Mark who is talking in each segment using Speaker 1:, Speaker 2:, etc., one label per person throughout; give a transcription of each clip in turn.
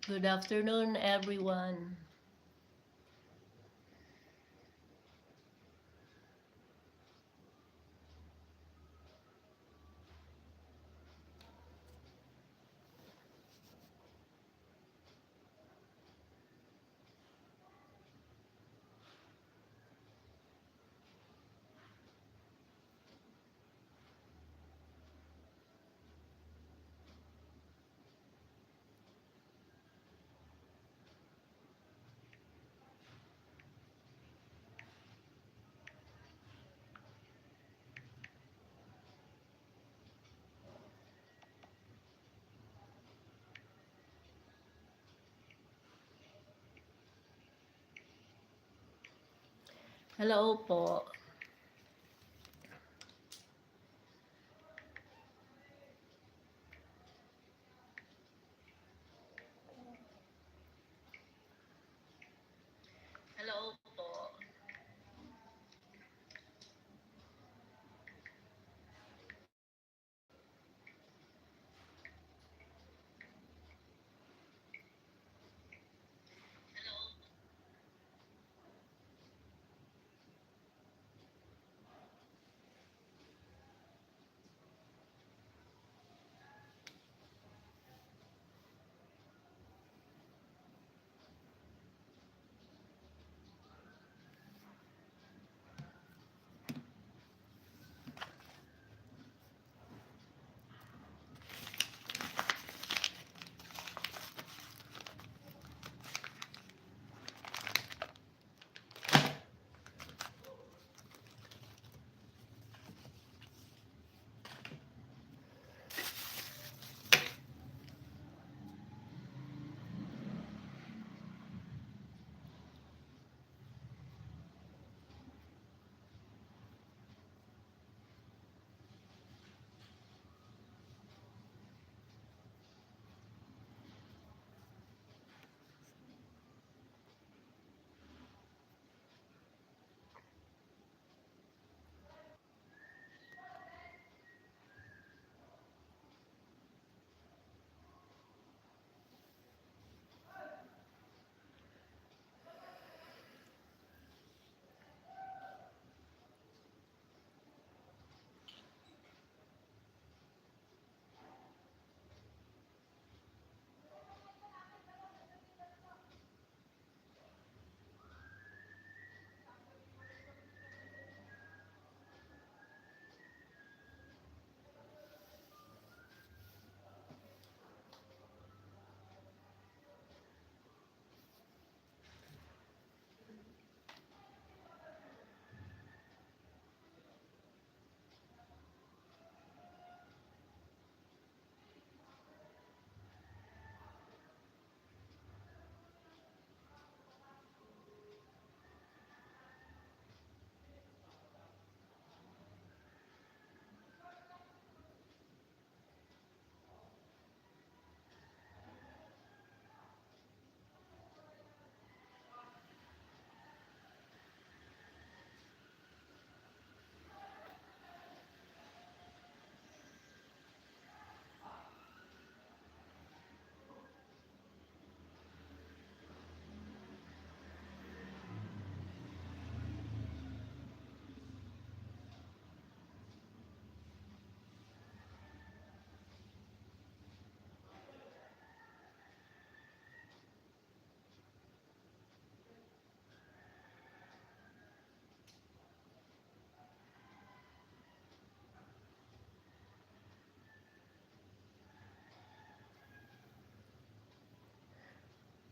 Speaker 1: Good afternoon, everyone. Hello po. Hello po.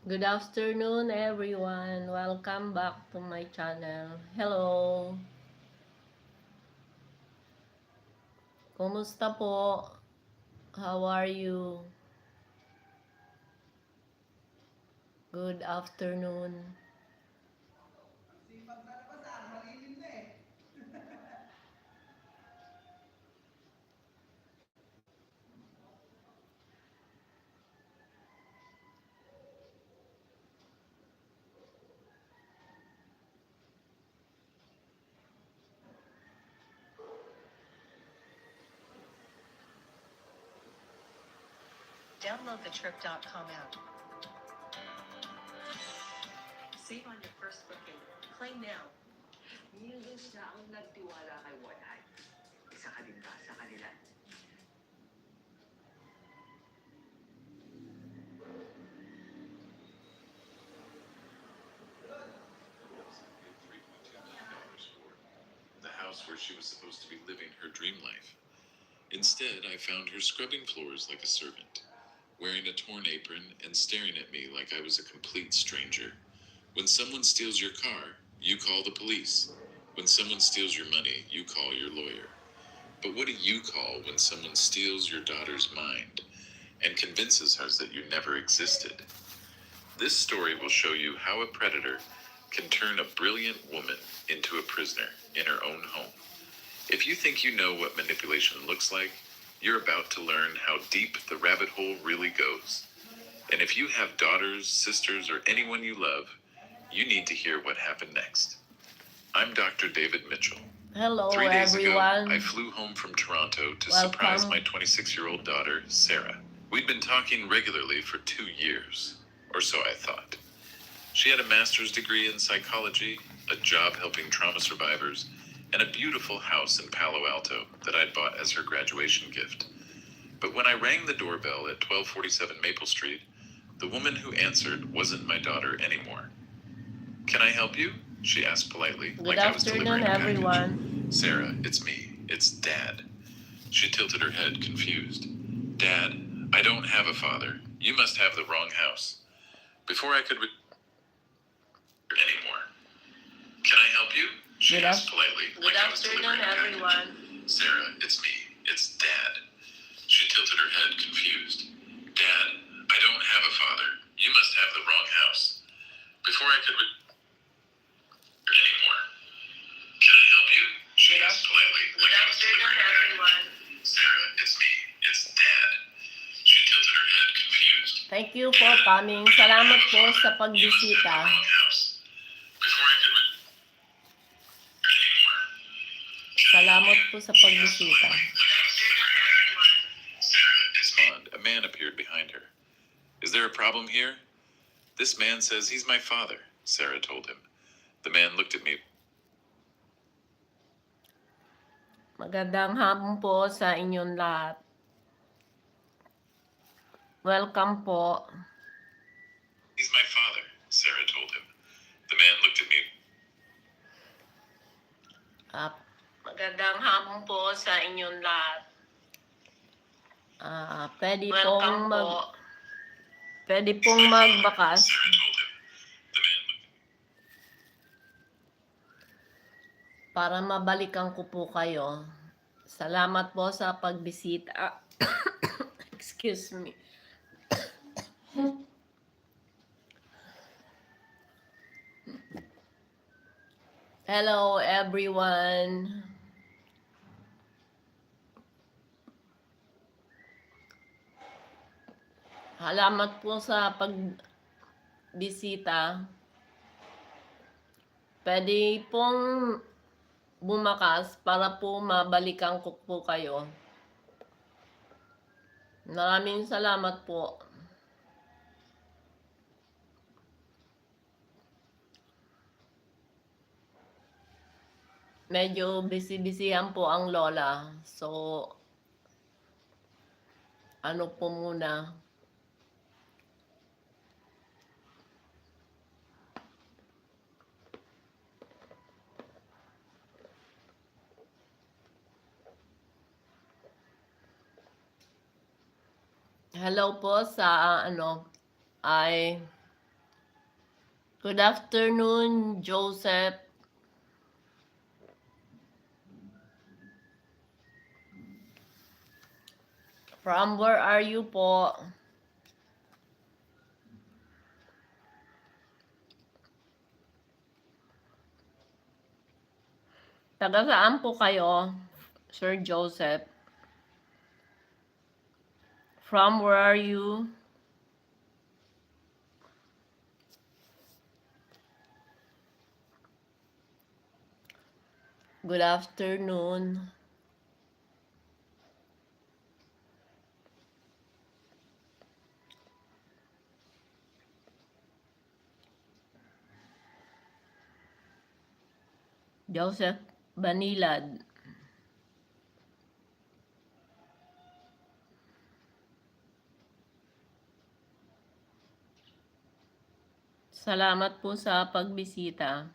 Speaker 1: Good afternoon, everyone. Welcome back to my channel. Hello. Kumusta po? How are you? Good afternoon.
Speaker 2: Download the Trip.com app. Save on your first booking. Claim now. Millions na ang nagtiwala kay Wonhai. Isa ka din ba sa kanila?
Speaker 3: The house where she was supposed to be living her dream life. Instead, I found her scrubbing floors like a servant, wearing a torn apron and staring at me like I was a complete stranger. When someone steals your car, you call the police. When someone steals your money, you call your lawyer. But what do you call when someone steals your daughter's mind and convinces her that you never existed? This story will show you how a predator can turn a brilliant woman into a prisoner in her own home. If you think you know what manipulation looks like, you're about to learn how deep the rabbit hole really goes. And if you have daughters, sisters, or anyone you love, you need to hear what happened next. I'm Dr. David Mitchell.
Speaker 1: Hello
Speaker 3: 3 days
Speaker 1: everyone.
Speaker 3: ago, I flew home from Toronto to surprise
Speaker 1: Welcome.
Speaker 3: my 26-year-old daughter, Sarah. We'd been talking regularly for 2 years, or so I thought. She had a master's degree in psychology, a job helping trauma survivors, and a beautiful house in Palo Alto that I'd bought as her graduation gift. But when I rang the doorbell at 1247 Maple Street, the woman who answered wasn't my daughter anymore. "Can I help you?" she asked politely,
Speaker 1: Good
Speaker 3: like I was
Speaker 1: afternoon,
Speaker 3: delivering a package.
Speaker 1: everyone.
Speaker 3: "Sarah, it's me. It's Dad." She tilted her head, confused. "Dad, I don't have a father. You must have the wrong house." Before I could anymore. "Can I help you?" she
Speaker 1: Good
Speaker 3: asked
Speaker 1: af-
Speaker 3: politely,
Speaker 1: Good
Speaker 3: like I was
Speaker 1: afternoon,
Speaker 3: delivering a package.
Speaker 1: everyone.
Speaker 3: "Sarah, it's me. It's Dad." She tilted her head, confused. "Dad, I don't have a father. You must have the wrong house." Before I could anymore. "Can I help you?" she asked politely, like I was delivering a package. "Sarah, it's me. It's Dad." She tilted her head, confused.
Speaker 1: Thank you for coming. Salamat po sa pagbisita.
Speaker 3: Before I could anymore.
Speaker 1: Salamat po sa pagbisita.
Speaker 3: Sarah, it's me. A man appeared behind her. "Is there a problem here?" "This man says he's my father," Sarah told him. The man looked at me.
Speaker 1: Magandang hapon po sa inyong lahat. Welcome po.
Speaker 3: "He's my father," Sarah told him. The man looked at me.
Speaker 1: Magandang hapon po sa inyong lahat. Pwede
Speaker 3: Welcome
Speaker 1: pong magbakas
Speaker 3: Sarah told him. The man looked
Speaker 1: para mabalikan ko po kayo. Salamat po sa pagbisita. Excuse me. Hello everyone. Salamat po sa pagbisita. Pwede pong bumakas para po mabalikan ko po kayo. Maraming salamat po. Medyo busy-busyhan po ang lola. So, ano po muna. Hello po sa good afternoon, Joseph. From where are you po? Taga saan po kayo, Sir Joseph? From where are you? Good afternoon. Joseph Banilad. Salamat po sa pagbisita.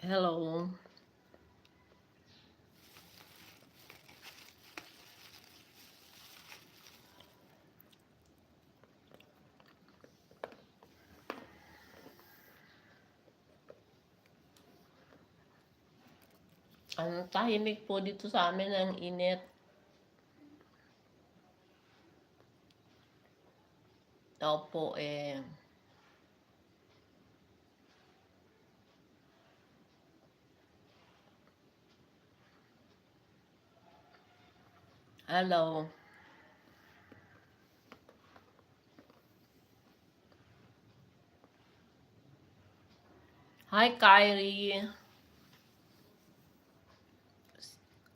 Speaker 1: Hello. Ang tahimik po dito sa amin, ang init. Opo, hello. Hi, Kyrie.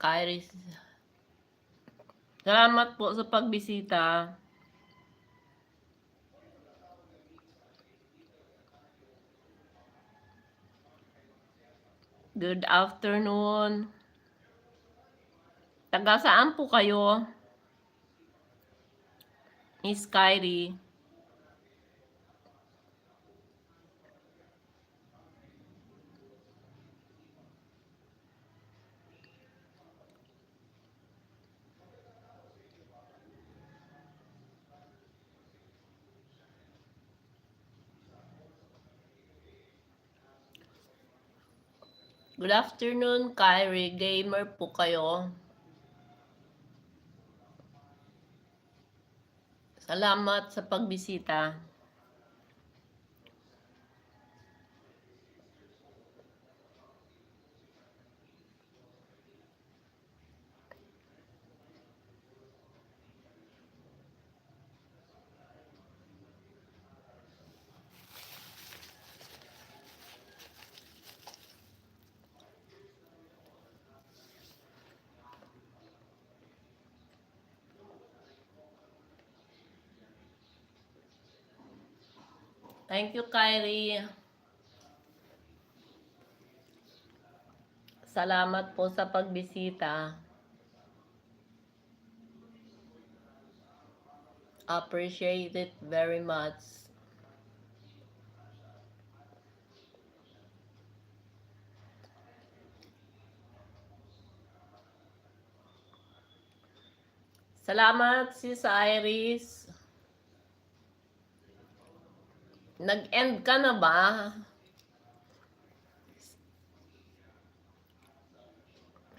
Speaker 1: Kyrie. Salamat po sa pagbisita. Good afternoon. Taga saan po kayo? Miss Kyrie. Good afternoon, Kyrie. Gamer po kayo. Salamat sa pagbisita. Thank you, Kyrie. Salamat po sa pagbisita. Appreciate it very much. Salamat, Sis Iris. Nag-end ka na ba?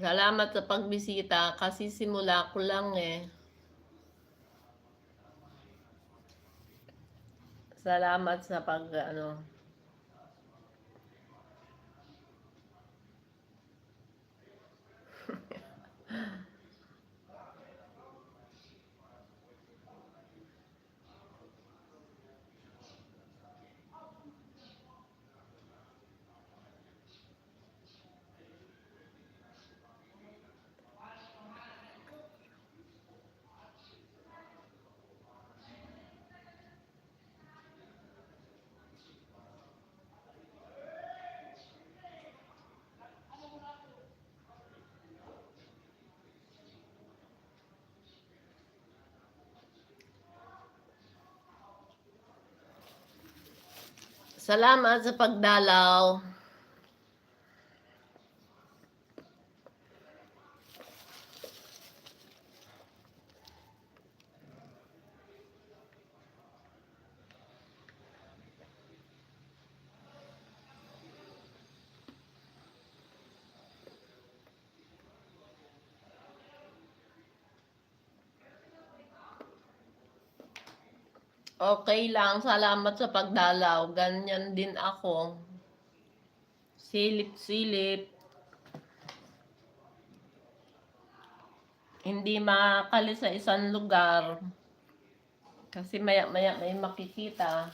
Speaker 1: Salamat sa pagbisita kasi simula ko lang Salamat sa Salamat sa pagdalaw. Okay lang, salamat sa pagdalaw. Ganyan din ako. Silip-silip. Hindi makakali sa isang lugar. Kasi maya-maya may makikita.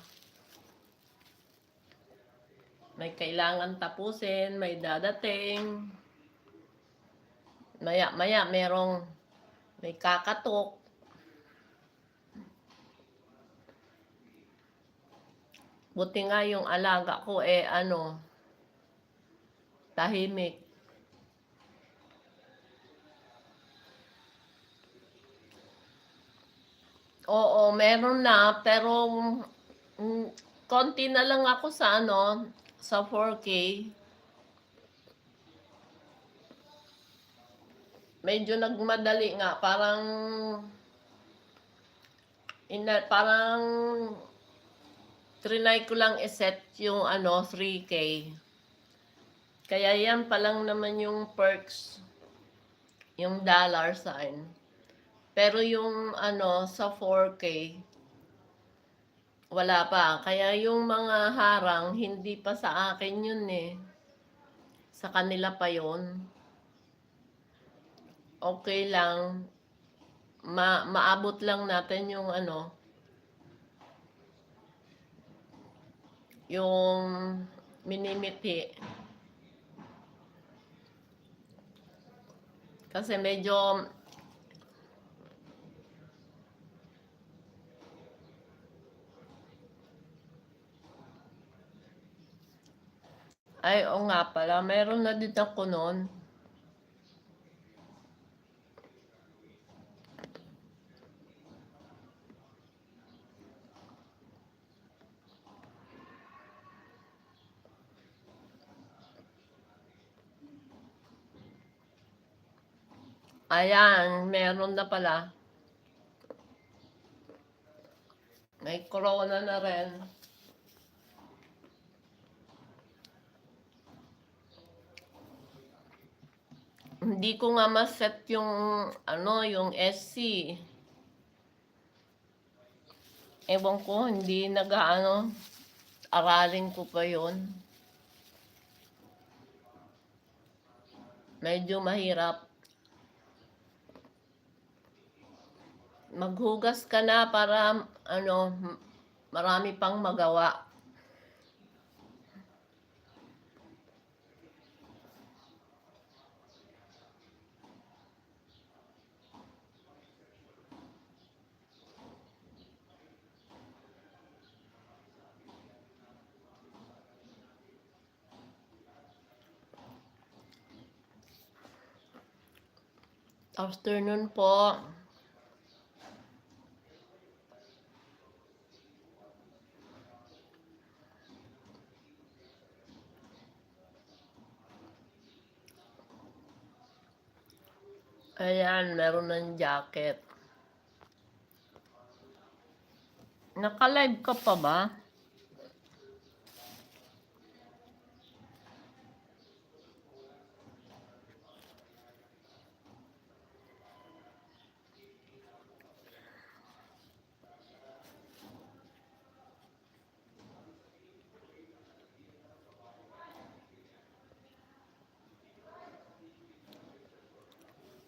Speaker 1: May kailangan tapusin, may dadating. Maya-maya may kakatok. Buti nga yung alaga ko, ano, tahimik. Oo, meron na, pero, hmm, konti na lang ako sa ano, sa 4K. Medyo nagmadali nga, parang triny ko lang i-set yung ano, 3K. Kaya yan pa lang naman yung perks, yung dollar sign. Pero yung ano, sa 4K, wala pa. Kaya yung mga harang, hindi pa sa akin yun eh. Sa kanila pa yun. Okay lang. Maabot lang natin yung ano, yung minimiti. Kasi medyo ay, oo nga pala. Meron na din ako nun. Ayan, meron na pala. May corona na rin. Hindi ko nga ma-set yung ano, yung SC. Ewan ko, hindi nag-ano, aralin ko pa yun. Medyo mahirap. Maghugas ka na para ano, marami pang magawa. Afternoon po. Ayan, meron ng jacket. Naka-live ka pa ba?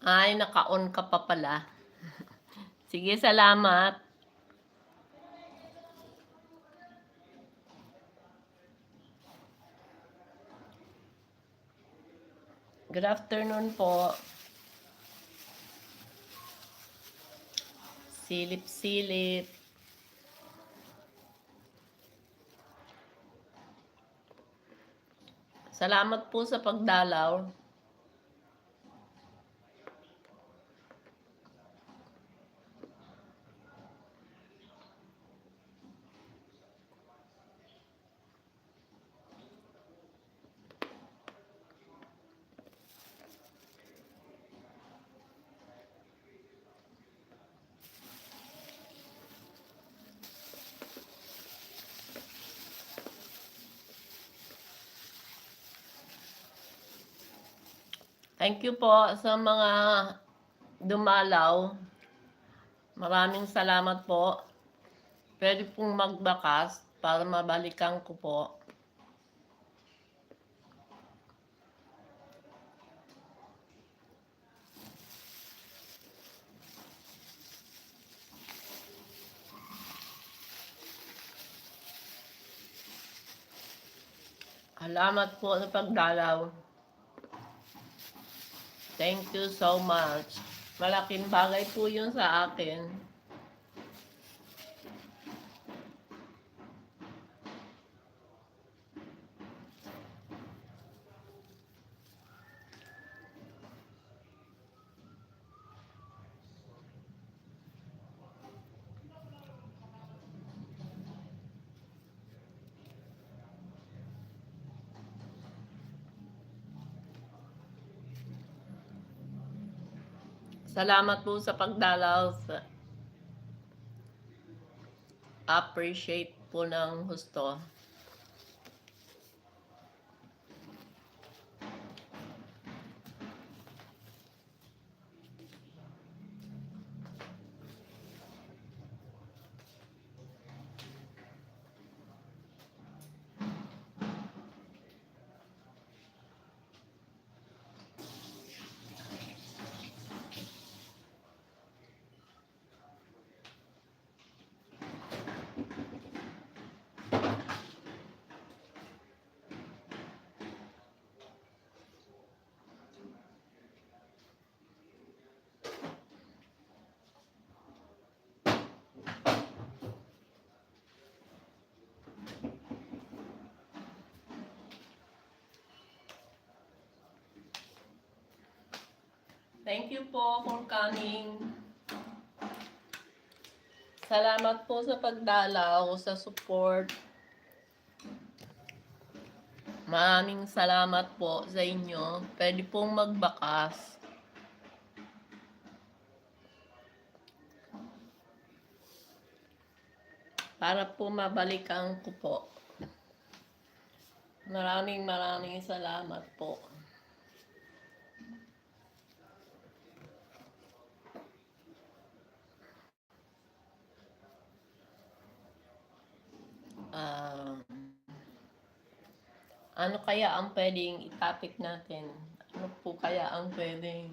Speaker 1: Ay, naka-on ka pa pala. Sige, salamat. Good afternoon po. Silip-silip. Salamat po sa pagdalaw. Thank you po sa mga dumalaw. Maraming salamat po. Pwede pong magbakas para mabalikan ko po. Salamat po sa pagdalaw. Thank you so much. Malaking bagay po yun sa akin. Salamat po sa pagdalaw. Appreciate po ng husto. Thank you po for coming. Salamat po sa pagdalaw, sa support. Maraming salamat po sa inyo. Pwede pong magbakas. Para po mabalikan ko po. Maraming salamat po. Ano kaya ang pwedeng i-topic natin? Ano po kaya ang pwedeng...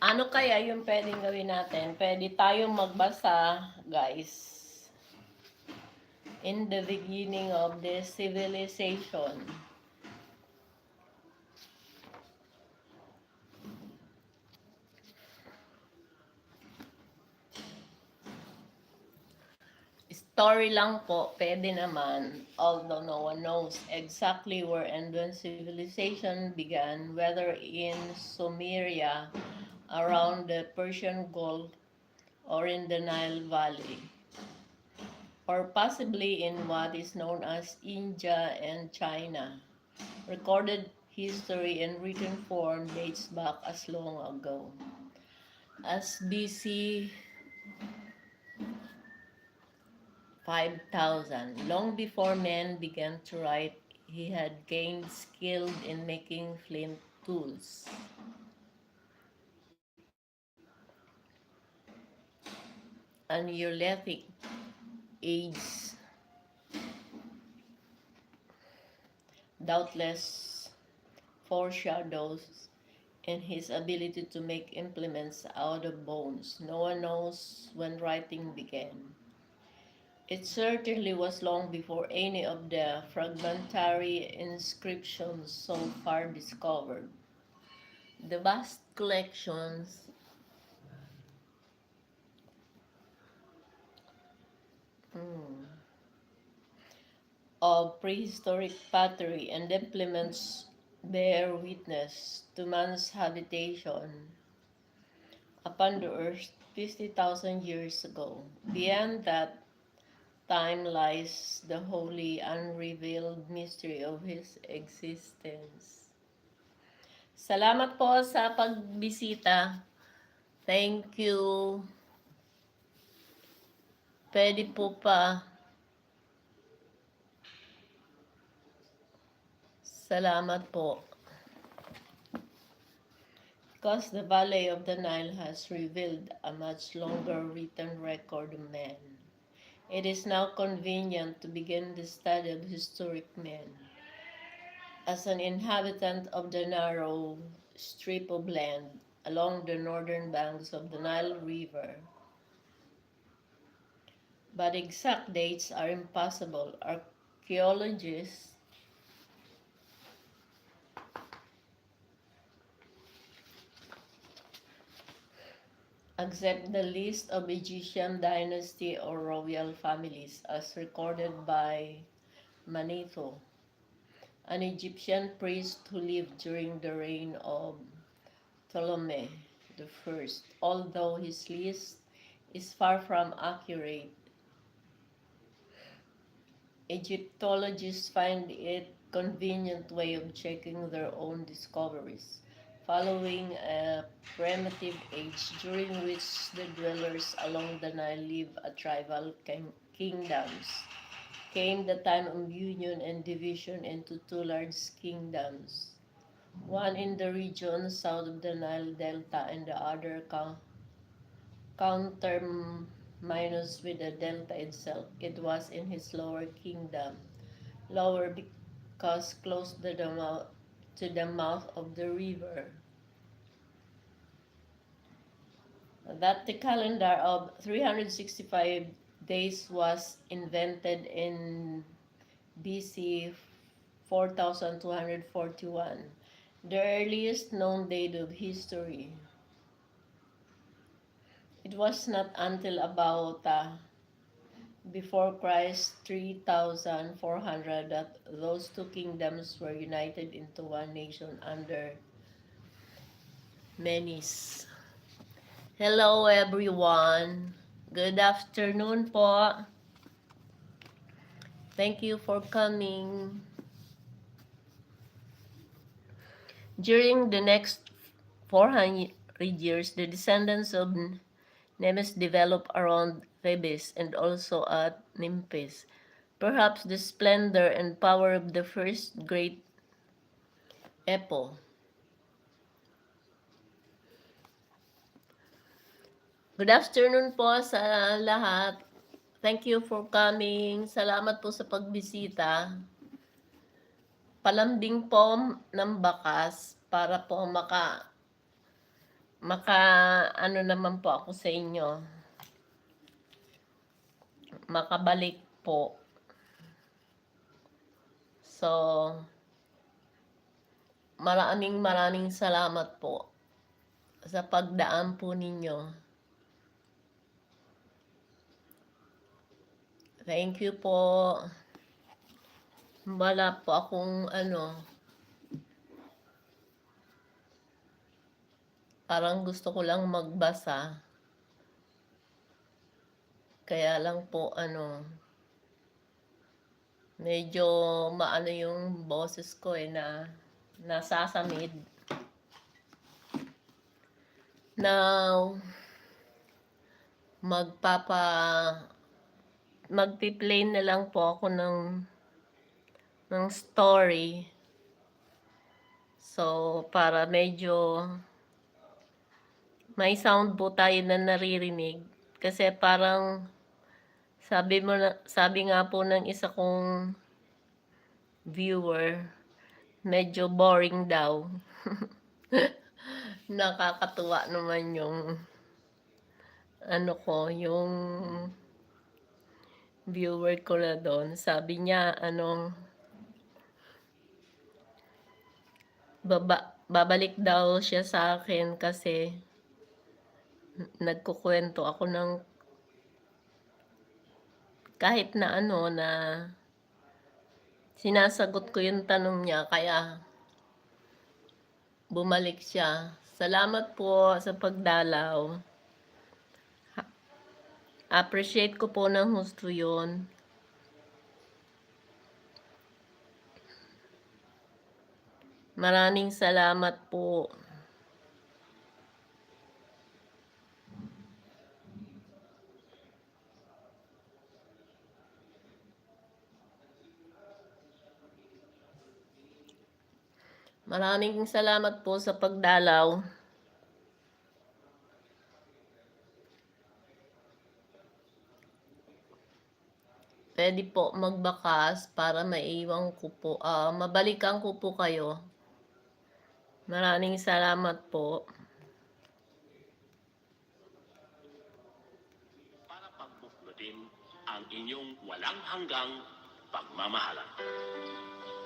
Speaker 1: Ano kaya yung pwedeng gawin natin? Pwede tayong magbasa, guys. In the beginning of this civilization. Story lang po, pwede naman, although no one knows exactly where and when civilization began, whether in Sumeria, around the Persian Gulf, or in the Nile Valley, or possibly in what is known as India and China. Recorded history in written form dates back as long ago as BC 5,000. Long before men began to write, he had gained skill in making flint tools. An Neolithic age doubtless foreshadows in his ability to make implements out of bones. No one knows when writing began. It certainly was long before any of the fragmentary inscriptions so far discovered. The vast collections of prehistoric pottery and implements bear witness to man's habitation upon the earth 50,000 years ago. Beyond that time lies the wholly unrevealed mystery of his existence. Salamat po sa pagbisita. Thank you. Pwede po pa. Salamat po. Because the valley of the Nile has revealed a much longer written record of men, it is now convenient to begin the study of historic men. As an inhabitant of the narrow strip of land along the northern banks of the Nile River, but exact dates are impossible. Archaeologists accept the list of Egyptian dynasty or royal families as recorded by Manetho, an Egyptian priest who lived during the reign of Ptolemy I, although his list is far from accurate. Egyptologists find it convenient way of checking their own discoveries, following a primitive age during which the dwellers along the Nile lived as tribal kingdoms. Came the time of union and division into two large kingdoms, one in the region south of the Nile Delta and the other counterminous with the delta itself. It was in his lower kingdom, lower because close to the mouth of the river, that the calendar of 365 days was invented in BC 4241, the earliest known date of history. It was not until about before Christ 3400 that those two kingdoms were united into one nation under Menes. Hello everyone. Good afternoon po. Thank you for coming. During the next 400 years, the descendants of Nemes developed around Thebes and also at Memphis. Perhaps the splendor and power of the first great epoch. Good afternoon po sa lahat. Thank you for coming. Salamat po sa pagbisita. Palambing po ng bakas para po maka ano naman po ako sa inyo. Makabalik po. So, maraming salamat po sa pagdaan po ninyo. Thank you po. Wala po akong parang gusto ko lang magbasa. Kaya lang po medyo maano yung boses ko na nasasamid. Now, magpi-play na lang po ako ng story. So, para medyo may sound po tayo na naririnig. Kasi parang sabi nga po ng isa kong viewer, medyo boring daw. Nakakatuwa naman yung yung viewer ko na doon. Sabi niya, babalik daw siya sa akin kasi nagkukwento ako ng kahit na na sinasagot ko yung tanong niya, kaya bumalik siya. Salamat po sa pagdalaw. Appreciate ko po ng husto yun. Maraming salamat po. Maraming salamat po sa pagdalaw. Pwede po magbakas para maiwan ko po, mabalikan ko po kayo. Maraming salamat po.
Speaker 4: Para pagbuklatin ang inyong walang hanggang pagmamahalan.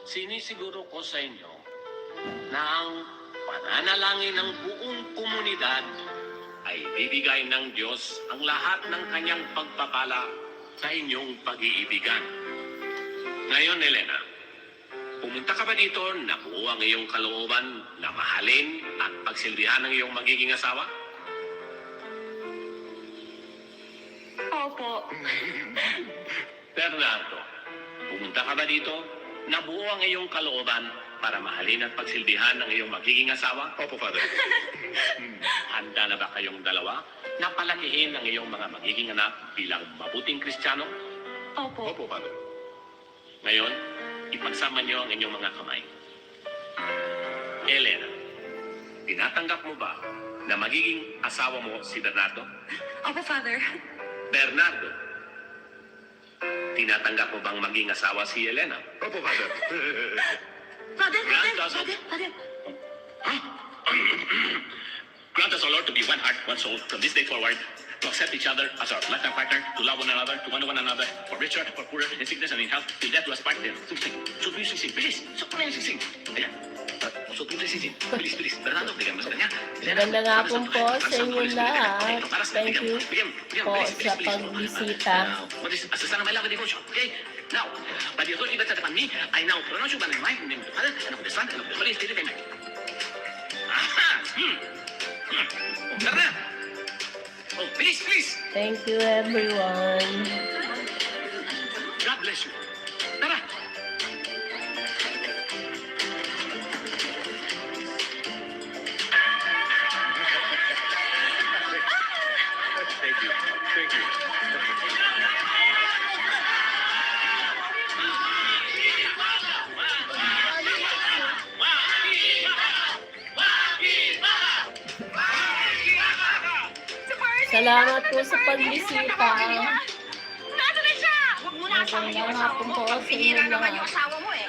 Speaker 4: Sinisiguro ko sa inyo na ang pananalangin ng buong komunidad ay bibigay ng Diyos ang lahat ng kanyang pagpapala sa inyong pag-iibigan. Ngayon, Elena, Pumunta ka ba dito na buo ang iyong kalooban na mahalin at pagsilbihan ng iyong magiging asawa?
Speaker 2: Opo.
Speaker 4: Bernardo, pumunta ka ba dito na buo ang iyong kalooban para mahalin at pagsilbihan ng iyong magiging asawa?
Speaker 5: Opo, Father.
Speaker 4: Handa na ba kayong dalawa na palakihin ang iyong mga magiging anak bilang mabuting Kristiyano?
Speaker 2: Opo.
Speaker 5: Opo, Father.
Speaker 4: Ngayon, ipagsama niyo ang inyong mga kamay. Elena, tinatanggap mo ba na magiging asawa mo si Bernardo?
Speaker 2: Opo, Father.
Speaker 4: Bernardo, tinatanggap mo bang maging asawa si Elena?
Speaker 5: Opo, Father.
Speaker 2: Father,
Speaker 4: Grant us,
Speaker 2: Father.
Speaker 4: grant us, O Lord, to be one heart, one soul, from this day forward, to accept each other as our lifetime partner, to love one another, to honor one another, for richer, for poorer, in sickness and in health, till death do us part. Sing. Suot mo yung sing. Bilis! Suot mo na yung sing. Ayan. Suot mo yung sing. Bilis. Bernardo, bigyan mo sa kanya.
Speaker 1: Magandang hapon po sa inyo lahat. Thank you po sa pagbisita.
Speaker 4: Asasana my love and devotion. Okay? Now, by the authority vested upon me, I now pronounce you by the right name of the Father, and of the Son, and of the Holy Spirit. Amen. Aha! Tara! Oh, bilis!
Speaker 1: Thank you everyone.
Speaker 4: God bless you. Tara!
Speaker 5: Thank you. Thank you.
Speaker 1: Salamat po sa pagbisita.
Speaker 2: Nasa na siya? Huwag mo na asawa yung
Speaker 1: Magandang
Speaker 2: asawa
Speaker 1: hapon
Speaker 2: mo.
Speaker 1: po sa
Speaker 2: Pagbihira
Speaker 1: inyo
Speaker 2: naman
Speaker 1: lahat.
Speaker 2: yung asawa mo eh.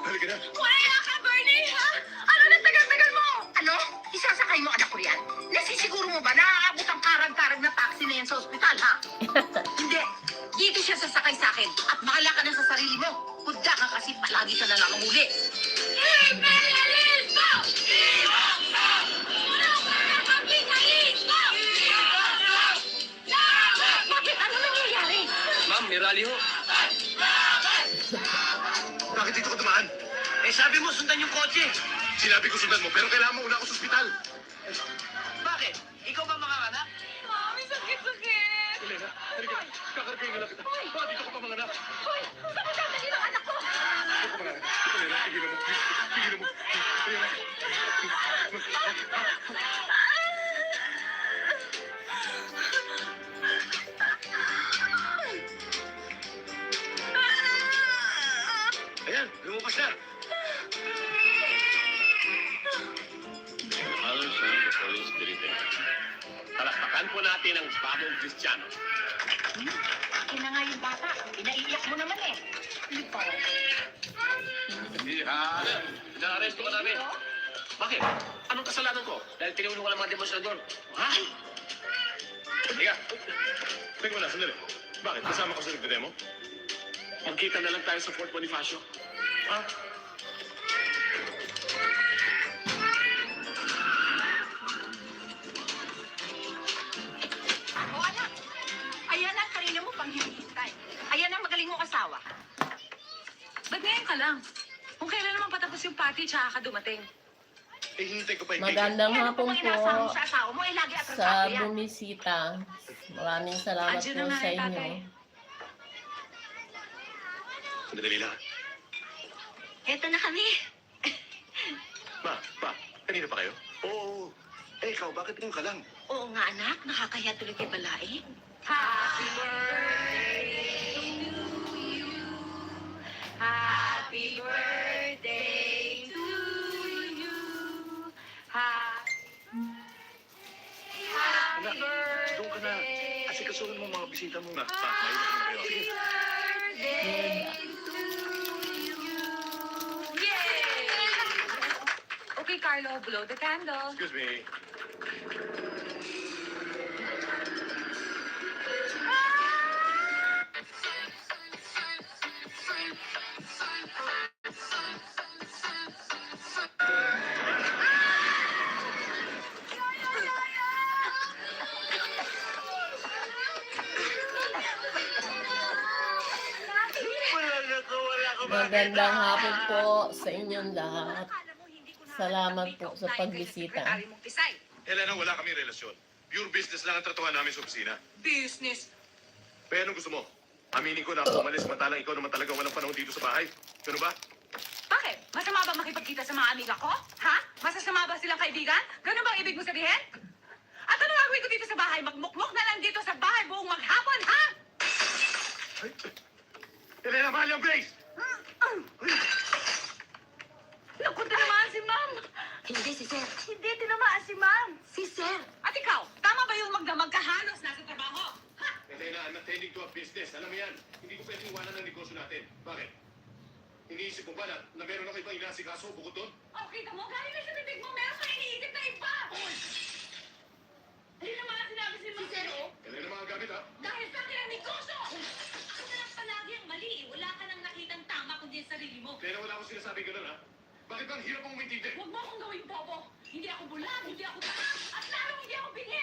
Speaker 5: Halika na.
Speaker 2: Wala ka, Bernie, ha? Ano na tagal-tagal mo? Ano? Isasakay mo anak ko yan? Nasisiguro mo ba na aabot ang karag-karag na taxi na yan sa ospital, ha? Hindi. Dito siya sasakay sa akin at bahala ka na sa sarili mo. Kudya ka kasi palagi ka na lang huli. Imperialismo! Iwakso! Wala ka na kapitalismo! Bakit? Ano nangyayari?
Speaker 4: Ma'am, may rally ho.
Speaker 5: Bakit dito ka dumaan?
Speaker 4: Eh, sabi mo, sundan yung kotse.
Speaker 5: Sinabi ko sundan mo, pero kailangan mo una ako sa ospital.
Speaker 4: Bakit? Ikaw ba makakanak?
Speaker 2: Mami, sakit-sakit!
Speaker 5: Elena, halika na. Kakarapin nga lang kita. Bakit dito ka pa mga anak?
Speaker 2: Hoy! Saan mo dadalhin ang anak ko?
Speaker 5: Ako pa mga anak. Elena, tigilan mo. Tigilan mo. Elena. Ayan, lumabas na.
Speaker 4: Father, Son, the Holy Spirit. Palakpakan po natin ang bagong Kristiyano.
Speaker 2: Akin na nga yung bata. Pinaiiyak mo naman eh. Lipa.
Speaker 4: Ina-arresto ka namin. Bakit? Anong kasalanan ko? Dahil tinulungan ng mga demonstrador. Ha?
Speaker 5: Higa. Teka muna, sandali. Bakit? Kasama ka sa nagdedemo?
Speaker 4: Magkita na lang tayo sa Fort Bonifacio.
Speaker 5: Ha?
Speaker 2: O anak, ayan ang kanina mo pang hinihintay. Ayan ang magaling mong asawa.
Speaker 6: Ba't ngayon ka lang? Kung kailan naman patapos yung party, tsaka ka dumating.
Speaker 5: Eh, hinintay ko pa yung
Speaker 1: Magandang
Speaker 2: Eh, ano
Speaker 1: hapon
Speaker 2: pang inaasahan mo
Speaker 1: po
Speaker 2: sa asawa mo? Eh, lagi
Speaker 1: sa
Speaker 2: atrasado yan.
Speaker 1: bumisita. Maraming salamat
Speaker 6: Andiyan
Speaker 1: po
Speaker 6: na nga
Speaker 1: sa
Speaker 6: yung
Speaker 1: inyo.
Speaker 6: tatay.
Speaker 5: Sandali lang.
Speaker 2: Eto na kami.
Speaker 5: Pa, kanina pa kayo? Oo. Eh, ikaw, bakit ngayon ka lang?
Speaker 2: Oo nga anak, nakakaya tuloy kay Balae.
Speaker 6: Happy birthday to you. Happy birthday to you. Happy birthday.
Speaker 5: Doon ka na. Asikasuhin mo mga bisita mo na. Pa, may na kayo. Sige.
Speaker 6: Birthday to you. Yay! Okay, Carlo, blow the candle.
Speaker 5: Excuse me.
Speaker 1: Magandang hapon po sa inyong lahat.
Speaker 6: Akala mo hindi ko
Speaker 1: Salamat
Speaker 6: nakakatabi
Speaker 1: po
Speaker 6: ikaw
Speaker 1: sa
Speaker 6: dahil
Speaker 1: pagbisita.
Speaker 6: kay sekretary mong Tisay.
Speaker 5: Helena, wala kami relasyon. Pure business lang ang tratuhan namin sa opisina.
Speaker 6: Business.
Speaker 5: Kaya anong gusto mo? Aminin ko na ako umalis, matalang ikaw naman talaga walang panahon dito sa bahay. Ano ba?
Speaker 6: Bakit? Masama ba makipagkita sa mga amiga ko? Ha? Masasama ba silang kaibigan? Ganun bang ibig mo sabihin? At ano gagawin ko dito sa bahay? Magmukmok na lang dito sa bahay buong maghapon, ha?
Speaker 5: Helena, mahal yung Grace!
Speaker 6: Naku, tinamaan si ma'am.
Speaker 2: Hindi si Sir.
Speaker 6: Hindi tinamaan si ma'am.
Speaker 2: Si Sir.
Speaker 6: At ikaw, tama ba yung magdamag ka halos nasa trabaho? Ha?
Speaker 5: Helena, I'm attending to a business. Alam mo yan, hindi ko pwedeng iwanan ang negosyo natin. Bakit? Iniisip mo ba na meron ako ibang inaasikaso bukod doon?
Speaker 6: Okay ka mo, galing na sa bibig mo, meron ka iniisip na iba. Hindi naman ang sinabi si Ma'am Sir, oh.
Speaker 5: Helena, mga gamit ha?
Speaker 6: Dahil sa akin ang negosyo! Ako na lang palagi ang mali. Wala ka nang nakitang tama kundi ang sarili mo.
Speaker 5: Helena, wala akong sinasabing ganun ha? Bakit ba ang hirap mong umintindi?
Speaker 6: Huwag mo akong gawing bobo. Hindi ako bulag, hindi ako taas, at lalong hindi ako bingi.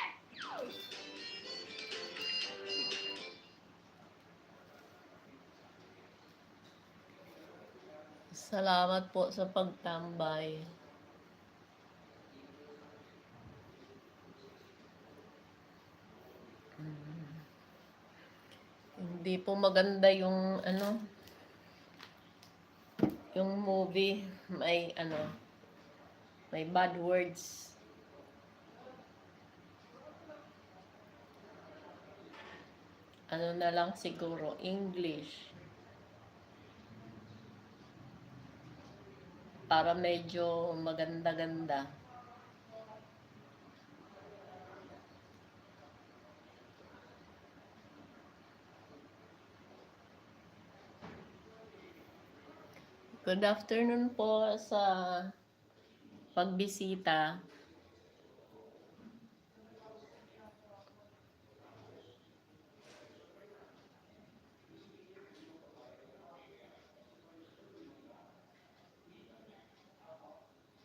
Speaker 1: Salamat po sa pagtambay. Hindi po maganda yung yung movie, may bad words. Ano na lang siguro, English. Para medyo maganda-ganda. Good afternoon po sa pagbisita.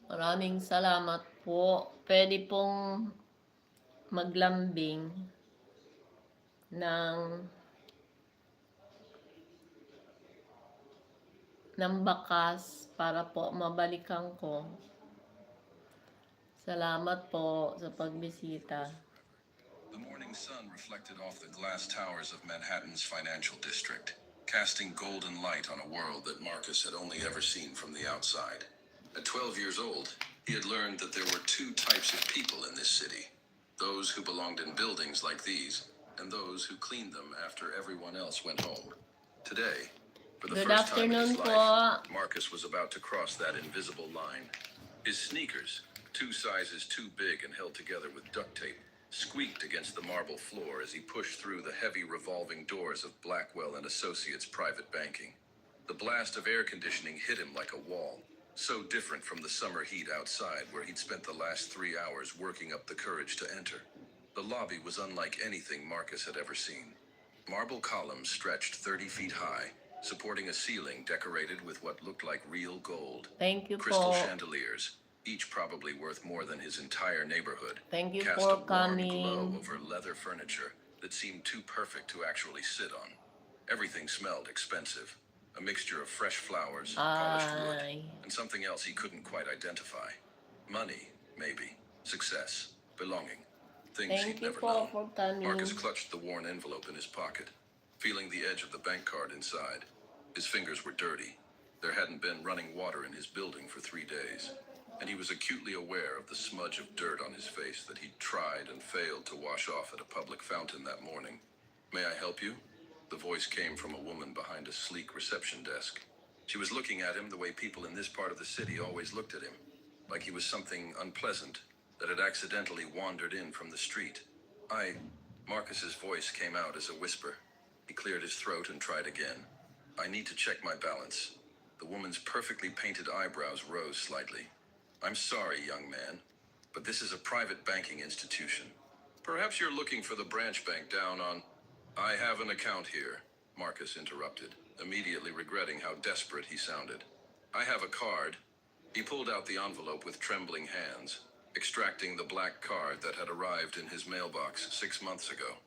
Speaker 1: Maraming salamat po. Pwede pong maglambing ng bakas para po mabalikan ko. Salamat po sa pagbisita.
Speaker 7: The morning sun reflected off the glass towers of Manhattan's financial district, casting golden light on a world that Marcus had only ever seen from the outside. At 12 years old, he had learned that there were two types of people in this city. Those who belonged in buildings like these, and those who cleaned them after everyone else went home. Today, for the
Speaker 1: Good
Speaker 7: first time in his
Speaker 1: afternoon
Speaker 7: life,
Speaker 1: po.
Speaker 7: Marcus was about to cross that invisible line. His sneakers, 2 sizes too big and held together with duct tape, squeaked against the marble floor as he pushed through the heavy revolving doors of Blackwell and Associates private banking. The blast of air conditioning hit him like a wall, so different from the summer heat outside where he'd spent the last 3 hours working up the courage to enter. The lobby was unlike anything Marcus had ever seen. Marble columns stretched 30 feet high, supporting a ceiling decorated with what looked like real gold.
Speaker 1: Thank you
Speaker 7: Crystal
Speaker 1: po.
Speaker 7: chandeliers, each probably worth more than his entire neighborhood,
Speaker 1: Thank you
Speaker 7: cast
Speaker 1: for
Speaker 7: a warm glow
Speaker 1: coming.
Speaker 7: over leather furniture that seemed too perfect to actually sit on. Everything smelled expensive, a mixture of fresh flowers, polished wood,
Speaker 1: Ay.
Speaker 7: and something else he couldn't quite identify. Money, maybe. Success. Belonging. Things
Speaker 1: Thank
Speaker 7: he'd
Speaker 1: you
Speaker 7: never
Speaker 1: po
Speaker 7: known.
Speaker 1: for coming.
Speaker 7: Marcus clutched the worn envelope in his pocket, feeling the edge of the bank card inside. His fingers were dirty. There hadn't been running water in his building for 3 days, and he was acutely aware of the smudge of dirt on his face that he'd tried and failed to wash off at a public fountain that morning. "May I help you?" The voice came from a woman behind a sleek reception desk. She was looking at him the way people in this part of the city always looked at him, like he was something unpleasant that had accidentally wandered in from the street. Marcus's voice came out as a whisper. He cleared his throat and tried again. "I need to check my balance." The woman's perfectly painted eyebrows rose slightly. "I'm sorry, young man, but this is a private banking institution. Perhaps you're looking for the branch bank down on..." "I have an account here," Marcus interrupted, immediately regretting how desperate he sounded. "I have a card." He pulled out the envelope with trembling hands, extracting the black card that had arrived in his mailbox 6 months ago.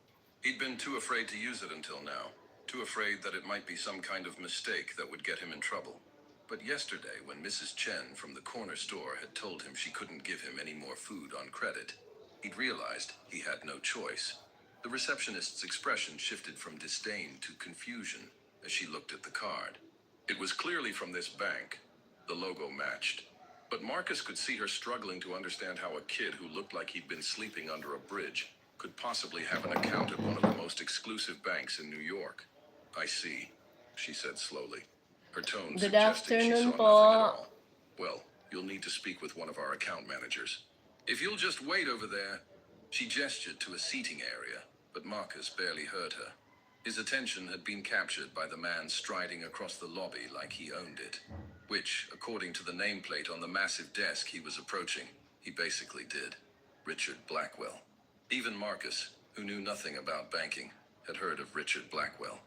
Speaker 7: He'd been too afraid to use it until now, too afraid that it might be some kind of mistake that would get him in trouble. But yesterday, when Mrs. Chen from the corner store had told him she couldn't give him any more food on credit, he'd realized he had no choice. The receptionist's expression shifted from disdain to confusion as she looked at the card. It was clearly from this bank. The logo matched. But Marcus could see her struggling to understand how a kid who looked like he'd been sleeping under a bridge could possibly have an account at one of the most exclusive banks in New York. I see, she said slowly. Her tone
Speaker 1: Good
Speaker 7: suggested she saw
Speaker 1: afternoon
Speaker 7: nothing at
Speaker 1: po.
Speaker 7: all. Well, you'll need to speak with one of our account managers. If you'll just wait over there. She gestured to a seating area, but Marcus barely heard her. His attention had been captured by the man striding across the lobby like he owned it, which, according to the nameplate on the massive desk he was approaching, he basically did. Richard Blackwell. Even Marcus, who knew nothing about banking, had heard of Richard Blackwell.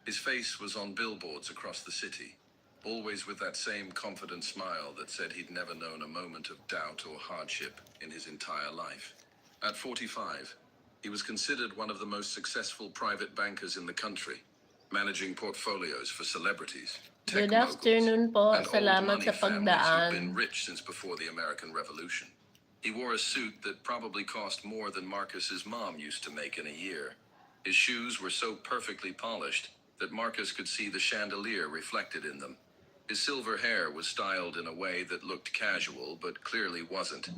Speaker 7: His face was on billboards across the city, always with that same confident smile that said he'd never known a moment of doubt or hardship in his entire life. At 45, he was considered one of the most successful private bankers in the country, managing portfolios for celebrities, tech
Speaker 1: Good
Speaker 7: moguls,
Speaker 1: afternoon po.
Speaker 7: and old
Speaker 1: Salamat
Speaker 7: money
Speaker 1: sa
Speaker 7: families who'd been
Speaker 1: pagdaan.
Speaker 7: rich since before the American Revolution. He wore a suit that probably cost more than Marcus's mom used to make in a year. His shoes were so perfectly polished that Marcus could see the chandelier reflected in them. His silver hair was styled in a way that looked casual but clearly wasn't.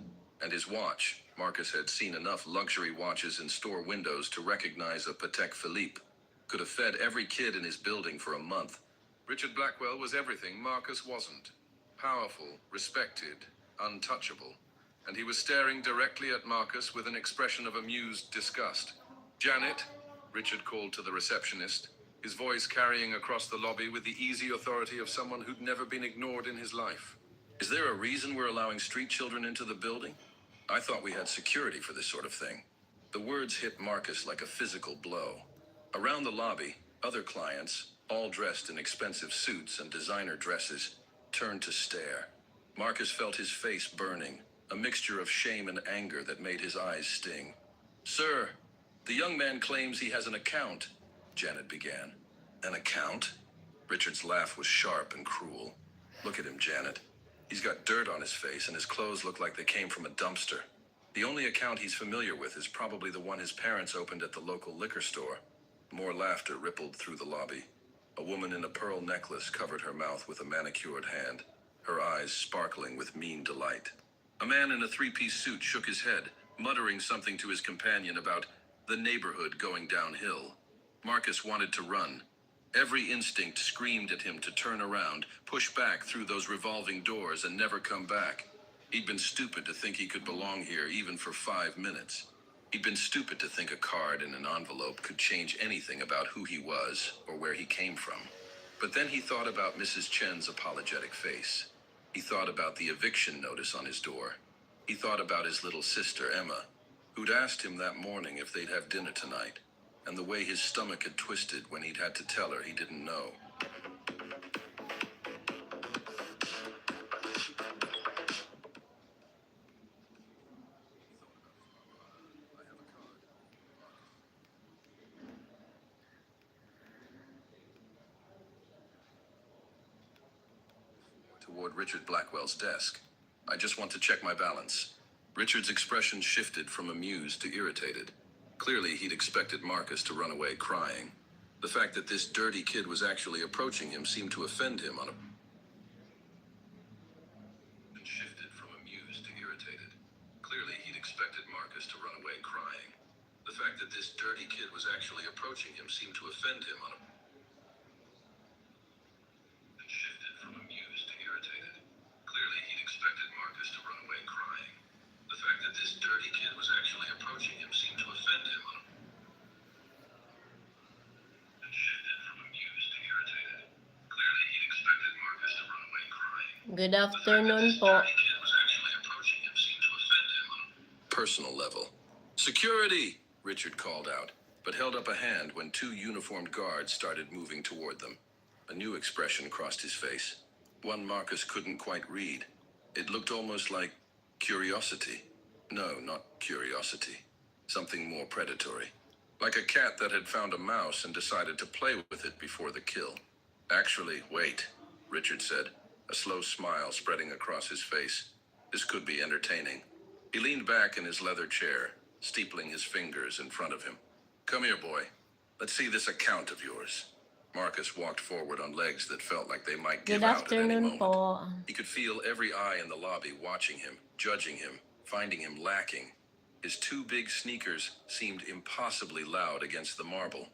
Speaker 7: And his watch, Marcus had seen enough luxury watches in store windows to recognize a Patek Philippe, could have fed every kid in his building for a month. Richard Blackwell was everything Marcus wasn't. Powerful, respected, untouchable. And he was staring directly at Marcus with an expression of amused disgust. "Janet," Richard called to the receptionist, his voice carrying across the lobby with the easy authority of someone who'd never been ignored in his life. "Is there a reason we're allowing street children into the building? I thought we had security for this sort of thing." The words hit Marcus like a physical blow. Around the lobby, other clients, all dressed in expensive suits and designer dresses, turned to stare. Marcus felt his face burning, a mixture of shame and anger that made his eyes sting. "Sir, the young man claims he has an account," Janet began. "An account?" Richard's laugh was sharp and cruel. "Look at him, Janet. He's got dirt on his face and his clothes look like they came from a dumpster. The only account he's familiar with is probably the one his parents opened at the local liquor store." More laughter rippled through the lobby. A woman in a pearl necklace covered her mouth with a manicured hand, her eyes sparkling with mean delight. A man in a three-piece suit shook his head, muttering something to his companion about the neighborhood going downhill. Marcus wanted to run. Every instinct screamed at him to turn around, push back through those revolving doors, and never come back. He'd been stupid to think he could belong here even for 5 minutes. He'd been stupid to think a card in an envelope could change anything about who he was or where he came from. But then he thought about Mrs. Chen's apologetic face. He thought about the eviction notice on his door. He thought about his little sister, Emma, who'd asked him that morning if they'd have dinner tonight, and the way his stomach had twisted when he'd had to tell her he didn't know. Toward Richard Blackwell's desk. "I just want to check my balance." Richard's expression shifted from amused to irritated. Clearly, he'd expected Marcus to run away crying. The fact that this dirty kid was actually approaching him seemed to offend him on a... Shifted from amused to irritated. Clearly, he'd expected Marcus to run away crying. The fact that this dirty kid was actually approaching him seemed to offend him on a... Shifted from amused to irritated. Clearly, he'd expected Marcus to run away crying. The fact that this dirty kid was actually approaching him seemed to offend him on a... Shifted from amused to irritated. Clearly, he'd expected Marcus to run away crying.
Speaker 1: Good
Speaker 7: The fact that
Speaker 1: afternoon
Speaker 7: this
Speaker 1: po.
Speaker 7: dirty kid was actually approaching him seemed to offend him on a personal level. "Security!" Richard called out, but held up a hand when 2 uniformed guards started moving toward them. A new expression crossed his face, one Marcus couldn't quite read. It looked almost like curiosity. No, not curiosity. Something more predatory. like a cat that had found a mouse and decided to play with it before the kill. Actually, wait, Richard said, a slow smile spreading across his face. This could be entertaining. He leaned back in his leather chair, steepling his fingers in front of him. Come here, boy. Let's see this account of yours. Marcus walked forward on legs that felt like they might give
Speaker 1: Good
Speaker 7: out at any
Speaker 1: afternoon
Speaker 7: moment.
Speaker 1: po.
Speaker 7: He could feel every eye in the lobby watching him, judging him, finding him lacking. His two big sneakers seemed impossibly loud against the marble.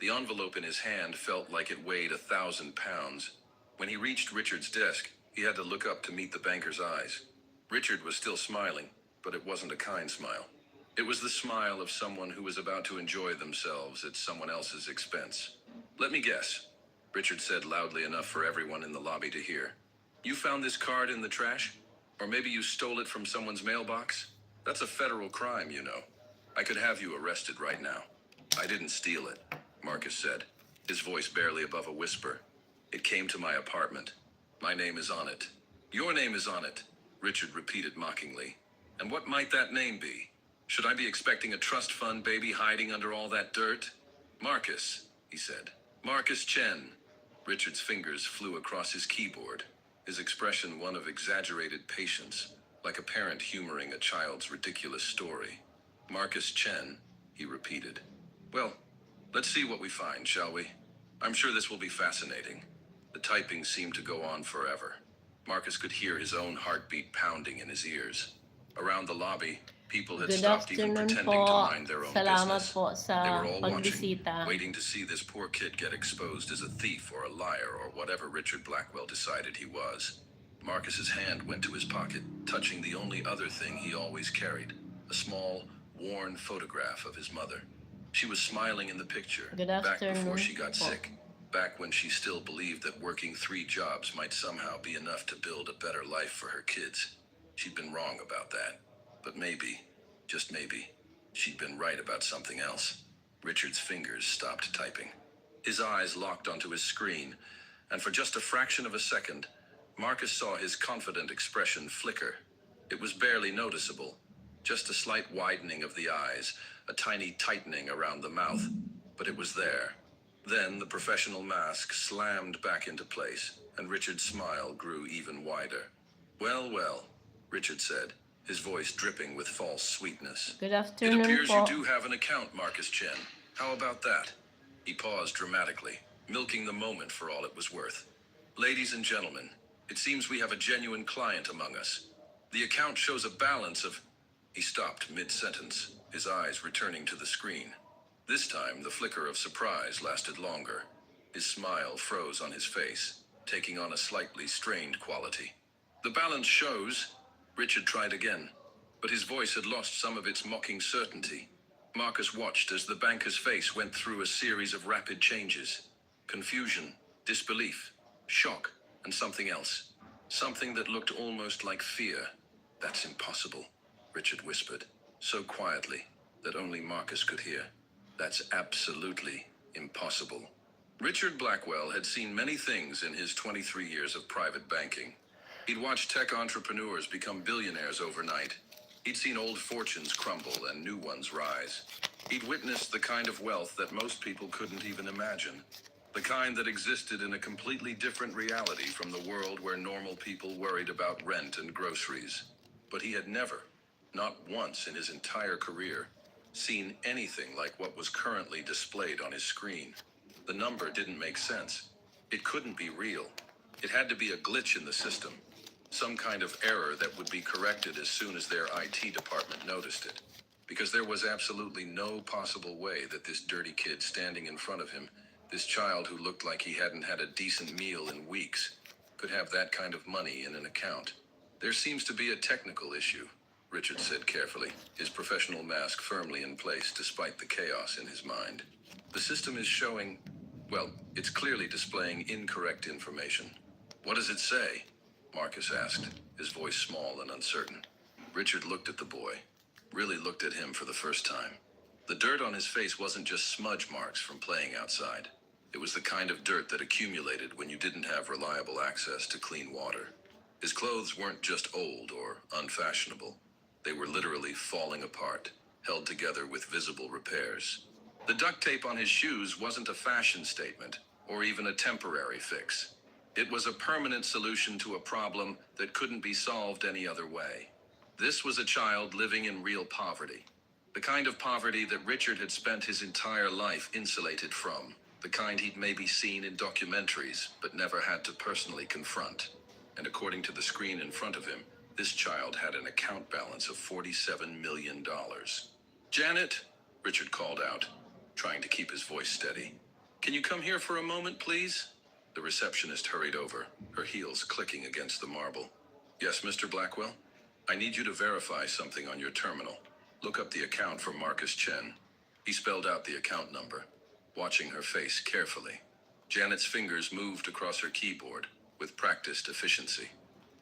Speaker 7: The envelope in his hand felt like it weighed 1,000 pounds. When he reached Richard's desk, he had to look up to meet the banker's eyes. Richard was still smiling, but it wasn't a kind smile. It was the smile of someone who was about to enjoy themselves at someone else's expense. Let me guess, Richard said loudly enough for everyone in the lobby to hear. You found this card in the trash? Or maybe you stole it from someone's mailbox? That's a federal crime, you know. I could have you arrested right now. I didn't steal it, Marcus said, his voice barely above a whisper. It came to my apartment. My name is on it. Your name is on it, Richard repeated mockingly. And what might that name be? Should I be expecting a trust fund baby hiding under all that dirt? Marcus, he said. Marcus Chen. Richard's fingers flew across his keyboard, his expression one of exaggerated patience, like a parent humoring a child's ridiculous story. Marcus Chen, he repeated. Well, let's see what we find, shall we? I'm sure this will be fascinating. The typing seemed to go on forever. Marcus could hear his own heartbeat pounding in his ears. Around the lobby, people had
Speaker 1: Good
Speaker 7: stopped even
Speaker 1: afternoon
Speaker 7: pretending to
Speaker 1: po.
Speaker 7: mind their own
Speaker 1: Salamat
Speaker 7: business.
Speaker 1: po
Speaker 7: They
Speaker 1: sa
Speaker 7: were all watching,
Speaker 1: pagbisita.
Speaker 7: waiting to see this poor kid get exposed as a thief or a liar or whatever Richard Blackwell decided he was. Marcus's hand went to his pocket, touching the only other thing he always carried, a small, worn photograph of his mother. She was smiling in the picture,
Speaker 1: Good
Speaker 7: back before
Speaker 1: afternoon
Speaker 7: she got
Speaker 1: po.
Speaker 7: sick, back when she still believed that working 3 jobs might somehow be enough to build a better life for her kids. She'd been wrong about that. But maybe, just maybe, she'd been right about something else. Richard's fingers stopped typing. His eyes locked onto his screen, and for just a fraction of a second, Marcus saw his confident expression flicker. It was barely noticeable, just a slight widening of the eyes, a tiny tightening around the mouth, but it was there. Then the professional mask slammed back into place, and Richard's smile grew even wider. Well, well, Richard said, his voice dripping with false sweetness.
Speaker 1: Good
Speaker 7: It
Speaker 1: afternoon
Speaker 7: appears
Speaker 1: po.
Speaker 7: you do have an account, Marcus Chen. How about that? He paused dramatically, milking the moment for all it was worth. Ladies and gentlemen, it seems we have a genuine client among us. The account shows a balance of... He stopped mid-sentence, his eyes returning to the screen. This time, the flicker of surprise lasted longer. His smile froze on his face, taking on a slightly strained quality. The balance shows... Richard tried again, but his voice had lost some of its mocking certainty. Marcus watched as the banker's face went through a series of rapid changes. Confusion, disbelief, shock, and something else. Something that looked almost like fear. That's impossible, Richard whispered, so quietly that only Marcus could hear. That's absolutely impossible. Richard Blackwell had seen many things in his 23 years of private banking. He'd watched tech entrepreneurs become billionaires overnight. He'd seen old fortunes crumble and new ones rise. He'd witnessed the kind of wealth that most people couldn't even imagine. The kind that existed in a completely different reality from the world where normal people worried about rent and groceries. But he had never, not once in his entire career, seen anything like what was currently displayed on his screen. The number didn't make sense. It couldn't be real. It had to be a glitch in the system. Some kind of error that would be corrected as soon as their IT department noticed it. Because there was absolutely no possible way that this dirty kid standing in front of him, this child who looked like he hadn't had a decent meal in weeks, could have that kind of money in an account. There seems to be a technical issue, Richard said carefully, his professional mask firmly in place despite the chaos in his mind. The system is showing, well, it's clearly displaying incorrect information. What does it say? Marcus asked, his voice small and uncertain. Richard looked at the boy, really looked at him for the first time. The dirt on his face wasn't just smudge marks from playing outside. It was the kind of dirt that accumulated when you didn't have reliable access to clean water. His clothes weren't just old or unfashionable. They were literally falling apart, held together with visible repairs. The duct tape on his shoes wasn't a fashion statement or even a temporary fix. It was a permanent solution to a problem that couldn't be solved any other way. This was a child living in real poverty. The kind of poverty that Richard had spent his entire life insulated from. The kind he'd maybe seen in documentaries, but never had to personally confront. And according to the screen in front of him, this child had an account balance of $47 million. Janet, Richard called out, trying to keep his voice steady. Can you come here for a moment, please? The receptionist hurried over, her heels clicking against the marble. Yes, Mr. Blackwell? I need you to verify something on your terminal. Look up the account for Marcus Chen. He spelled out the account number, watching her face carefully. Janet's fingers moved across her keyboard with practiced efficiency.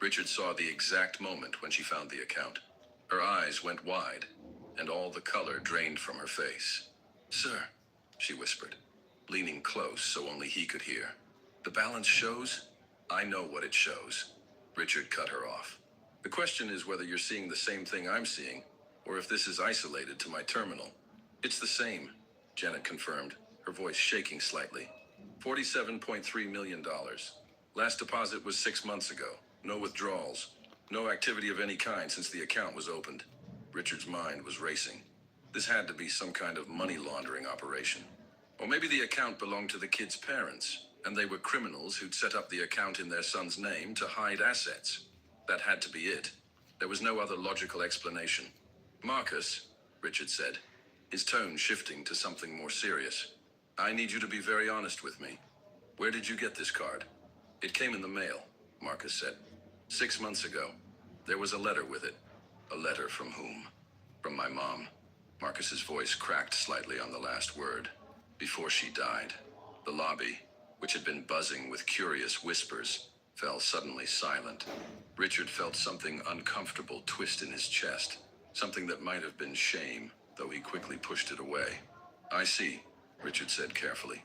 Speaker 7: Richard saw the exact moment when she found the account. Her eyes went wide, and all the color drained from her face. Sir, she whispered, leaning close so only he could hear. The balance shows? I know what it shows. Richard cut her off. The question is whether you're seeing the same thing I'm seeing, or if this is isolated to my terminal. It's the same, Janet confirmed, her voice shaking slightly. $47.3 million. Last deposit was 6 months ago. No withdrawals. No activity of any kind since the account was opened. Richard's mind was racing. This had to be some kind of money laundering operation. Or maybe the account belonged to the kid's parents, and they were criminals who'd set up the account in their son's name to hide assets. That had to be it. There was no other logical explanation. Marcus, Richard said, his tone shifting to something more serious. I need you to be very honest with me. Where did you get this card? It came in the mail, Marcus said. 6 months ago. There was a letter with it. A letter from whom? From my mom. Marcus's voice cracked slightly on the last word. Before she died, the lobby, which had been buzzing with curious whispers, fell suddenly silent. Richard felt something uncomfortable twist in his chest, something that might have been shame, though he quickly pushed it away. I see, Richard said carefully.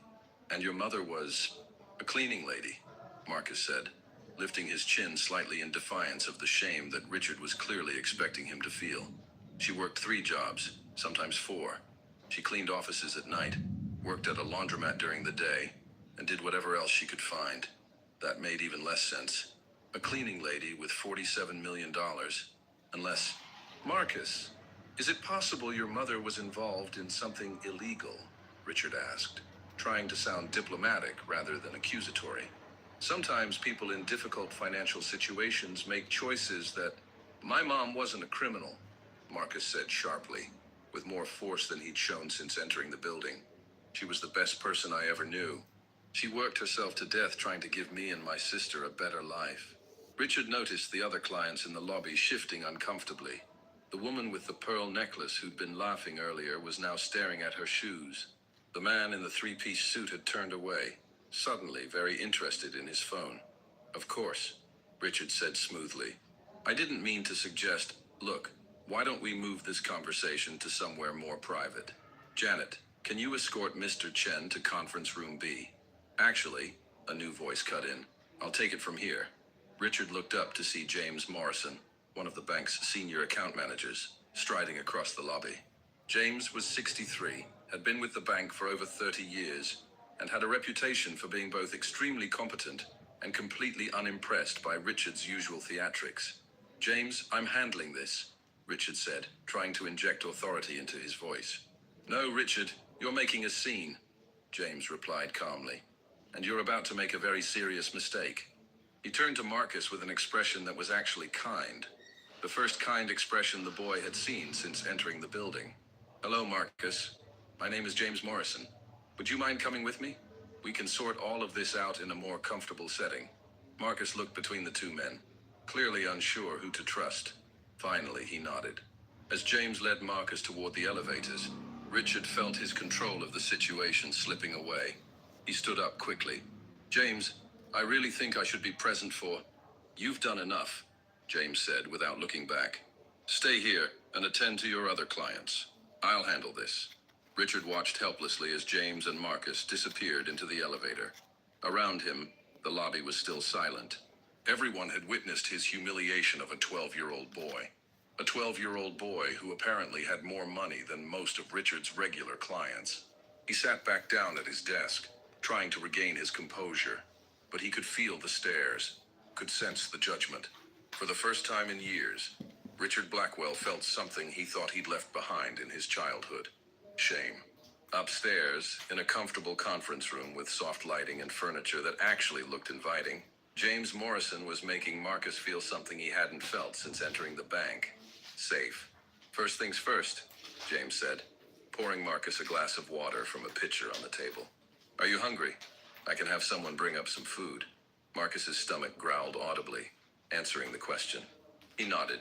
Speaker 7: And your mother was a cleaning lady, Marcus said, lifting his chin slightly in defiance of the shame that Richard was clearly expecting him to feel. She worked 3 jobs, sometimes 4. She cleaned offices at night, worked at a laundromat during the day, and did whatever else she could find. That made even less sense. A cleaning lady with $47 million. Unless... Marcus, is it possible your mother was involved in something illegal? Richard asked, trying to sound diplomatic rather than accusatory. Sometimes people in difficult financial situations make choices that... My mom wasn't a criminal, Marcus said sharply, with more force than he'd shown since entering the building. She was the best person I ever knew. She worked herself to death trying to give me and my sister a better life. Richard noticed the other clients in the lobby shifting uncomfortably. The woman with the pearl necklace who'd been laughing earlier was now staring at her shoes. The man in the 3-piece suit had turned away, suddenly very interested in his phone. Of course, Richard said smoothly. I didn't mean to suggest, look, why don't we move this conversation to somewhere more private? Janet, can you escort Mr. Chen to conference room B? Actually, a new voice cut in. I'll take it from here. Richard looked up to see James Morrison, one of the bank's senior account managers, striding across the lobby. James was 63, had been with the bank for over 30 years, and had a reputation for being both extremely competent and completely unimpressed by Richard's usual theatrics. James, I'm handling this, Richard said, trying to inject authority into his voice. No, Richard, you're making a scene, James replied calmly, and you're about to make a very serious mistake. He turned to Marcus with an expression that was actually kind, the first kind expression the boy had seen since entering the building. Hello, Marcus. My name is James Morrison. Would you mind coming with me? We can sort all of this out in a more comfortable setting. Marcus looked between the 2 men, clearly unsure who to trust. Finally, he nodded. As James led Marcus toward the elevators, Richard felt his control of the situation slipping away. He stood up quickly. James, I really think I should be present for... You've done enough, James said without looking back. Stay here and attend to your other clients. I'll handle this. Richard watched helplessly as James and Marcus disappeared into the elevator. Around him, the lobby was still silent. Everyone had witnessed his humiliation of a 12-year-old boy. A 12-year-old boy who apparently had more money than most of Richard's regular clients. He sat back down at his desk, trying to regain his composure, but he could feel the stares, could sense the judgment. For the first time in years, Richard Blackwell felt something he thought he'd left behind in his childhood: shame. Upstairs, in a comfortable conference room with soft lighting and furniture that actually looked inviting, James Morrison was making Marcus feel something he hadn't felt since entering the bank: safe. First things first, James said, pouring Marcus a glass of water from a pitcher on the table. Are you hungry? I can have someone bring up some food. Marcus's stomach growled audibly, answering the question. He nodded,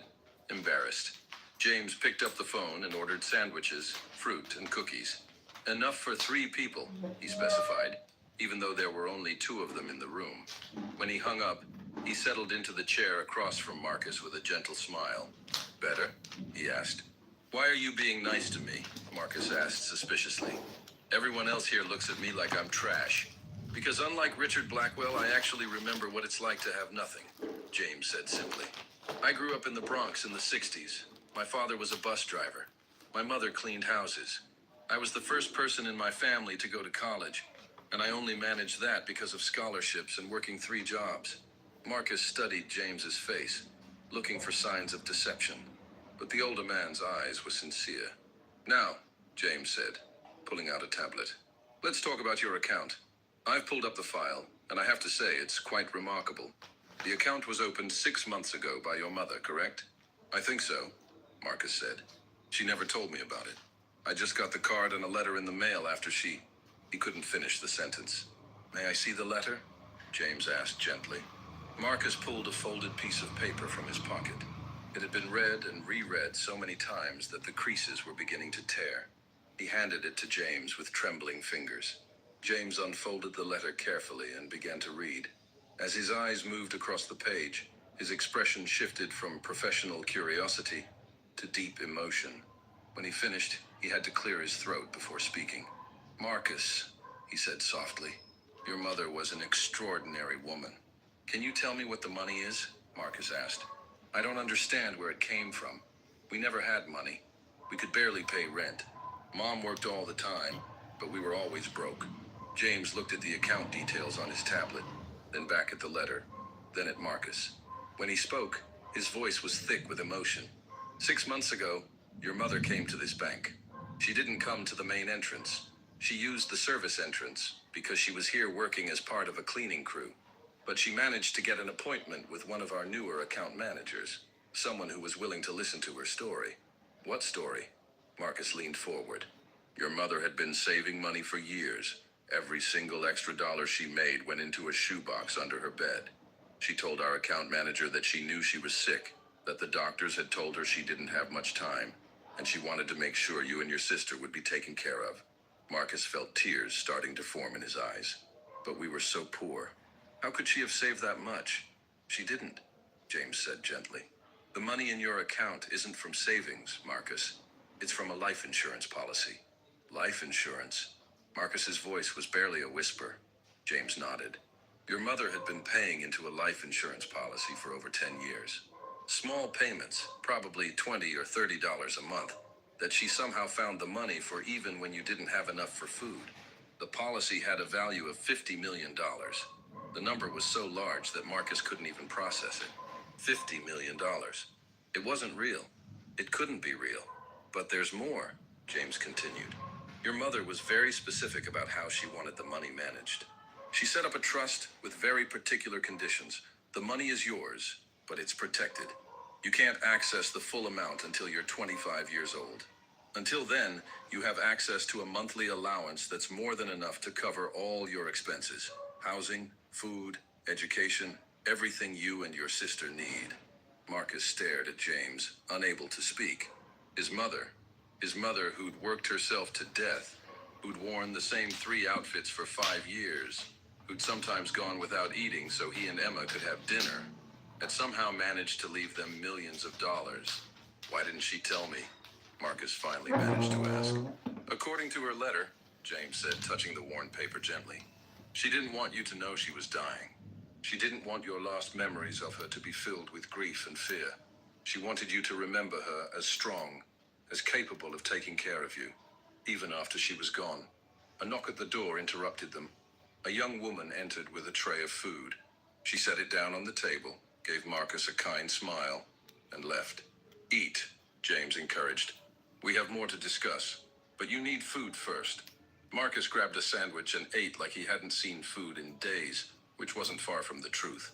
Speaker 7: embarrassed. James picked up the phone and ordered sandwiches, fruit, and cookies. Enough for 3 people, he specified, even though there were only 2 of them in the room. When he hung up, he settled into the chair across from Marcus with a gentle smile. Better? He asked. Why are you being nice to me? Marcus asked suspiciously. Everyone else here looks at me like I'm trash. Because unlike Richard Blackwell, I actually remember what it's like to have nothing, James said simply. I grew up in the Bronx in the 60s. My father was a bus driver. My mother cleaned houses. I was the first person in my family to go to college, and I only managed that because of scholarships and working 3 jobs. Marcus studied James's face, looking for signs of deception, but the older man's eyes were sincere. Now, James said, pulling out a tablet, let's talk about your account. I've pulled up the file, and I have to say it's quite remarkable. The account was opened 6 months ago by your mother, correct? I think so, Marcus said. She never told me about it. I just got the card and a letter in the mail after she... He couldn't finish the sentence. May I see the letter? James asked gently. Marcus pulled a folded piece of paper from his pocket. It had been read and reread so many times that the creases were beginning to tear. He handed it to James with trembling fingers. James unfolded the letter carefully and began to read. As his eyes moved across the page, his expression shifted from professional curiosity to deep emotion. When he finished, he had to clear his throat before speaking. Marcus, he said softly, your mother was an extraordinary woman. Can you tell me what the money is? Marcus asked. I don't understand where it came from. We never had money. We could barely pay rent. Mom worked all the time, but we were always broke. James looked at the account details on his tablet, then back at the letter, then at Marcus. When he spoke, his voice was thick with emotion. 6 months ago, your mother came to this bank. She didn't come to the main entrance. She used the service entrance because she was here working as part of a cleaning crew. But she managed to get an appointment with one of our newer account managers, someone who was willing to listen to her story. What story? Marcus leaned forward. Your mother had been saving money for years. Every single extra dollar she made went into a shoebox under her bed. She told our account manager that she knew she was sick, that the doctors had told her she didn't have much time, and she wanted to make sure you and your sister would be taken care of. Marcus felt tears starting to form in his eyes. But we were so poor. How could she have saved that much? She didn't, James said gently. The money in your account isn't from savings, Marcus. It's from a life insurance policy. Life insurance? Marcus's voice was barely a whisper. James nodded. Your mother had been paying into a life insurance policy for over 10 years. Small payments, probably $20 or $30 a month, that she somehow found the money for even when you didn't have enough for food. The policy had a value of $50 million. The number was so large that Marcus couldn't even process it. $50 million. It wasn't real. It couldn't be real. But there's more, James continued. Your mother was very specific about how she wanted the money managed. She set up a trust with very particular conditions. The money is yours, but it's protected. You can't access the full amount until you're 25 years old. Until then, you have access to a monthly allowance that's more than enough to cover all your expenses. Housing, food, education, everything you and your sister need. Marcus stared at James, unable to speak. His mother who'd worked herself to death, who'd worn the same 3 outfits for 5 years, who'd sometimes gone without eating so he and Emma could have dinner, had somehow managed to leave them millions of dollars. Why didn't she tell me? Marcus finally managed to ask. According to her letter, James said, touching the worn paper gently, she didn't want you to know she was dying. She didn't want your lost memories of her to be filled with grief and fear. She wanted you to remember her as strong, as capable of taking care of you, even after she was gone. A knock at the door interrupted them. A young woman entered with a tray of food. She set it down on the table, gave Marcus a kind smile, and left. Eat, James encouraged. We have more to discuss, but you need food first. Marcus grabbed a sandwich and ate like he hadn't seen food in days, which wasn't far from the truth.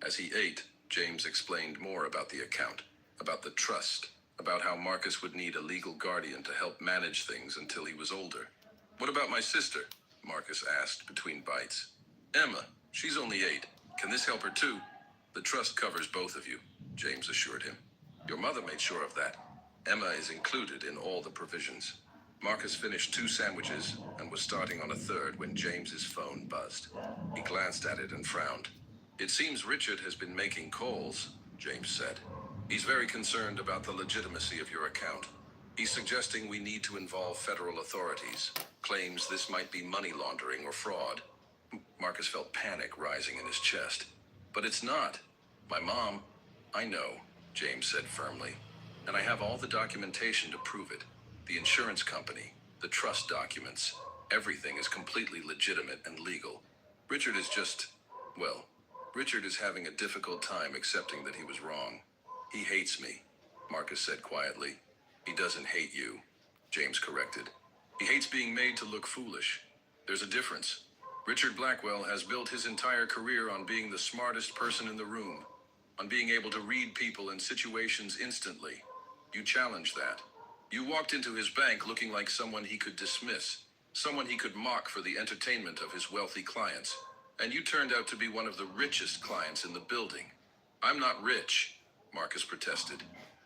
Speaker 7: As he ate, James explained more about the account, about the trust, about how Marcus would need a legal guardian to help manage things until he was older. What about my sister? Marcus asked between bites. Emma, she's only 8. Can this help her too? The trust covers both of you, James assured him. Your mother made sure of that. Emma is included in all the provisions. Marcus finished 2 sandwiches and was starting on a third when James's phone buzzed. He glanced at it and frowned. It seems Richard has been making calls, James said. He's very concerned about the legitimacy of your account. He's suggesting we need to involve federal authorities. Claims this might be money laundering or fraud. Marcus felt panic rising in his chest. But it's not. My mom. I know, James said firmly. And I have all the documentation to prove it. The insurance company, the trust documents, everything is completely legitimate and legal. Richard is Richard is having a difficult time accepting that he was wrong. He hates me, Marcus said quietly. He doesn't hate you, James corrected. He hates being made to look foolish. There's a difference. Richard Blackwell has built his entire career on being the smartest person in the room, on being able to read people and situations instantly. You challenged that. You walked into his bank looking like someone he could dismiss, someone he could mock for the entertainment of his wealthy clients. And you turned out to be one of the richest clients in the building. I'm not rich, Marcus protested.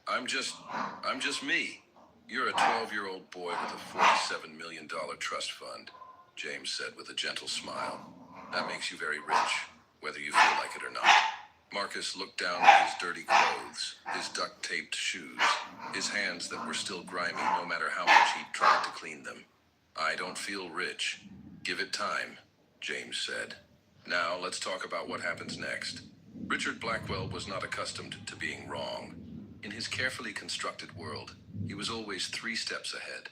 Speaker 7: I'm just me. You're a 12-year-old boy with a $47 million trust fund, James said with a gentle smile. That makes you very rich, whether you feel like it or not. Marcus looked down at his dirty clothes, his duct-taped shoes, his hands that were still grimy no matter how much he'd tried to clean them. I don't feel rich. Give it time, James said. Now let's talk about what happens next. Richard Blackwell was not accustomed to being wrong. In his carefully constructed world, he was always 3 steps ahead,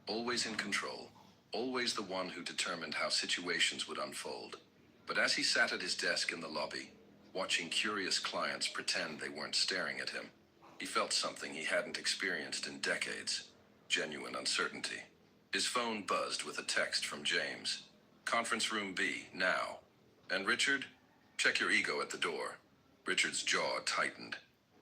Speaker 7: always in control, always the one who determined how situations would unfold. But as he sat at his desk in the lobby, watching curious clients pretend they weren't staring at him, he felt something he hadn't experienced in decades, genuine uncertainty. His phone buzzed with a text from James. Conference room B, now. And Richard? Check your ego at the door. Richard's jaw tightened.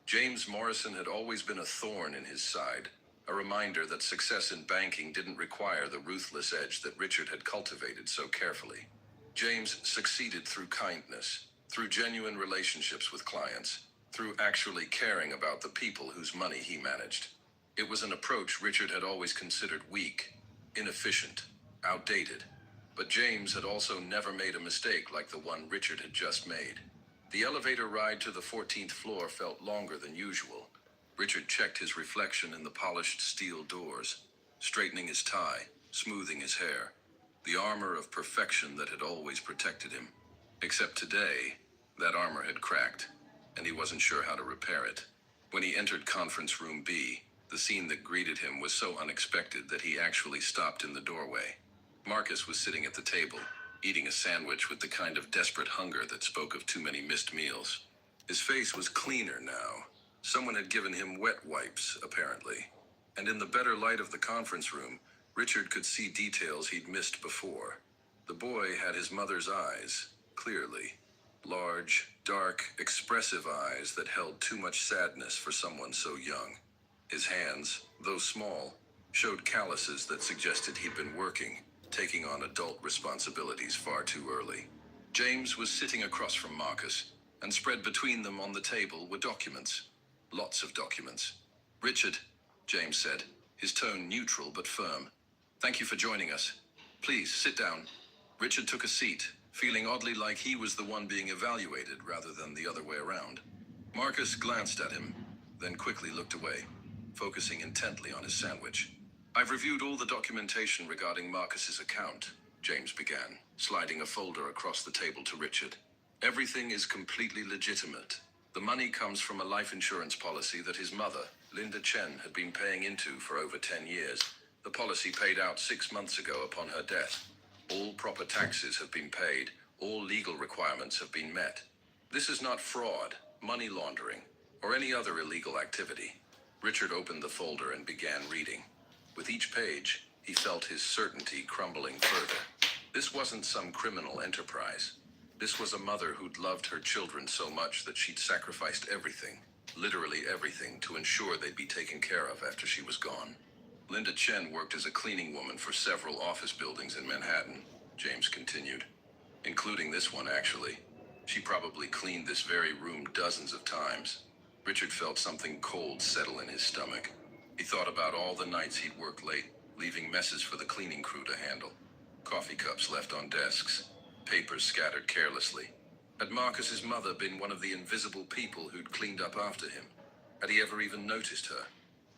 Speaker 7: James Morrison had always been a thorn in his side, a reminder that success in banking didn't require the ruthless edge that Richard had cultivated so carefully. James succeeded through kindness, through genuine relationships with clients, through actually caring about the people whose money he managed. It was an approach Richard had always considered weak, inefficient, outdated. But James had also never made a mistake like the one Richard had just made. The elevator ride to the 14th floor felt longer than usual. Richard checked his reflection in the polished steel doors, straightening his tie, smoothing his hair, the armor of perfection that had always protected him. Except today, that armor had cracked, and he wasn't sure how to repair it. When he entered conference room B, the scene that greeted him was so unexpected that he actually stopped in the doorway. Marcus was sitting at the table, eating a sandwich with the kind of desperate hunger that spoke of too many missed meals. His face was cleaner now. Someone had given him wet wipes, apparently. And in the better light of the conference room, Richard could see details he'd missed before. The boy had his mother's eyes, clearly. Large, dark, expressive eyes that held too much sadness for someone so young. His hands, though small, showed calluses that suggested he'd been working, taking on adult responsibilities far too early. James was sitting across from Marcus, and spread between them on the table were documents. Lots of documents. Richard, James said, his tone neutral but firm. Thank you for joining us. Please, sit down. Richard took a seat, feeling oddly like he was the one being evaluated rather than the other way around. Marcus glanced at him, then quickly looked away, focusing intently on his sandwich. I've reviewed all the documentation regarding Marcus's account, James began, sliding a folder across the table to Richard. Everything is completely legitimate. The money comes from a life insurance policy that his mother, Linda Chen, had been paying into for over 10 years. The policy paid out 6 months ago upon her death. All proper taxes have been paid. All legal requirements have been met. This is not fraud, money laundering, or any other illegal activity. Richard opened the folder and began reading. With each page, he felt his certainty crumbling further. This wasn't some criminal enterprise. This was a mother who'd loved her children so much that she'd sacrificed everything, literally everything, to ensure they'd be taken care of after she was gone. Linda Chen worked as a cleaning woman for several office buildings in Manhattan, James continued. Including this one, actually. She probably cleaned this very room dozens of times. Richard felt something cold settle in his stomach. He thought about all the nights he'd worked late, leaving messes for the cleaning crew to handle. Coffee cups left on desks, papers scattered carelessly. Had Marcus's mother been one of the invisible people who'd cleaned up after him? Had he ever even noticed her?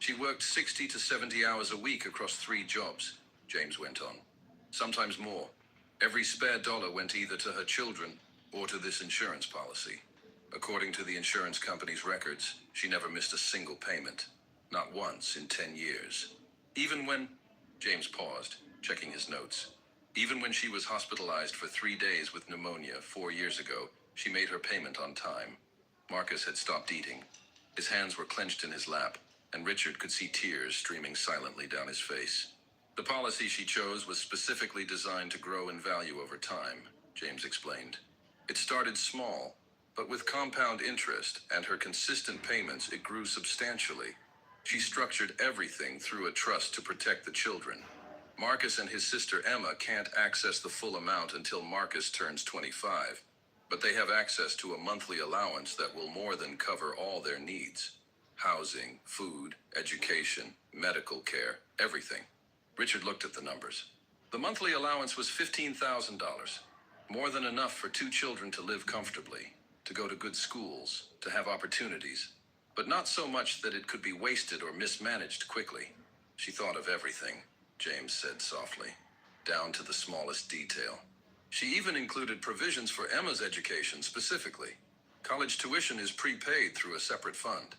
Speaker 7: She worked 60 to 70 hours a week across 3 jobs, James went on. Sometimes more. Every spare dollar went either to her children or to this insurance policy. According to the insurance company's records, she never missed a single payment. Not once in 10 years. Even when... James paused, checking his notes. Even when she was hospitalized for 3 days with pneumonia 4 years ago, she made her payment on time. Marcus had stopped eating. His hands were clenched in his lap, and Richard could see tears streaming silently down his face. The policy she chose was specifically designed to grow in value over time, James explained. It started small, but with compound interest and her consistent payments, it grew substantially. She structured everything through a trust to protect the children. Marcus and his sister Emma can't access the full amount until Marcus turns 25, but they have access to a monthly allowance that will more than cover all their needs. Housing, food, education, medical care, everything. Richard looked at the numbers. The monthly allowance was $15,000, more than enough for 2 children to live comfortably, to go to good schools, to have opportunities, but not so much that it could be wasted or mismanaged quickly. She thought of everything, James said softly, down to the smallest detail. She even included provisions for Emma's education specifically. College tuition is prepaid through a separate fund,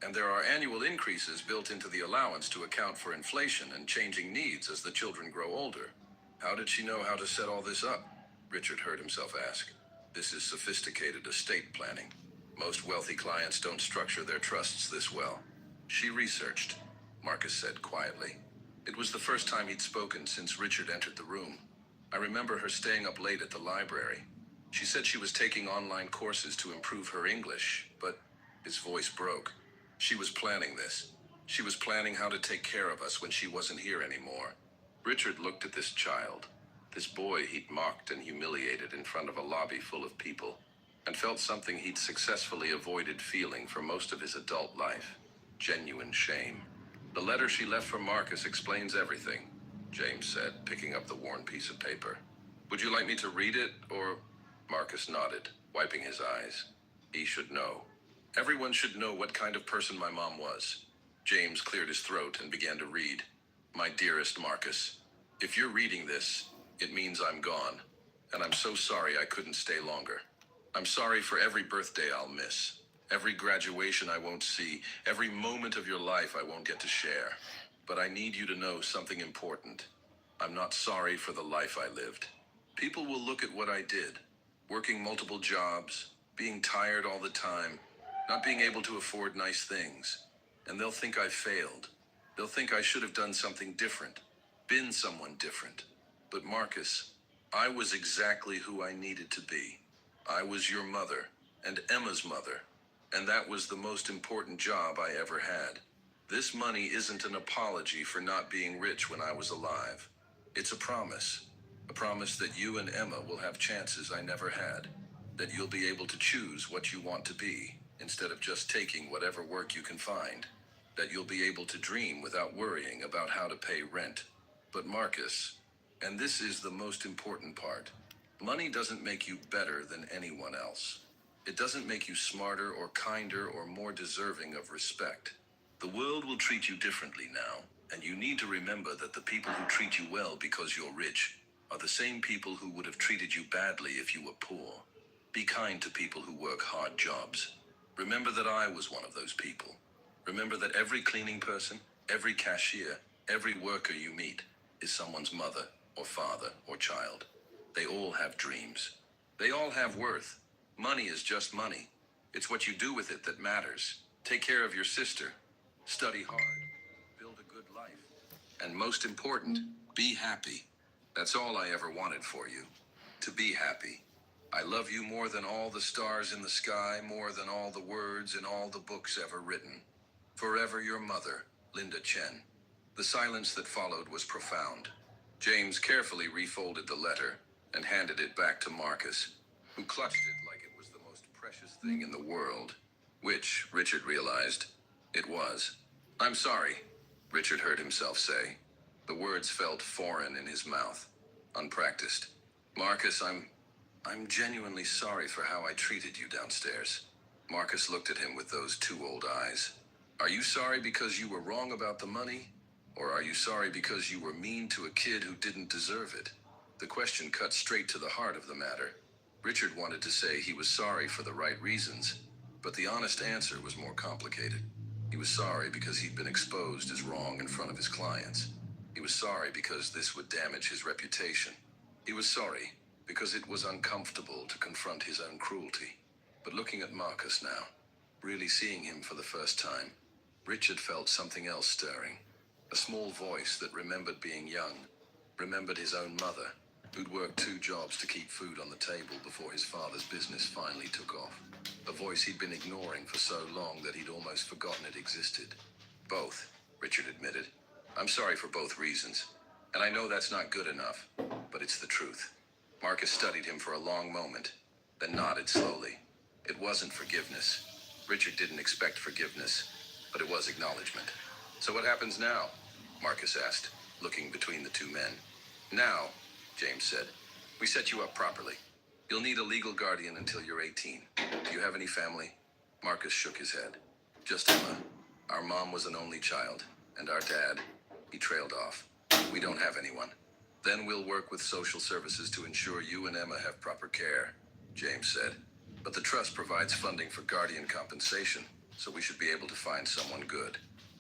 Speaker 7: and there are annual increases built into the allowance to account for inflation and changing needs as the children grow older. How did she know how to set all this up? Richard heard himself ask. This is sophisticated estate planning. Most wealthy clients don't structure their trusts this well. She researched, Marcus said quietly. It was the first time he'd spoken since Richard entered the room. I remember her staying up late at the library. She said she was taking online courses to improve her English, but his voice broke. She was planning this. She was planning how to take care of us when she wasn't here anymore. Richard looked at this child, this boy he'd mocked and humiliated in front of a lobby full of people, and felt something he'd successfully avoided feeling for most of his adult life. Genuine shame. The letter she left for Marcus explains everything, James said, picking up the worn piece of paper. Would you like me to read it, or... Marcus nodded, wiping his eyes. He should know. Everyone should know what kind of person my mom was. James cleared his throat and began to read. My dearest Marcus, if you're reading this, it means I'm gone, and I'm so sorry I couldn't stay longer. I'm sorry for every birthday I'll miss, every graduation I won't see, every moment of your life I won't get to share. But I need you to know something important. I'm not sorry for the life I lived. People will look at what I did, working multiple jobs, being tired all the time, not being able to afford nice things, and they'll think I failed. They'll think I should have done something different, been someone different. But Marcus, I was exactly who I needed to be. I was your mother, and Emma's mother, and that was the most important job I ever had. This money isn't an apology for not being rich when I was alive. It's a promise that you and Emma will have chances I never had, that you'll be able to choose what you want to be, instead of just taking whatever work you can find, that you'll be able to dream without worrying about how to pay rent. But Marcus, and this is the most important part, money doesn't make you better than anyone else. It doesn't make you smarter or kinder or more deserving of respect. The world will treat you differently now, and you need to remember that the people who treat you well because you're rich are the same people who would have treated you badly if you were poor. Be kind to people who work hard jobs. Remember that I was one of those people. Remember that every cleaning person, every cashier, every worker you meet is someone's mother, or father or child. They all have dreams. They all have worth. Money is just money. It's what you do with it that matters. Take care of your sister. Study hard. Build a good life. And most important, be happy. That's all I ever wanted for you. To be happy. I love you more than all the stars in the sky, more than all the words in all the books ever written. Forever your mother, Linda Chen. The silence that followed was profound. James carefully refolded the letter and handed it back to Marcus, who clutched it like it was the most precious thing in the world, which, Richard realized, it was. I'm sorry, Richard heard himself say. The words felt foreign in his mouth, unpracticed. Marcus, I'm genuinely sorry for how I treated you downstairs. Marcus looked at him with those two old eyes. Are you sorry because you were wrong about the money? Or are you sorry because you were mean to a kid who didn't deserve it? The question cut straight to the heart of the matter. Richard wanted to say he was sorry for the right reasons, but the honest answer was more complicated. He was sorry because he'd been exposed as wrong in front of his clients. He was sorry because this would damage his reputation. He was sorry because it was uncomfortable to confront his own cruelty. But looking at Marcus now, really seeing him for the first time, Richard felt something else stirring. A small voice that remembered being young, remembered his own mother, who'd worked 2 jobs to keep food on the table before his father's business finally took off. A voice he'd been ignoring for so long that he'd almost forgotten it existed. Both, Richard admitted. I'm sorry for both reasons, and I know that's not good enough, but it's the truth. Marcus studied him for a long moment, then nodded slowly. It wasn't forgiveness. Richard didn't expect forgiveness, but it was acknowledgement. So what happens now? Marcus asked, looking between the 2 men. Now, James said, we set you up properly. You'll need a legal guardian until you're 18. Do you have any family? Marcus shook his head. Just Emma. Our mom was an only child, and our dad, he trailed off. We don't have anyone. Then we'll work with social services to ensure you and Emma have proper care, James said. But the trust provides funding for guardian compensation, so we should be able to find someone good.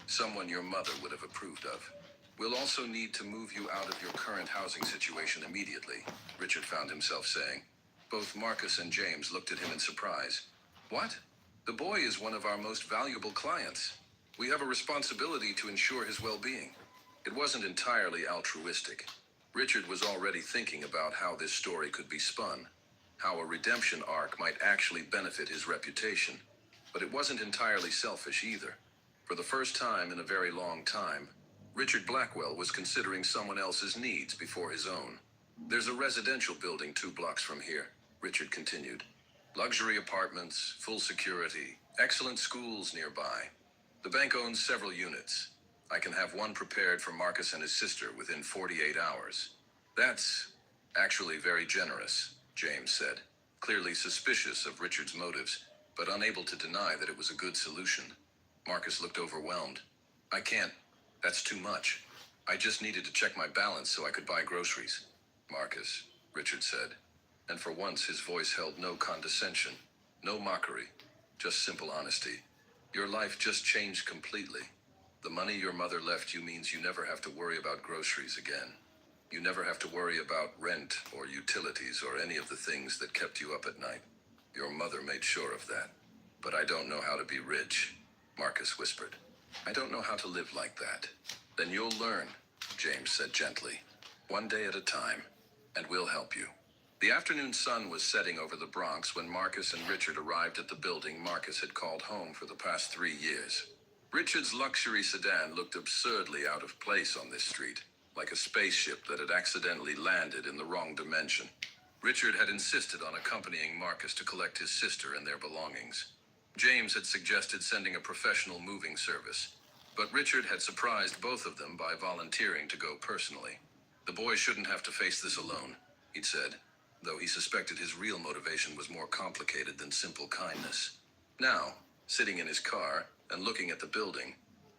Speaker 7: Someone your mother would have approved of. We'll also need to move you out of your current housing situation immediately, Richard found himself saying. Both Marcus and James looked at him in surprise. What? The boy is one of our most valuable clients. We have a responsibility to ensure his well-being. It wasn't entirely altruistic. Richard was already thinking about how this story could be spun, how a redemption arc might actually benefit his reputation. But it wasn't entirely selfish either. For the first time in a very long time, Richard Blackwell was considering someone else's needs before his own. There's a residential building 2 blocks from here, Richard continued. Luxury apartments, full security, excellent schools nearby. The bank owns several units. I can have one prepared for Marcus and his sister within 48 hours. That's actually very generous, James said, clearly suspicious of Richard's motives, but unable to deny that it was a good solution. Marcus looked overwhelmed. I can't. That's too much. I just needed to check my balance so I could buy groceries. Marcus, Richard said, and for once his voice held no condescension, no mockery, just simple honesty. Your life just changed completely. The money your mother left you means you never have to worry about groceries again. You never have to worry about rent or utilities or any of the things that kept you up at night. Your mother made sure of that. But I don't know how to be rich, Marcus whispered. I don't know how to live like that. Then you'll learn, James said gently. One day at a time, and we'll help you. The afternoon sun was setting over the Bronx when Marcus and Richard arrived at the building Marcus had called home for the past 3 years. Richard's luxury sedan looked absurdly out of place on this street, like a spaceship that had accidentally landed in the wrong dimension. Richard had insisted on accompanying Marcus to collect his sister and their belongings. James had suggested sending a professional moving service, but Richard had surprised both of them by volunteering to go personally. The boy shouldn't have to face this alone, he'd said, though he suspected his real motivation was more complicated than simple kindness. Now, sitting in his car and looking at the building,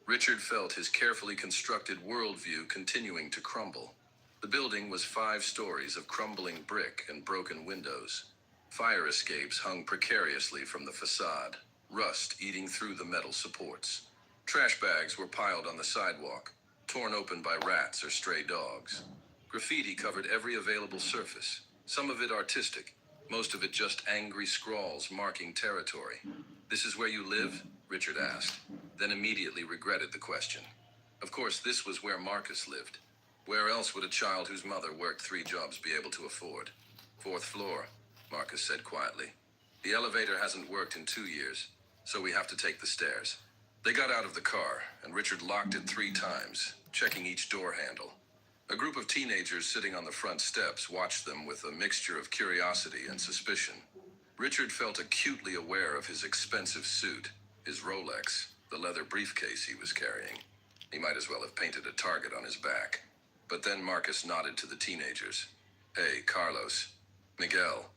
Speaker 7: Richard felt his carefully constructed worldview continuing to crumble. The building was 5 stories of crumbling brick and broken windows. Fire escapes hung precariously from the facade, rust eating through the metal supports. Trash bags were piled on the sidewalk, torn open by rats or stray dogs. Graffiti covered every available surface, some of it artistic, most of it just angry scrawls marking territory. "This is where you live?" Richard asked, then immediately regretted the question. Of course, this was where Marcus lived. Where else would a child whose mother worked 3 jobs be able to afford? "4th floor," Marcus said quietly. "The elevator hasn't worked in 2 years, so we have to take the stairs." They got out of the car, and Richard locked it 3 times, checking each door handle. A group of teenagers sitting on the front steps watched them with a mixture of curiosity and suspicion. Richard felt acutely aware of his expensive suit, his Rolex, the leather briefcase he was carrying. He might as well have painted a target on his back. But then Marcus nodded to the teenagers. "Hey, Carlos. Miguel."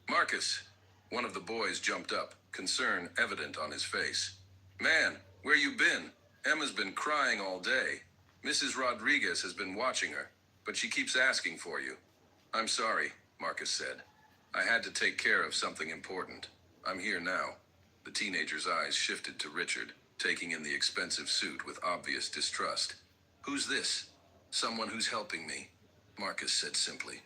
Speaker 7: "Marcus." One of the boys jumped up, concern evident on his face. "Man, where you been? Emma's been crying all day. Mrs. Rodriguez has been watching her, but she keeps asking for you." "I'm sorry," Marcus said. "I had to take care of something important. I'm here now." The teenager's eyes shifted to Richard, taking in the expensive suit with obvious distrust. "Who's this?" "Someone who's helping me," Marcus said simply.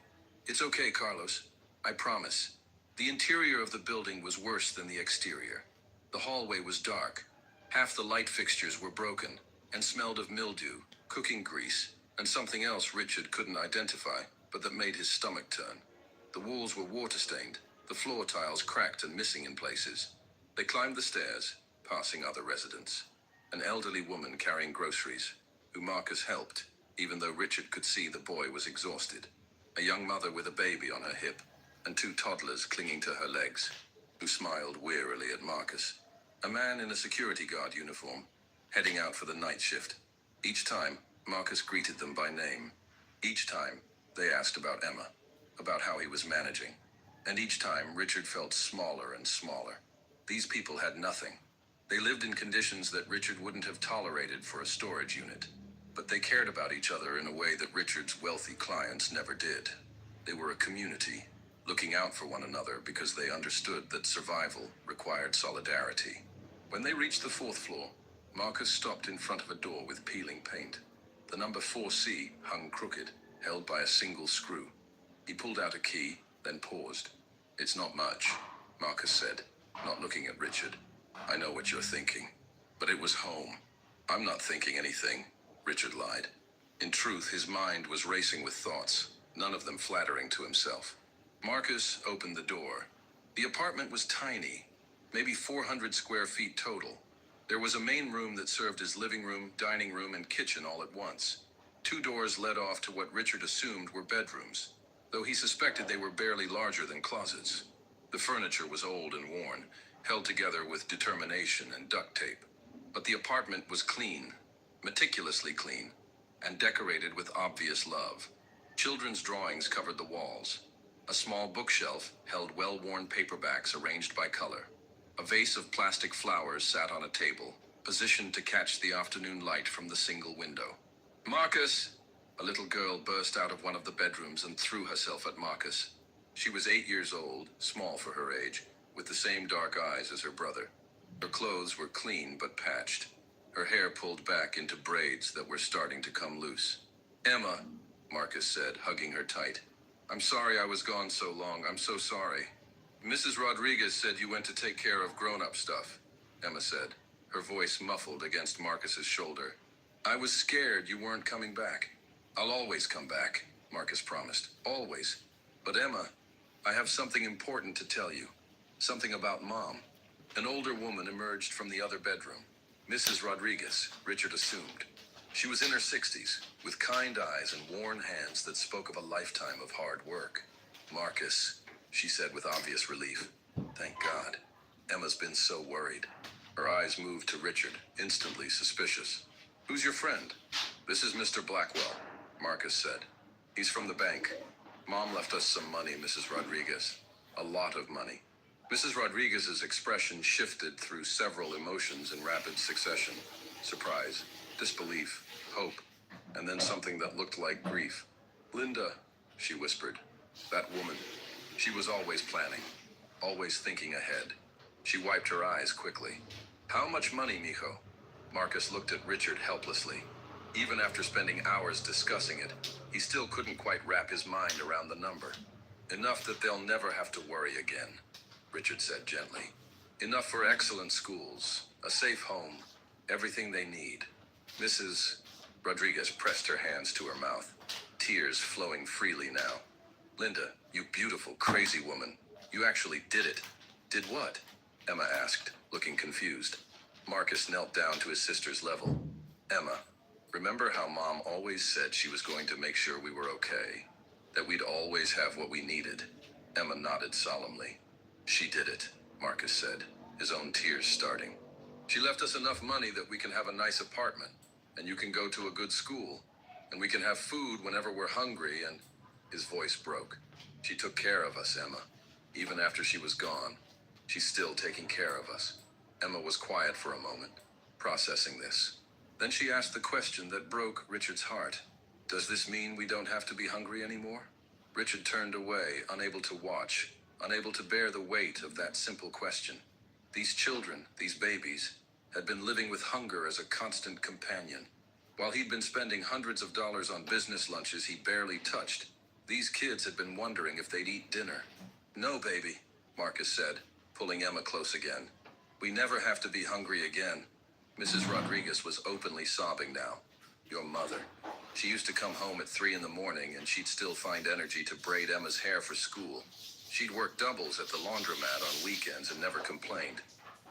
Speaker 7: "It's okay, Carlos. I promise." The interior of the building was worse than the exterior. The hallway was dark. Half the light fixtures were broken and smelled of mildew, cooking grease, and something else Richard couldn't identify, but that made his stomach turn. The walls were water-stained, the floor tiles cracked and missing in places. They climbed the stairs, passing other residents. An elderly woman carrying groceries, who Marcus helped, even though Richard could see the boy was exhausted. A young mother with a baby on her hip, and 2 toddlers clinging to her legs, who smiled wearily at Marcus. A man in a security guard uniform, heading out for the night shift. Each time, Marcus greeted them by name. Each time, they asked about Emma, about how he was managing. And each time, Richard felt smaller and smaller. These people had nothing. They lived in conditions that Richard wouldn't have tolerated for a storage unit. But they cared about each other in a way that Richard's wealthy clients never did. They were a community, looking out for one another because they understood that survival required solidarity. When they reached the 4th floor, Marcus stopped in front of a door with peeling paint. The number 4C hung crooked, held by a single screw. He pulled out a key, then paused. "It's not much," Marcus said, not looking at Richard. "I know what you're thinking, but it was home." "I'm not thinking anything," Richard lied. In truth, his mind was racing with thoughts, none of them flattering to himself. Marcus opened the door. The apartment was tiny, maybe 400 square feet total. There was a main room that served as living room, dining room, and kitchen all at once. 2 doors led off to what Richard assumed were bedrooms, though he suspected they were barely larger than closets. The furniture was old and worn, held together with determination and duct tape. But the apartment was clean, meticulously clean, and decorated with obvious love. Children's drawings covered the walls. A small bookshelf held well-worn paperbacks arranged by color. A vase of plastic flowers sat on a table, positioned to catch the afternoon light from the single window. "Marcus!" A little girl burst out of one of the bedrooms and threw herself at Marcus. She was 8 years old, small for her age, with the same dark eyes as her brother. Her clothes were clean but patched, her hair pulled back into braids that were starting to come loose. "Emma," Marcus said, hugging her tight. "I'm sorry I was gone so long. I'm so sorry." "Mrs. Rodriguez said you went to take care of grown-up stuff," Emma said, her voice muffled against Marcus's shoulder. "I was scared you weren't coming back." "I'll always come back," Marcus promised. "Always. But Emma, I have something important to tell you. Something about Mom." An older woman emerged from the other bedroom. Mrs. Rodriguez, Richard assumed. She was in her 60s, with kind eyes and worn hands that spoke of a lifetime of hard work. "Marcus," she said with obvious relief. "Thank God. Emma's been so worried." Her eyes moved to Richard, instantly suspicious. "Who's your friend?" "This is Mr. Blackwell," Marcus said. "He's from the bank. Mom left us some money, Mrs. Rodriguez. A lot of money." Mrs. Rodriguez's expression shifted through several emotions in rapid succession. Surprise, disbelief, hope, and then something that looked like grief. "Linda," she whispered. "That woman. She was always planning, always thinking ahead." She wiped her eyes quickly. "How much money, mijo?" Marcus looked at Richard helplessly. Even after spending hours discussing it, he still couldn't quite wrap his mind around the number. Enough that they'll never have to worry again, Richard said gently. Enough for excellent schools, a safe home, everything they need. Mrs. Rodriguez pressed her hands to her mouth, tears flowing freely now. Linda, you beautiful, crazy woman. You actually did it. Did what? Emma asked, looking confused. Marcus knelt down to his sister's level. Emma, remember how Mom always said she was going to make sure we were okay? That we'd always have what we needed? Emma nodded solemnly. She did it, Marcus said, his own tears starting. She left us enough money that we can have a nice apartment, and you can go to a good school, and we can have food whenever we're hungry, and... His voice broke. She took care of us, Emma. Even after she was gone, she's still taking care of us. Emma was quiet for a moment, processing this. Then she asked the question that broke Richard's heart. Does this mean we don't have to be hungry anymore? Richard turned away, unable to watch, unable to bear the weight of that simple question. These children, these babies, had been living with hunger as a constant companion. While he'd been spending hundreds of dollars on business lunches he barely touched, these kids had been wondering if they'd eat dinner. No, baby, Marcus said, pulling Emma close again. We never have to be hungry again. Mrs. Rodriguez was openly sobbing now. Your mother. She used to come home at 3 in the morning and she'd still find energy to braid Emma's hair for school. She'd work doubles at the laundromat on weekends and never complained.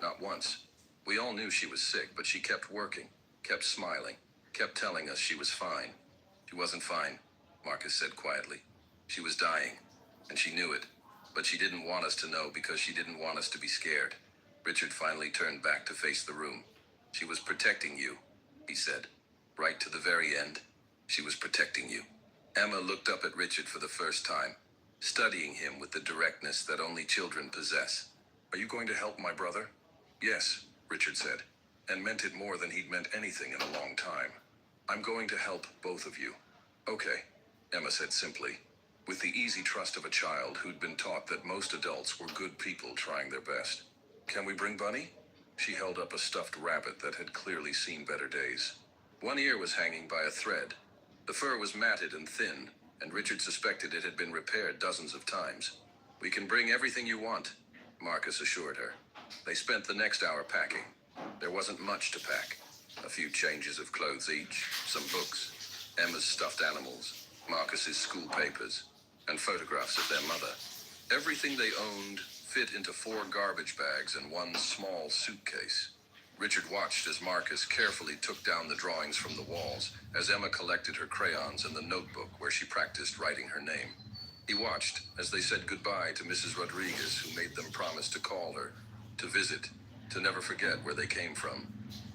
Speaker 7: Not once. We all knew she was sick, but she kept working, kept smiling, kept telling us she was fine. She wasn't fine, Marcus said quietly. She was dying, and she knew it, but she didn't want us to know because she didn't want us to be scared. Richard finally turned back to face the room. She was protecting you, he said. Right to the very end, she was protecting you. Emma looked up at Richard for the first time, studying him with the directness that only children possess. Are you going to help my brother? Yes, Richard said, and meant it more than he'd meant anything in a long time. I'm going to help both of you. Okay, Emma said simply, with the easy trust of a child who'd been taught that most adults were good people trying their best. Can we bring Bunny? She held up a stuffed rabbit that had clearly seen better days. One ear was hanging by a thread. The fur was matted and thin, and Richard suspected it had been repaired dozens of times. We can bring everything you want, Marcus assured her. They spent the next hour packing. There wasn't much to pack. A few changes of clothes each, some books, Emma's stuffed animals, Marcus's school papers, and photographs of their mother. Everything they owned fit into 4 garbage bags and 1 small suitcase. Richard watched as Marcus carefully took down the drawings from the walls, as Emma collected her crayons and the notebook where she practiced writing her name. He watched as they said goodbye to Mrs. Rodriguez, who made them promise to call her, to visit, to never forget where they came from.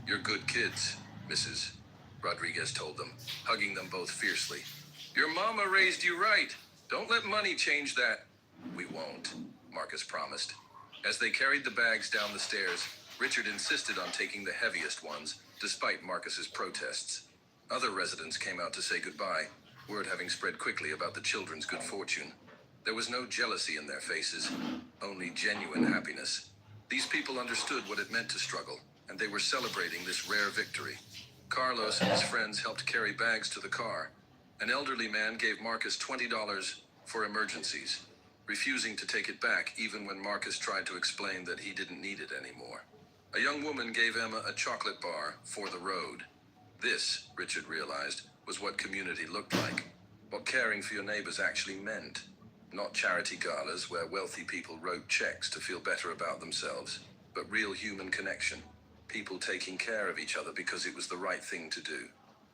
Speaker 7: You're good kids, Mrs. Rodriguez told them, hugging them both fiercely. Your mama raised you right. Don't let money change that. We won't, Marcus promised. As they carried the bags down the stairs, Richard insisted on taking the heaviest ones, despite Marcus's protests. Other residents came out to say goodbye, word having spread quickly about the children's good fortune. There was no jealousy in their faces, only genuine happiness. These people understood what it meant to struggle, and they were celebrating this rare victory. Carlos and his friends helped carry bags to the car. An elderly man gave Marcus $20 for emergencies, refusing to take it back even when Marcus tried to explain that he didn't need it anymore. A young woman gave Emma a chocolate bar for the road. This, Richard realized, was what community looked like, what caring for your neighbors actually meant. Not charity galas where wealthy people wrote checks to feel better about themselves, but real human connection, people taking care of each other because it was the right thing to do.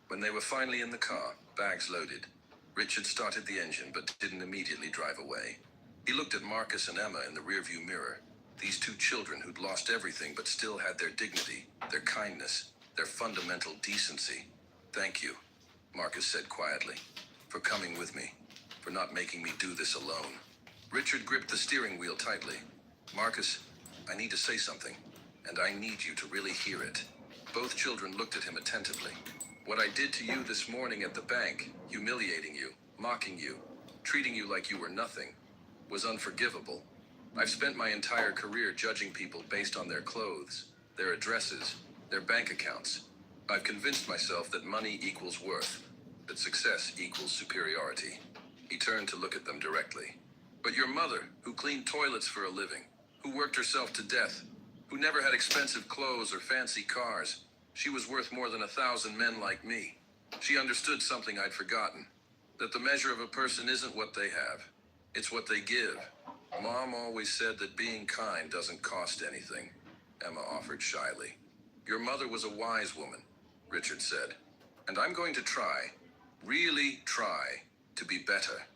Speaker 7: When they were finally in the car, bags loaded, Richard started the engine but didn't immediately drive away. He looked at Marcus and Emma in the rearview mirror, these 2 children who'd lost everything but still had their dignity, their kindness, their fundamental decency. Thank you, Marcus said quietly, for coming with me, for not making me do this alone. Richard gripped the steering wheel tightly. Marcus, I need to say something, and I need you to really hear it. Both children looked at him attentively. What I did to you this morning at the bank, humiliating you, mocking you, treating you like you were nothing, was unforgivable. I've spent my entire career judging people based on their clothes, their addresses, their bank accounts. I've convinced myself that money equals worth, that success equals superiority. He turned to look at them directly. But your mother, who cleaned toilets for a living, who worked herself to death, who never had expensive clothes or fancy cars, she was worth more than 1,000 men like me. She understood something I'd forgotten, that the measure of a person isn't what they have, it's what they give. Mom always said that being kind doesn't cost anything, Emma offered shyly. Your mother was a wise woman, Richard said, and I'm going to try, really try, to be better.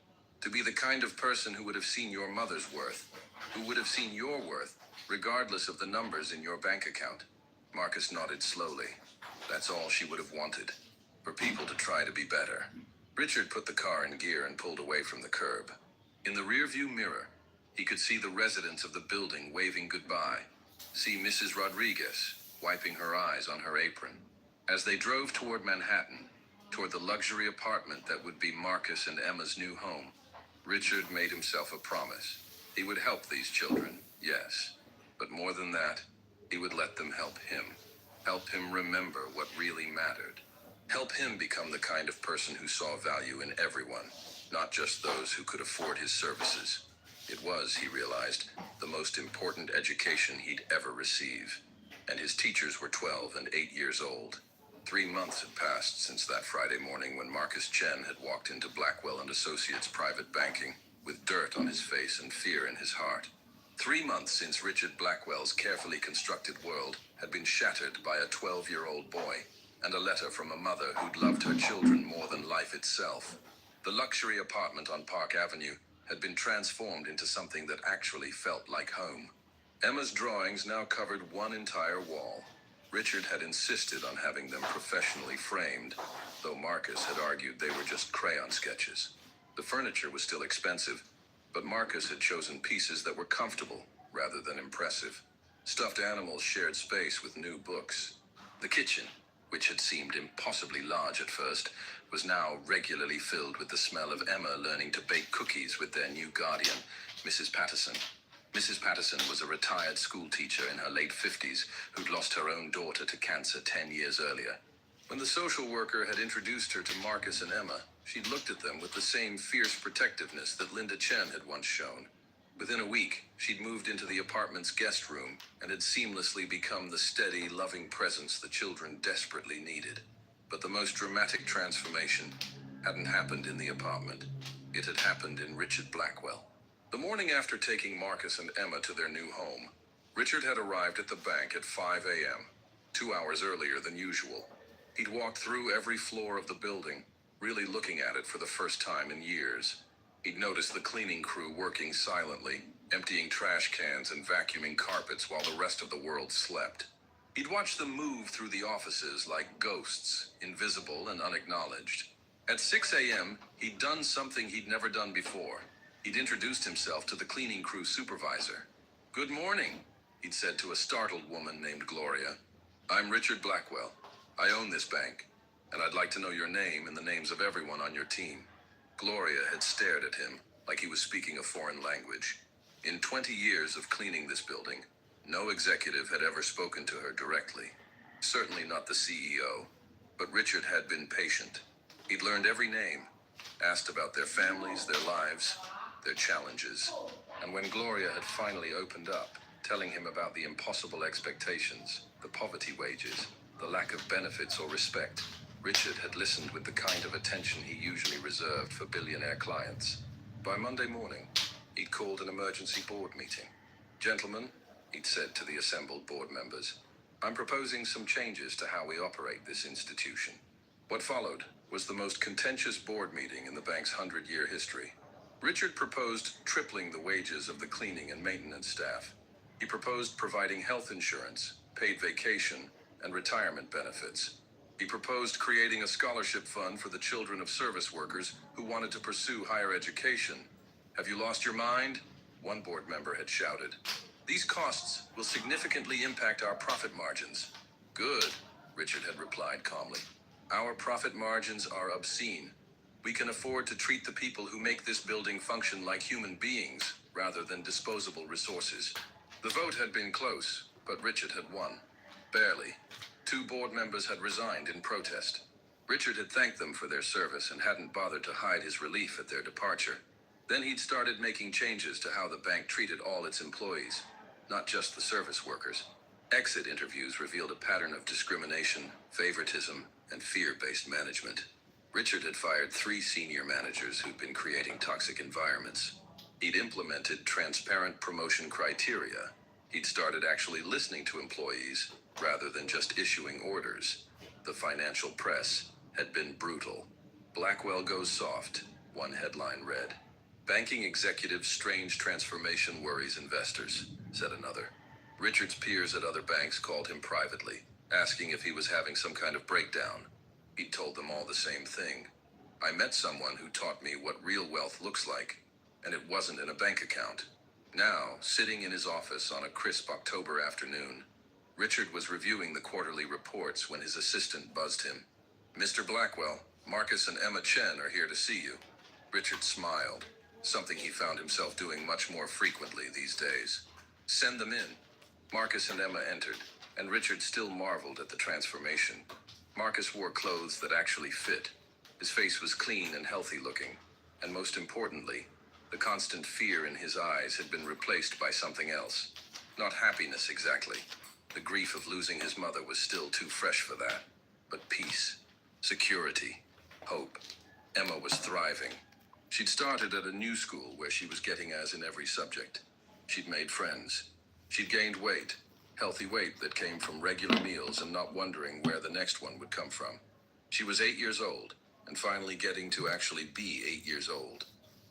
Speaker 7: To be the kind of person who would have seen your mother's worth, who would have seen your worth, regardless of the numbers in your bank account. Marcus nodded slowly. That's all she would have wanted, for people to try to be better. Richard put the car in gear and pulled away from the curb. In the rearview mirror, he could see the residents of the building waving goodbye, see Mrs. Rodriguez wiping her eyes on her apron. As they drove toward Manhattan, toward the luxury apartment that would be Marcus and Emma's new home, Richard made himself a promise. He would help these children, yes, but more than that, he would let them help him remember what really mattered, help him become the kind of person who saw value in everyone, not just those who could afford his services. It was, he realized, the most important education he'd ever receive, and his teachers were 12 and 8 years old. 3 months had passed since that Friday morning when Marcus Chen had walked into Blackwell and Associates private banking with dirt on his face and fear in his heart. 3 months since Richard Blackwell's carefully constructed world had been shattered by a 12-year-old boy and a letter from a mother who'd loved her children more than life itself. The luxury apartment on Park Avenue had been transformed into something that actually felt like home. Emma's drawings now covered one entire wall. Richard had insisted on having them professionally framed, though Marcus had argued they were just crayon sketches. The furniture was still expensive, but Marcus had chosen pieces that were comfortable rather than impressive. Stuffed animals shared space with new books. The kitchen, which had seemed impossibly large at first, was now regularly filled with the smell of Emma learning to bake cookies with their new guardian, Mrs. Patterson. Mrs. Patterson was a retired school teacher in her late 50s who'd lost her own daughter to cancer 10 years earlier. When the social worker had introduced her to Marcus and Emma, she'd looked at them with the same fierce protectiveness that Linda Chen had once shown. Within a week, she'd moved into the apartment's guest room and had seamlessly become the steady, loving presence the children desperately needed. But the most dramatic transformation hadn't happened in the apartment. It had happened in Richard Blackwell. The morning after taking Marcus and Emma to their new home, Richard had arrived at the bank at 5 a.m., 2 hours earlier than usual. He'd walked through every floor of the building, really looking at it for the first time in years. He'd noticed the cleaning crew working silently, emptying trash cans and vacuuming carpets while the rest of the world slept. He'd watched them move through the offices like ghosts, invisible and unacknowledged. At 6 a.m., he'd done something he'd never done before. He'd introduced himself to the cleaning crew supervisor. "Good morning," he'd said to a startled woman named Gloria. "I'm Richard Blackwell. I own this bank, and I'd like to know your name and the names of everyone on your team." Gloria had stared at him like he was speaking a foreign language. In 20 years of cleaning this building, no executive had ever spoken to her directly. Certainly not the CEO. But Richard had been patient. He'd learned every name, asked about their families, their lives, their challenges. And when Gloria had finally opened up, telling him about the impossible expectations, the poverty wages, the lack of benefits or respect, Richard had listened with the kind of attention he usually reserved for billionaire clients. By Monday morning, he'd called an emergency board meeting. "Gentlemen," he'd said to the assembled board members, "I'm proposing some changes to how we operate this institution." What followed was the most contentious board meeting in the bank's 100-year history. Richard proposed tripling the wages of the cleaning and maintenance staff. He proposed providing health insurance, paid vacation, and retirement benefits. He proposed creating a scholarship fund for the children of service workers who wanted to pursue higher education. "Have you lost your mind?" one board member had shouted. "These costs will significantly impact our profit margins." "Good," Richard had replied calmly. "Our profit margins are obscene. We can afford to treat the people who make this building function like human beings rather than disposable resources." The vote had been close, but Richard had won. Barely. 2 board members had resigned in protest. Richard had thanked them for their service and hadn't bothered to hide his relief at their departure. Then he'd started making changes to how the bank treated all its employees, not just the service workers. Exit interviews revealed a pattern of discrimination, favoritism, and fear-based management. Richard had fired 3 senior managers who'd been creating toxic environments. He'd implemented transparent promotion criteria. He'd started actually listening to employees rather than just issuing orders. The financial press had been brutal. Blackwell goes soft, one headline read. Banking executives' strange transformation worries investors, said another. Richard's peers at other banks called him privately, asking if he was having some kind of breakdown. He told them all the same thing. I met someone who taught me what real wealth looks like, and it wasn't in a bank account. Now, sitting in his office on a crisp October afternoon, Richard was reviewing the quarterly reports when his assistant buzzed him. Mr. Blackwell, Marcus and Emma Chen are here to see you. Richard smiled, something he found himself doing much more frequently these days. Send them in. Marcus and Emma entered, and Richard still marveled at the transformation. Marcus wore clothes that actually fit. His face was clean and healthy looking, and most importantly, the constant fear in his eyes had been replaced by something else. Not happiness exactly. The grief of losing his mother was still too fresh for that. But peace, security, hope. Emma was thriving. She'd started at a new school where she was getting A's in every subject. She'd made friends. She'd gained weight, healthy weight that came from regular meals and not wondering where the next one would come from. She was 8 years old, and finally getting to actually be 8 years old.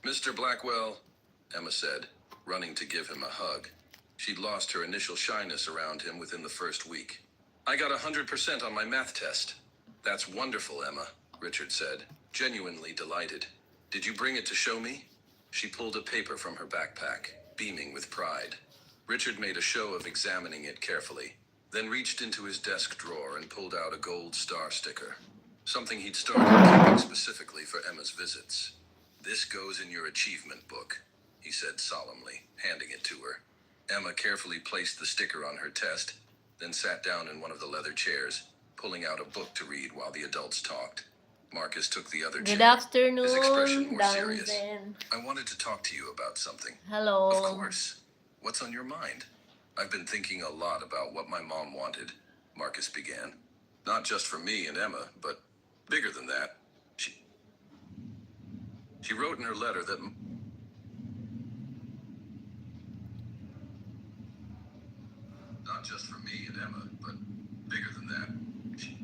Speaker 7: Mr. Blackwell, Emma said, running to give him a hug. She'd lost her initial shyness around him within the first week. I got 100% on my math test. That's wonderful, Emma, Richard said, genuinely delighted. Did you bring it to show me? She pulled a paper from her backpack, beaming with pride. Richard made a show of examining it carefully, then reached into his desk drawer and pulled out a gold star sticker. Something he'd started keeping specifically for Emma's visits. This goes in your achievement book, he said solemnly, handing it to her. Emma carefully placed the sticker on her test, then sat down in one of the leather chairs, pulling out a book to read while the adults talked. Marcus took the other
Speaker 1: Good
Speaker 7: chair, his expression
Speaker 1: afternoon,
Speaker 7: more serious.
Speaker 1: Danzen.
Speaker 7: I wanted to talk to you about something.
Speaker 1: Hello.
Speaker 7: Of course. What's on your mind? I've been thinking a lot about what my mom wanted, Marcus began. Not just for me and Emma, but bigger than that. She wrote in her letter that... Not just for me and Emma, but bigger than that. She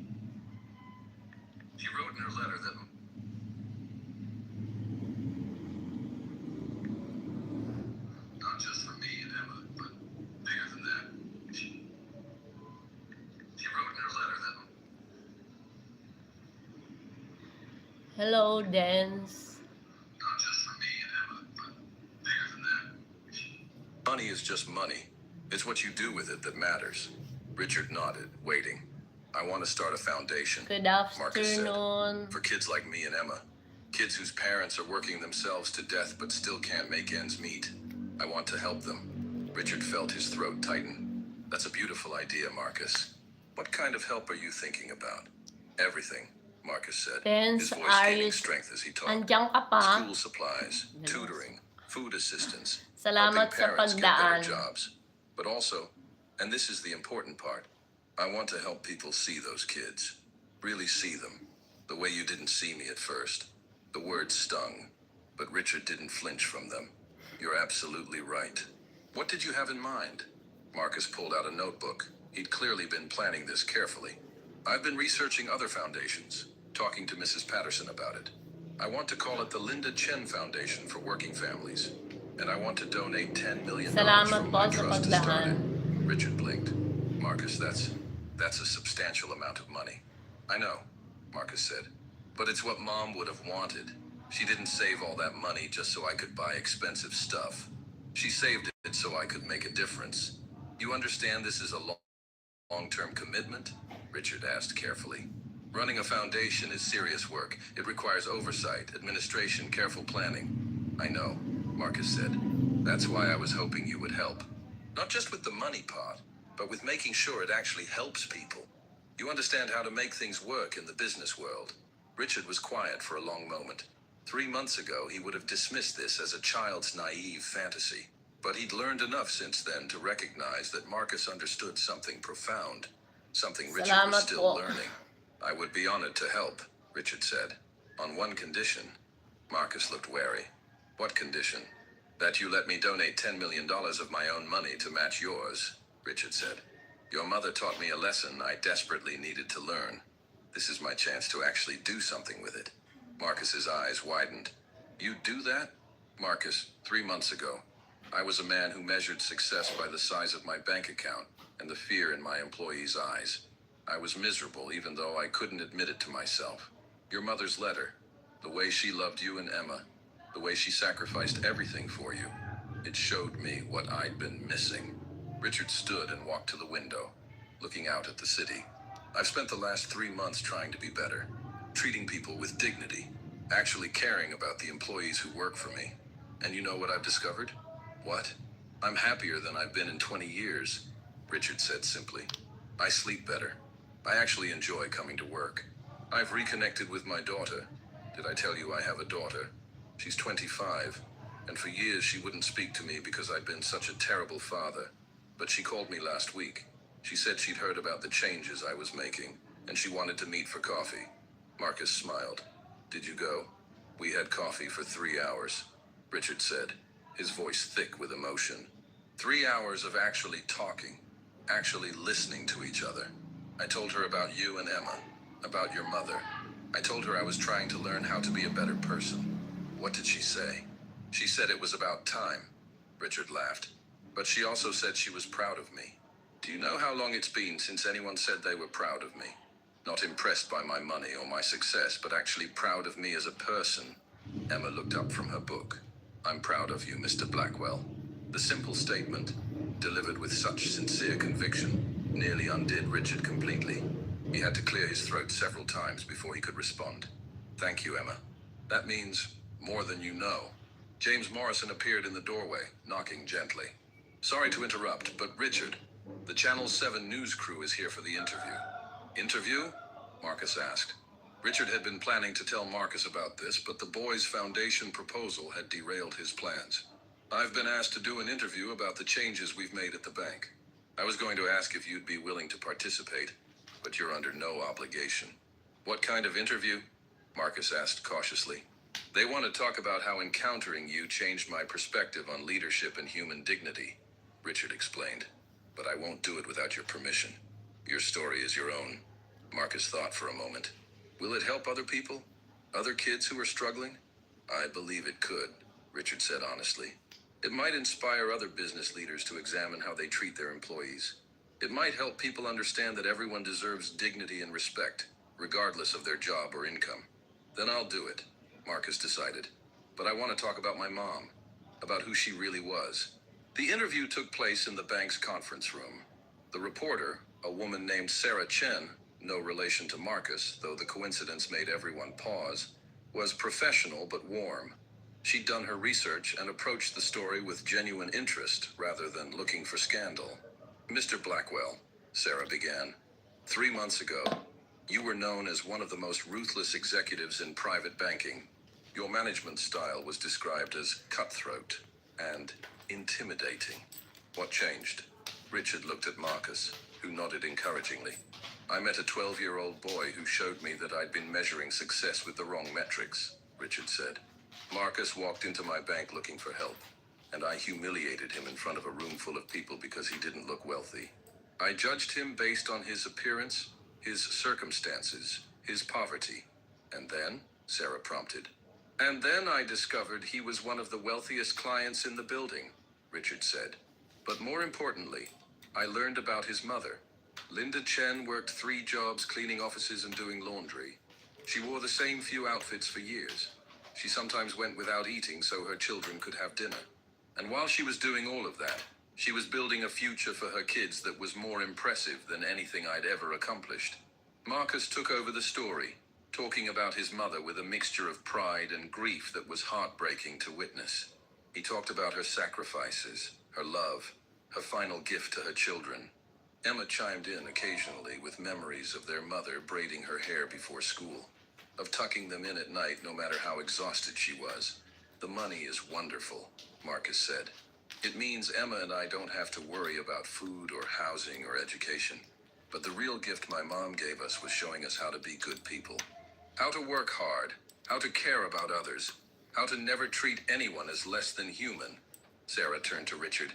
Speaker 7: wrote in her letter that... Not just for me and Emma, but bigger than that. She wrote in her letter that...
Speaker 1: Hello, Dance.
Speaker 7: Not just for me and Emma, but bigger than that. Money is just money. It's what you do with it that matters. Richard nodded, waiting. I want to start a foundation,
Speaker 1: Good
Speaker 7: Marcus said,
Speaker 1: afternoon.
Speaker 7: for kids like me and Emma. Kids whose parents are working themselves to death but still can't make ends meet. I want to help them. Richard felt his throat tighten. That's a beautiful idea, Marcus. What kind of help are you thinking about? Everything, Marcus said,
Speaker 1: Dance,
Speaker 7: his voice
Speaker 1: are
Speaker 7: gaining
Speaker 1: you...
Speaker 7: strength as he talked.
Speaker 1: Andiyan ka pa?
Speaker 7: School supplies, tutoring, food assistance,
Speaker 1: Salamat
Speaker 7: helping
Speaker 1: sa
Speaker 7: parents get better
Speaker 1: pagdaan.
Speaker 7: jobs. But also, and this is the important part, I want to help people see those kids. Really see them. The way you didn't see me at first. The words stung, but Richard didn't flinch from them. You're absolutely right. What did you have in mind? Marcus pulled out a notebook. He'd clearly been planning this carefully. I've been researching other foundations, talking to Mrs. Patterson about it. I want to call it the Linda Chen Foundation for Working Families. And I want to donate $10 million
Speaker 1: Salamat
Speaker 7: from
Speaker 1: po
Speaker 7: my
Speaker 1: sa
Speaker 7: trust to start it.
Speaker 1: pagdaan.
Speaker 7: Richard blinked. Marcus, that's a substantial amount of money. I know, Marcus said. But it's what Mom would have wanted. She didn't save all that money just so I could buy expensive stuff. She saved it so I could make a difference. You understand this is a long-term commitment? Richard asked carefully. Running a foundation is serious work. It requires oversight, administration, careful planning. I know, Marcus said. That's why I was hoping you would help. Not just with the money part, but with making sure it actually helps people. You understand how to make things work in the business world. Richard was quiet for a long moment. 3 months ago, he would have dismissed this as a child's naive fantasy. But he'd learned enough since then to recognize that Marcus understood something profound, something Richard was
Speaker 1: Salamat
Speaker 7: still
Speaker 1: po.
Speaker 7: learning. I would be honored to help, Richard said. On one condition. Marcus looked wary. What condition? That you let me donate $10 million of my own money to match yours, Richard said. Your mother taught me a lesson I desperately needed to learn. This is my chance to actually do something with it. Marcus's eyes widened. You do that? Marcus, 3 months ago, I was a man who measured success by the size of my bank account and the fear in my employees' eyes. I was miserable even though I couldn't admit it to myself. Your mother's letter, the way she loved you and Emma, the way she sacrificed everything for you, it showed me what I'd been missing. Richard stood and walked to the window, looking out at the city. I've spent the last 3 months trying to be better, treating people with dignity, actually caring about the employees who work for me. And you know what I've discovered? What? I'm happier than I've been in 20 years, Richard said simply. I sleep better. I actually enjoy coming to work. I've reconnected with my daughter. Did I tell you I have a daughter? She's 25, and for years she wouldn't speak to me because I'd been such a terrible father. But she called me last week. She said she'd heard about the changes I was making, and she wanted to meet for coffee. Marcus smiled. Did you go? We had coffee for 3 hours, Richard said, his voice thick with emotion. 3 hours of actually talking, actually listening to each other. I told her about you and Emma, about your mother. I told her I was trying to learn how to be a better person. What did she say? She said it was about time. Richard laughed. But she also said she was proud of me. Do you know how long it's been since anyone said they were proud of me? Not impressed by my money or my success, but actually proud of me as a person. Emma looked up from her book. I'm proud of you, Mr. Blackwell. The simple statement, delivered with such sincere conviction, nearly undid Richard completely. He had to clear his throat several times before he could respond. Thank you, Emma. That means more than you know. James Morrison appeared in the doorway, knocking gently. Sorry to interrupt, but Richard, the Channel 7 news crew is here for the interview. Interview? Marcus asked. Richard had been planning to tell Marcus about this, but the boys' foundation proposal had derailed his plans. I've been asked to do an interview about the changes we've made at the bank. I was going to ask if you'd be willing to participate, but you're under no obligation. What kind of interview? Marcus asked cautiously. They want to talk about how encountering you changed my perspective on leadership and human dignity, Richard explained. But I won't do it without your permission. Your story is your own. Marcus thought for a moment. Will it help other people? Other kids who are struggling? I believe it could, Richard said honestly. It might inspire other business leaders to examine how they treat their employees. It might help people understand that everyone deserves dignity and respect, regardless of their job or income. Then I'll do it, Marcus decided. But I want to talk about my mom, about who she really was. The interview took place in the bank's conference room. The reporter, a woman named Sarah Chen, no relation to Marcus, though the coincidence made everyone pause, was professional but warm. She'd done her research and approached the story with genuine interest rather than looking for scandal. Mr. Blackwell, Sarah began, 3 months ago, you were known as one of the most ruthless executives in private banking. Your management style was described as cutthroat and intimidating. What changed? Richard looked at Marcus, who nodded encouragingly. I met a 12-year-old boy who showed me that I'd been measuring success with the wrong metrics, Richard said. Marcus walked into my bank looking for help, and I humiliated him in front of a room full of people because he didn't look wealthy. I judged him based on his appearance, his circumstances, his poverty. And then, Sarah prompted. And then I discovered he was one of the wealthiest clients in the building, Richard said. But more importantly, I learned about his mother. Linda Chen worked 3 jobs cleaning offices and doing laundry. She wore the same few outfits for years. She sometimes went without eating so her children could have dinner. And while she was doing all of that, she was building a future for her kids that was more impressive than anything I'd ever accomplished. Marcus took over the story, talking about his mother with a mixture of pride and grief that was heartbreaking to witness. He talked about her sacrifices, her love, her final gift to her children. Emma chimed in occasionally with memories of their mother braiding her hair before school, of tucking them in at night no matter how exhausted she was. The money is wonderful, Marcus said. It means Emma and I don't have to worry about food or housing or education. But the real gift my mom gave us was showing us how to be good people. How to work hard, how to care about others, how to never treat anyone as less than human. Sarah turned to Richard.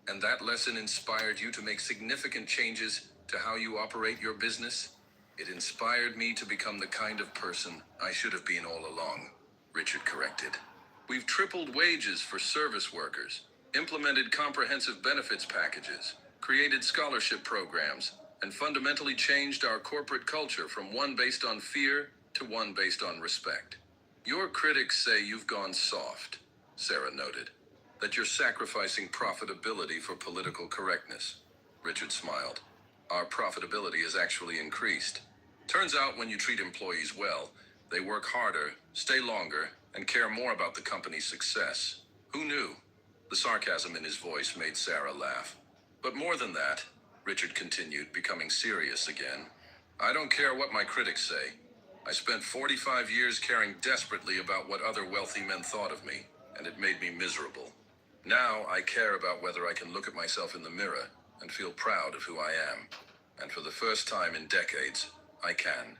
Speaker 7: And that lesson inspired you to make significant changes to how you operate your business? It inspired me to become the kind of person I should have been all along, Richard corrected. We've tripled wages for service workers, implemented comprehensive benefits packages, created scholarship programs, and fundamentally changed our corporate culture from one based on fear to one based on respect. Your critics say you've gone soft, Sarah noted, that you're sacrificing profitability for political correctness. Richard smiled. Our profitability has actually increased. Turns out when you treat employees well, they work harder, stay longer, and care more about the company's success. Who knew? The sarcasm in his voice made Sarah laugh. But more than that, Richard continued, becoming serious again. I don't care what my critics say. I spent 45 years caring desperately about what other wealthy men thought of me, and it made me miserable. Now I care about whether I can look at myself in the mirror and feel proud of who I am. And for the first time in decades, I can.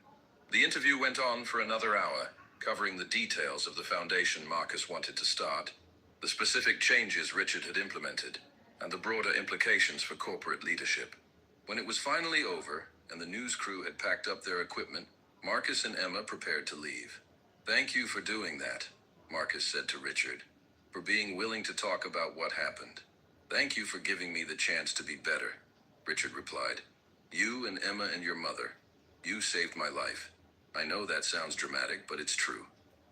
Speaker 7: The interview went on for another hour, covering the details of the foundation Marcus wanted to start, the specific changes Richard had implemented, and the broader implications for corporate leadership. When it was finally over, and the news crew had packed up their equipment, Marcus and Emma prepared to leave. Thank you for doing that, Marcus said to Richard, for being willing to talk about what happened. Thank you for giving me the chance to be better, Richard replied. You and Emma and your mother, you saved my life. I know that sounds dramatic, but it's true.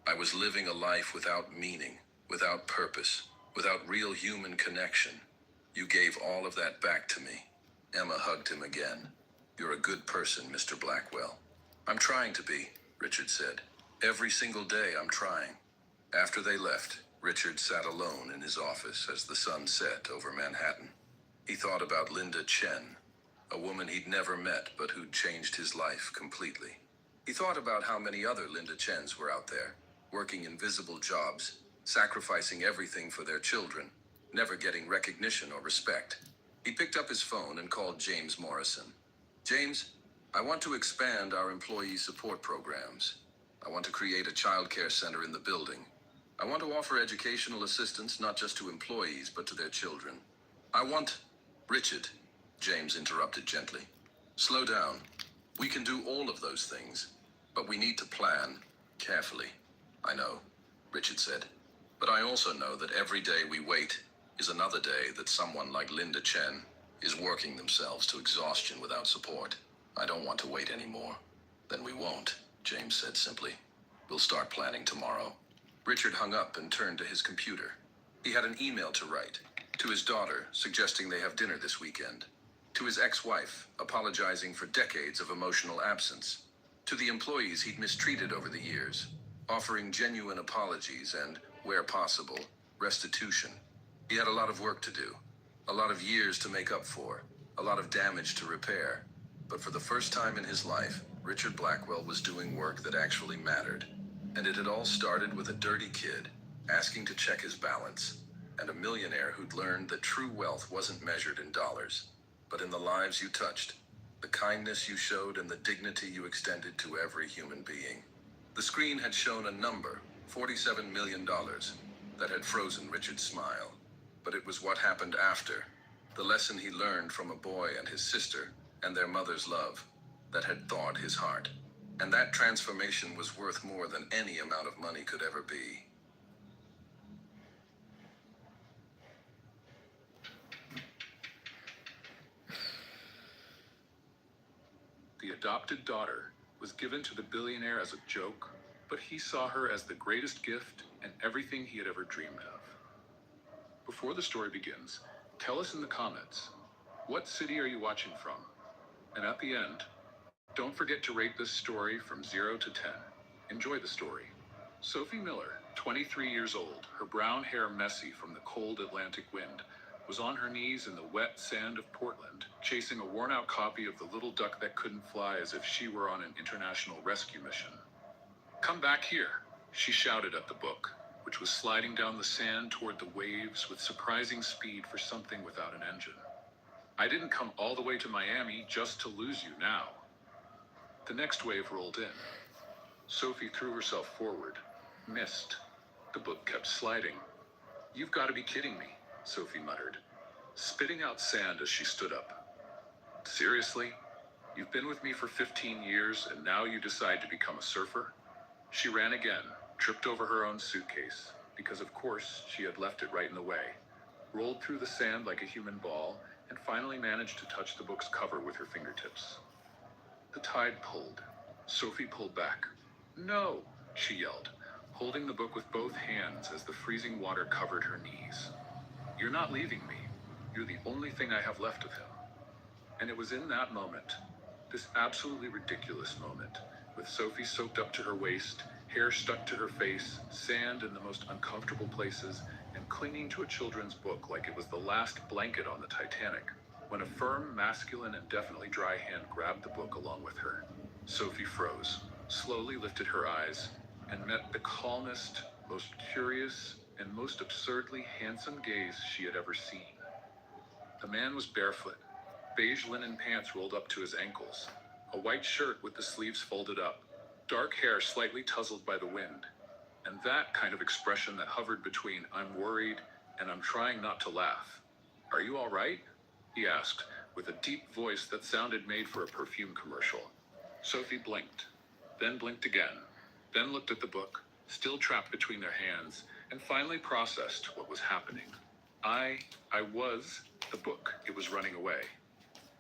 Speaker 7: I was living a life without meaning, without purpose, without real human connection. You gave all of that back to me. Emma hugged him again. You're a good person, Mr. Blackwell. I'm trying to be, Richard said. Every single day I'm trying. After they left, Richard sat alone in his office as the sun set over Manhattan. He thought about Linda Chen, a woman he'd never met but who'd changed his life completely. He thought about how many other Linda Chens were out there, working invisible jobs, sacrificing everything for their children, never getting recognition or respect. He picked up his phone and called James Morrison. James, I want to expand our employee support programs. I want to create a child care center in the building. I want to offer educational assistance not just to employees, but to their children. Richard, James interrupted gently. Slow down. We can do all of those things, but we need to plan carefully. I know, Richard said, but I also know that every day we wait is another day that someone like Linda Chen is working themselves to exhaustion without support. I don't want to wait anymore. Then we won't, James said simply. We'll start planning tomorrow. Richard hung up and turned to his computer. He had an email to write, to his daughter suggesting they have dinner this weekend, to his ex-wife apologizing for decades of emotional absence, to the employees he'd mistreated over the years, offering genuine apologies and, where possible, restitution. He had a lot of work to do, a lot of years to make up for, a lot of damage to repair. But for the first time in his life, Richard Blackwell was doing work that actually mattered. And it had all started with a dirty kid asking to check his balance, and a millionaire who'd learned that true wealth wasn't measured in dollars, but in the lives you touched, the kindness you showed, and the dignity you extended to every human being. The screen had shown a number, $47 million, that had frozen Richard's smile. But it was what happened after, the lesson he learned from a boy and his sister and their mother's love, that had thawed his heart. And that transformation was worth more than any amount of money could ever be.
Speaker 8: The adopted daughter was given to the billionaire as a joke, but he saw her as the greatest gift and everything he had ever dreamed of. Before the story begins, tell us in the comments, what city are you watching from? And at the end, don't forget to rate this story from 0 to 10. Enjoy the story. Sophie Miller, 23 years old, her brown hair messy from the cold Atlantic wind, was on her knees in the wet sand of Portland, chasing a worn-out copy of The Little Duck That Couldn't Fly as if she were on an international rescue mission. "Come back here," she shouted at the book, which was sliding down the sand toward the waves with surprising speed for something without an engine. "I didn't come all the way to Miami just to lose you now." The next wave rolled in. Sophie threw herself forward, missed. The book kept sliding. "You've got to be kidding me," Sophie muttered, spitting out sand as she stood up. "Seriously? You've been with me for 15 years and now you decide to become a surfer?" She ran again, tripped over her own suitcase, because of course she had left it right in the way, rolled through the sand like a human ball, and finally managed to touch the book's cover with her fingertips. The tide pulled. Sophie pulled back. "No!" she yelled, holding the book with both hands as the freezing water covered her knees. "You're not leaving me. You're the only thing I have left of him." And it was in that moment, this absolutely ridiculous moment, with Sophie soaked up to her waist, hair stuck to her face, sand in the most uncomfortable places, and clinging to a children's book like it was the last blanket on the Titanic, when a firm, masculine, and definitely dry hand grabbed the book along with her. Sophie froze, slowly lifted her eyes, and met the calmest, most curious, and most absurdly handsome gaze she had ever seen. The man was barefoot, beige linen pants rolled up to his ankles, a white shirt with the sleeves folded up, dark hair slightly tousled by the wind, and that kind of expression that hovered between "I'm worried" and "I'm trying not to laugh." "Are you all right?" he asked, with a deep voice that sounded made for a perfume commercial. Sophie blinked, then blinked again, then looked at the book, still trapped between their hands, and finally processed what was happening. I was the book. It was running away.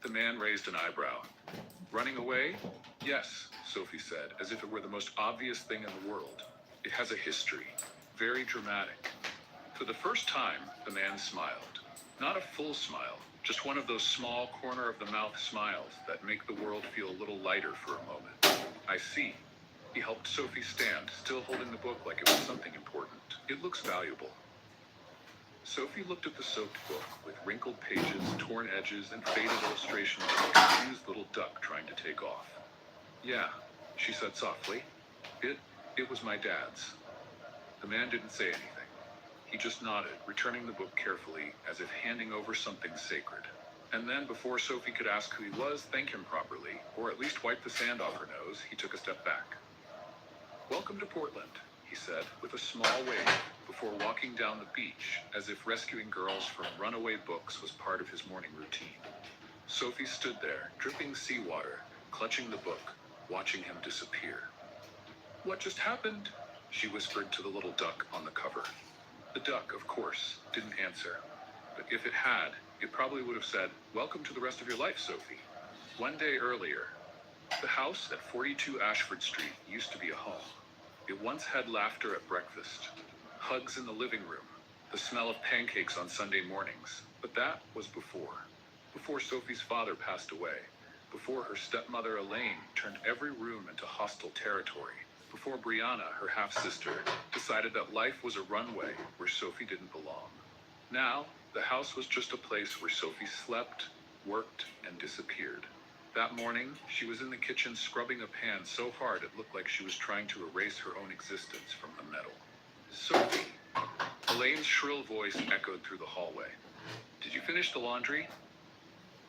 Speaker 8: The man raised an eyebrow. "Running away?" "Yes," Sophie said, as if it were the most obvious thing in the world. "It has a history. Very dramatic." For the first time, the man smiled. Not a full smile, just one of those small corner-of-the-mouth smiles that make the world feel a little lighter for a moment. "I see." He helped Sophie stand, still holding the book like it was something important. "It looks valuable." Sophie looked at the soaked book with wrinkled pages, torn edges, and faded illustrations of a confused little duck trying to take off. "Yeah," she said softly. It was my dad's." The man didn't say anything. He just nodded, returning the book carefully, as if handing over something sacred. And then, before Sophie could ask who he was, thank him properly, or at least wipe the sand off her nose, he took a step back. "Welcome to Portland," he said, with a small wave, before walking down the beach, as if rescuing girls from runaway books was part of his morning routine. Sophie stood there, dripping seawater, clutching the book, watching him disappear. "What just happened?" she whispered to the little duck on the cover. The duck, of course, didn't answer. But if it had, it probably would have said, "Welcome to the rest of your life, Sophie." One day earlier, the house at 42 Ashford Street used to be a home. It once had laughter at breakfast, hugs in the living room, the smell of pancakes on Sunday mornings. But that was before Sophie's father passed away, before her stepmother Elaine turned every room into hostile territory, before Brianna, her half-sister, decided that life was a runway where Sophie didn't belong. Now, the house was just a place where Sophie slept, worked, and disappeared. That morning, she was in the kitchen scrubbing a pan so hard it looked like she was trying to erase her own existence from the metal. "Sophie!" Elaine's shrill voice echoed through the hallway. "Did you finish the laundry?"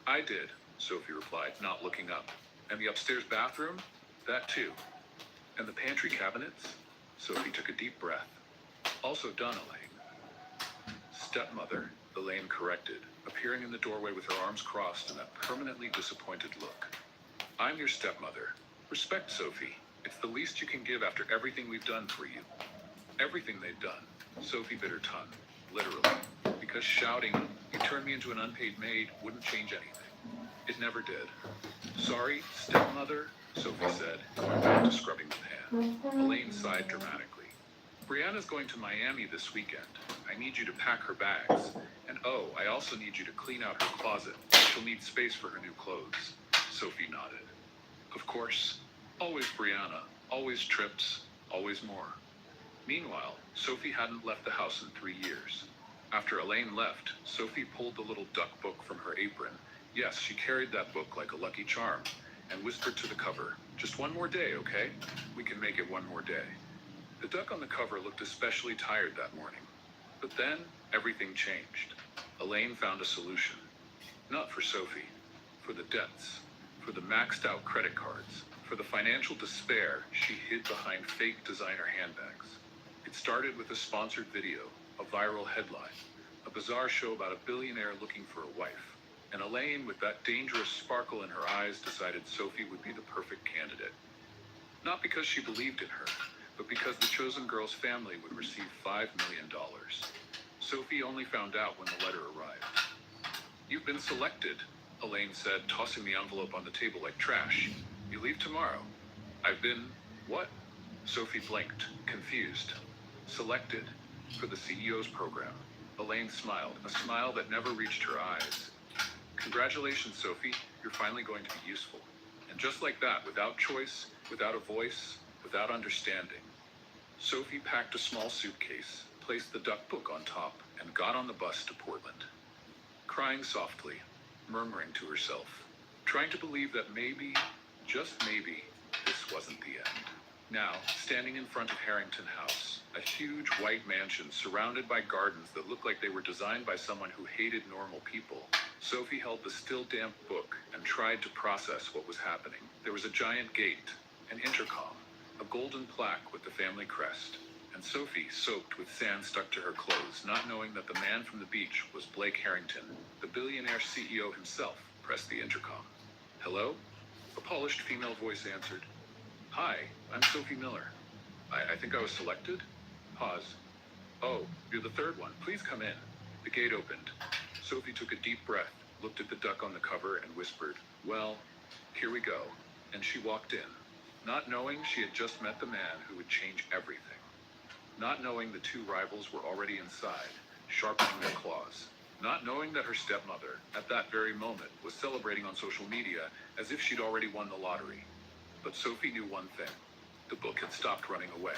Speaker 8: "I did," Sophie replied, not looking up. "And the upstairs bathroom?" "That too." "And the pantry cabinets?" Sophie took a deep breath. "Also done, Elaine." "Stepmother," Elaine corrected, appearing in the doorway with her arms crossed and that permanently disappointed look. "I'm your stepmother. Respect, Sophie. It's the least you can give after everything we've done for you." Everything they'd done. Sophie bit her tongue, literally, because shouting, "You turned me into an unpaid maid," wouldn't change anything. It never did. "Sorry, stepmother," Sophie said, going back to scrubbing the pan. Elaine sighed dramatically. "Brianna's going to Miami this weekend. I need you to pack her bags. And oh, I also need you to clean out her closet. She'll need space for her new clothes." Sophie nodded. Of course. Always Brianna. Always trips. Always more. Meanwhile, Sophie hadn't left the house in 3 years. After Elaine left, Sophie pulled the little duck book from her apron. Yes, she carried that book like a lucky charm, and whispered to the cover, "Just one more day, okay? We can make it one more day." The duck on the cover looked especially tired that morning. But then, everything changed. Elaine found a solution. Not for Sophie. For the debts. For the maxed out credit cards. For the financial despair she hid behind fake designer handbags. It started with a sponsored video, a viral headline, a bizarre show about a billionaire looking for a wife. And Elaine, with that dangerous sparkle in her eyes, decided Sophie would be the perfect candidate. Not because she believed in her, but because the chosen girl's family would receive $5 million. Sophie only found out when the letter arrived. "You've been selected," Elaine said, tossing the envelope on the table like trash. "You leave tomorrow." "I've been... what?" Sophie blinked, confused. "Selected for the CEO's program." Elaine smiled, a smile that never reached her eyes. "Congratulations, Sophie. You're finally going to be useful." And just like that, without choice, without a voice, without understanding, Sophie packed a small suitcase, placed the duck book on top, and got on the bus to Portland. Crying softly, murmuring to herself, trying to believe that maybe, just maybe, this wasn't the end. Now, standing in front of Harrington House, a huge white mansion surrounded by gardens that looked like they were designed by someone who hated normal people, Sophie held the still damp book and tried to process what was happening. There was a giant gate, an intercom, a golden plaque with the family crest, and Sophie, soaked with sand stuck to her clothes, not knowing that the man from the beach was Blake Harrington, the billionaire CEO himself, pressed the intercom. "Hello?" A polished female voice answered. "Hi, I'm Sophie Miller. I think I was selected?" Pause. "Oh, you're the third one. Please come in." The gate opened. Sophie took a deep breath, looked at the duck on the cover, and whispered, "Well, here we go." And she walked in, not knowing she had just met the man who would change everything. Not knowing the two rivals were already inside, sharpening their claws. Not knowing that her stepmother, at that very moment, was celebrating on social media as if she'd already won the lottery. But Sophie knew one thing. The book had stopped running away.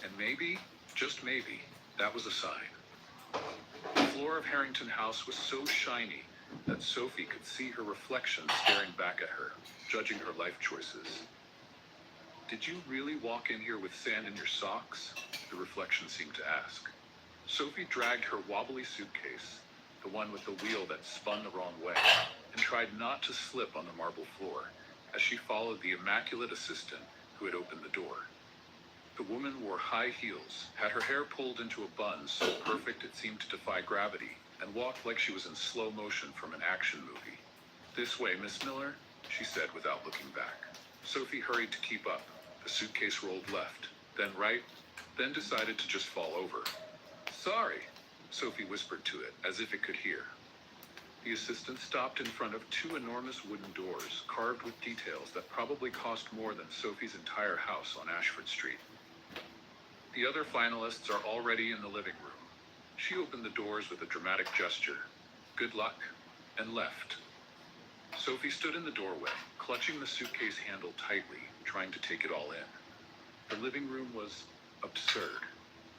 Speaker 8: And maybe, just maybe, that was a sign. The floor of Harrington House was so shiny that Sophie could see her reflection staring back at her, judging her life choices. "Did you really walk in here with sand in your socks?" the reflection seemed to ask. Sophie dragged her wobbly suitcase, the one with the wheel that spun the wrong way, and tried not to slip on the marble floor as she followed the immaculate assistant who had opened the door. The woman wore high heels, had her hair pulled into a bun so perfect it seemed to defy gravity, and walked like she was in slow motion from an action movie. "This way, Miss Miller," she said without looking back. Sophie hurried to keep up. The suitcase rolled left, then right, then decided to just fall over. "Sorry," Sophie whispered to it, as if it could hear. The assistant stopped in front of two enormous wooden doors, carved with details that probably cost more than Sophie's entire house on Ashford Street. The other finalists are already in the living room. She opened the doors with a dramatic gesture. "Good luck," and left. Sophie stood in the doorway, clutching the suitcase handle tightly, trying to take it all in. The living room was absurd.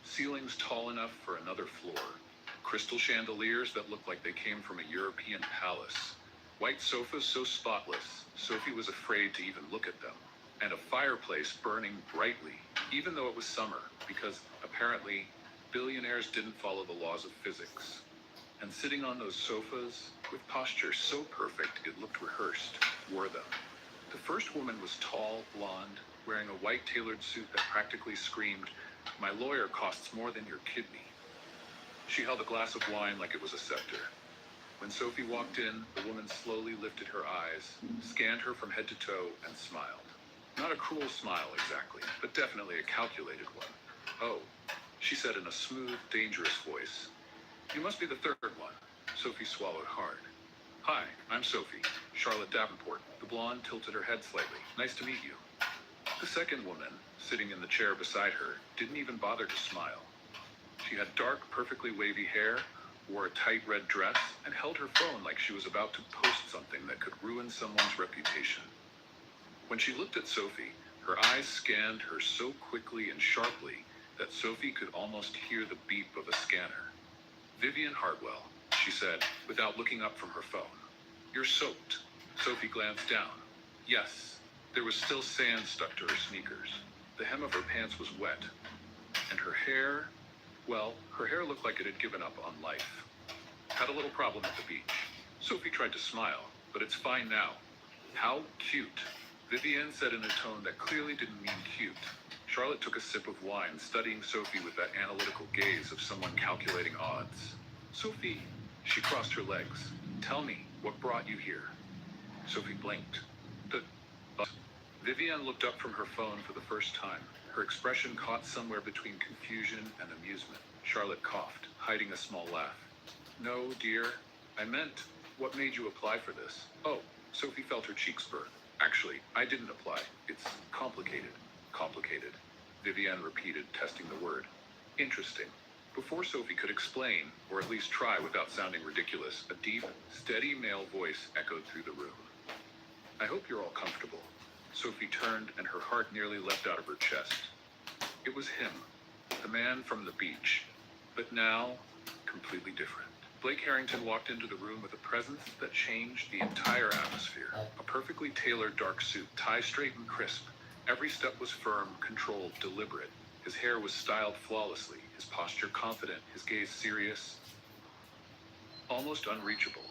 Speaker 8: Ceilings tall enough for another floor. Crystal chandeliers that looked like they came from a European palace. White sofas so spotless, Sophie was afraid to even look at them. And a fireplace burning brightly, even though it was summer, because apparently billionaires didn't follow the laws of physics. And sitting on those sofas, with posture so perfect it looked rehearsed, were them. The first woman was tall, blonde, wearing a white tailored suit that practically screamed, "My lawyer costs more than your kidney." She held a glass of wine like it was a scepter. When Sophie walked in, the woman slowly lifted her eyes, scanned her from head to toe, and smiled. Not a cruel smile exactly, but definitely a calculated one. "Oh," she said in a smooth, dangerous voice. "You must be the third one." Sophie swallowed hard. "Hi, I'm Sophie, Charlotte Davenport." The blonde tilted her head slightly. "Nice to meet you." The second woman, sitting in the chair beside her, didn't even bother to smile. She had dark, perfectly wavy hair, wore a tight red dress, and held her phone like she was about to post something that could ruin someone's reputation. When she looked at Sophie, her eyes scanned her so quickly and sharply that Sophie could almost hear the beep of a scanner. Vivian Hartwell, she said, without looking up from her phone. You're soaked. Sophie glanced down. Yes, there was still sand stuck to her sneakers. The hem of her pants was wet. And her hair, well, her hair looked like it had given up on life. Had a little problem at the beach. Sophie tried to smile, but it's fine now. How cute. Vivienne said in a tone that clearly didn't mean cute. Charlotte took a sip of wine, studying Sophie with that analytical gaze of someone calculating odds. Sophie, she crossed her legs. Tell me, what brought you here? Sophie blinked. Vivienne looked up from her phone for the first time. Her expression caught somewhere between confusion and amusement. Charlotte coughed, hiding a small laugh. No, dear. I meant, what made you apply for this? Oh, Sophie felt her cheeks burn. Actually, I didn't apply. It's complicated. Complicated. Vivienne repeated, testing the word. Interesting. Before Sophie could explain, or at least try without sounding ridiculous, a deep, steady male voice echoed through the room. I hope you're all comfortable. Sophie turned and her heart nearly leapt out of her chest. It was him, the man from the beach, but now completely different. Blake Harrington walked into the room with a presence that changed the entire atmosphere. A perfectly tailored dark suit, tie straight and crisp. Every step was firm, controlled, deliberate. His hair was styled flawlessly, his posture confident, his gaze serious, almost unreachable.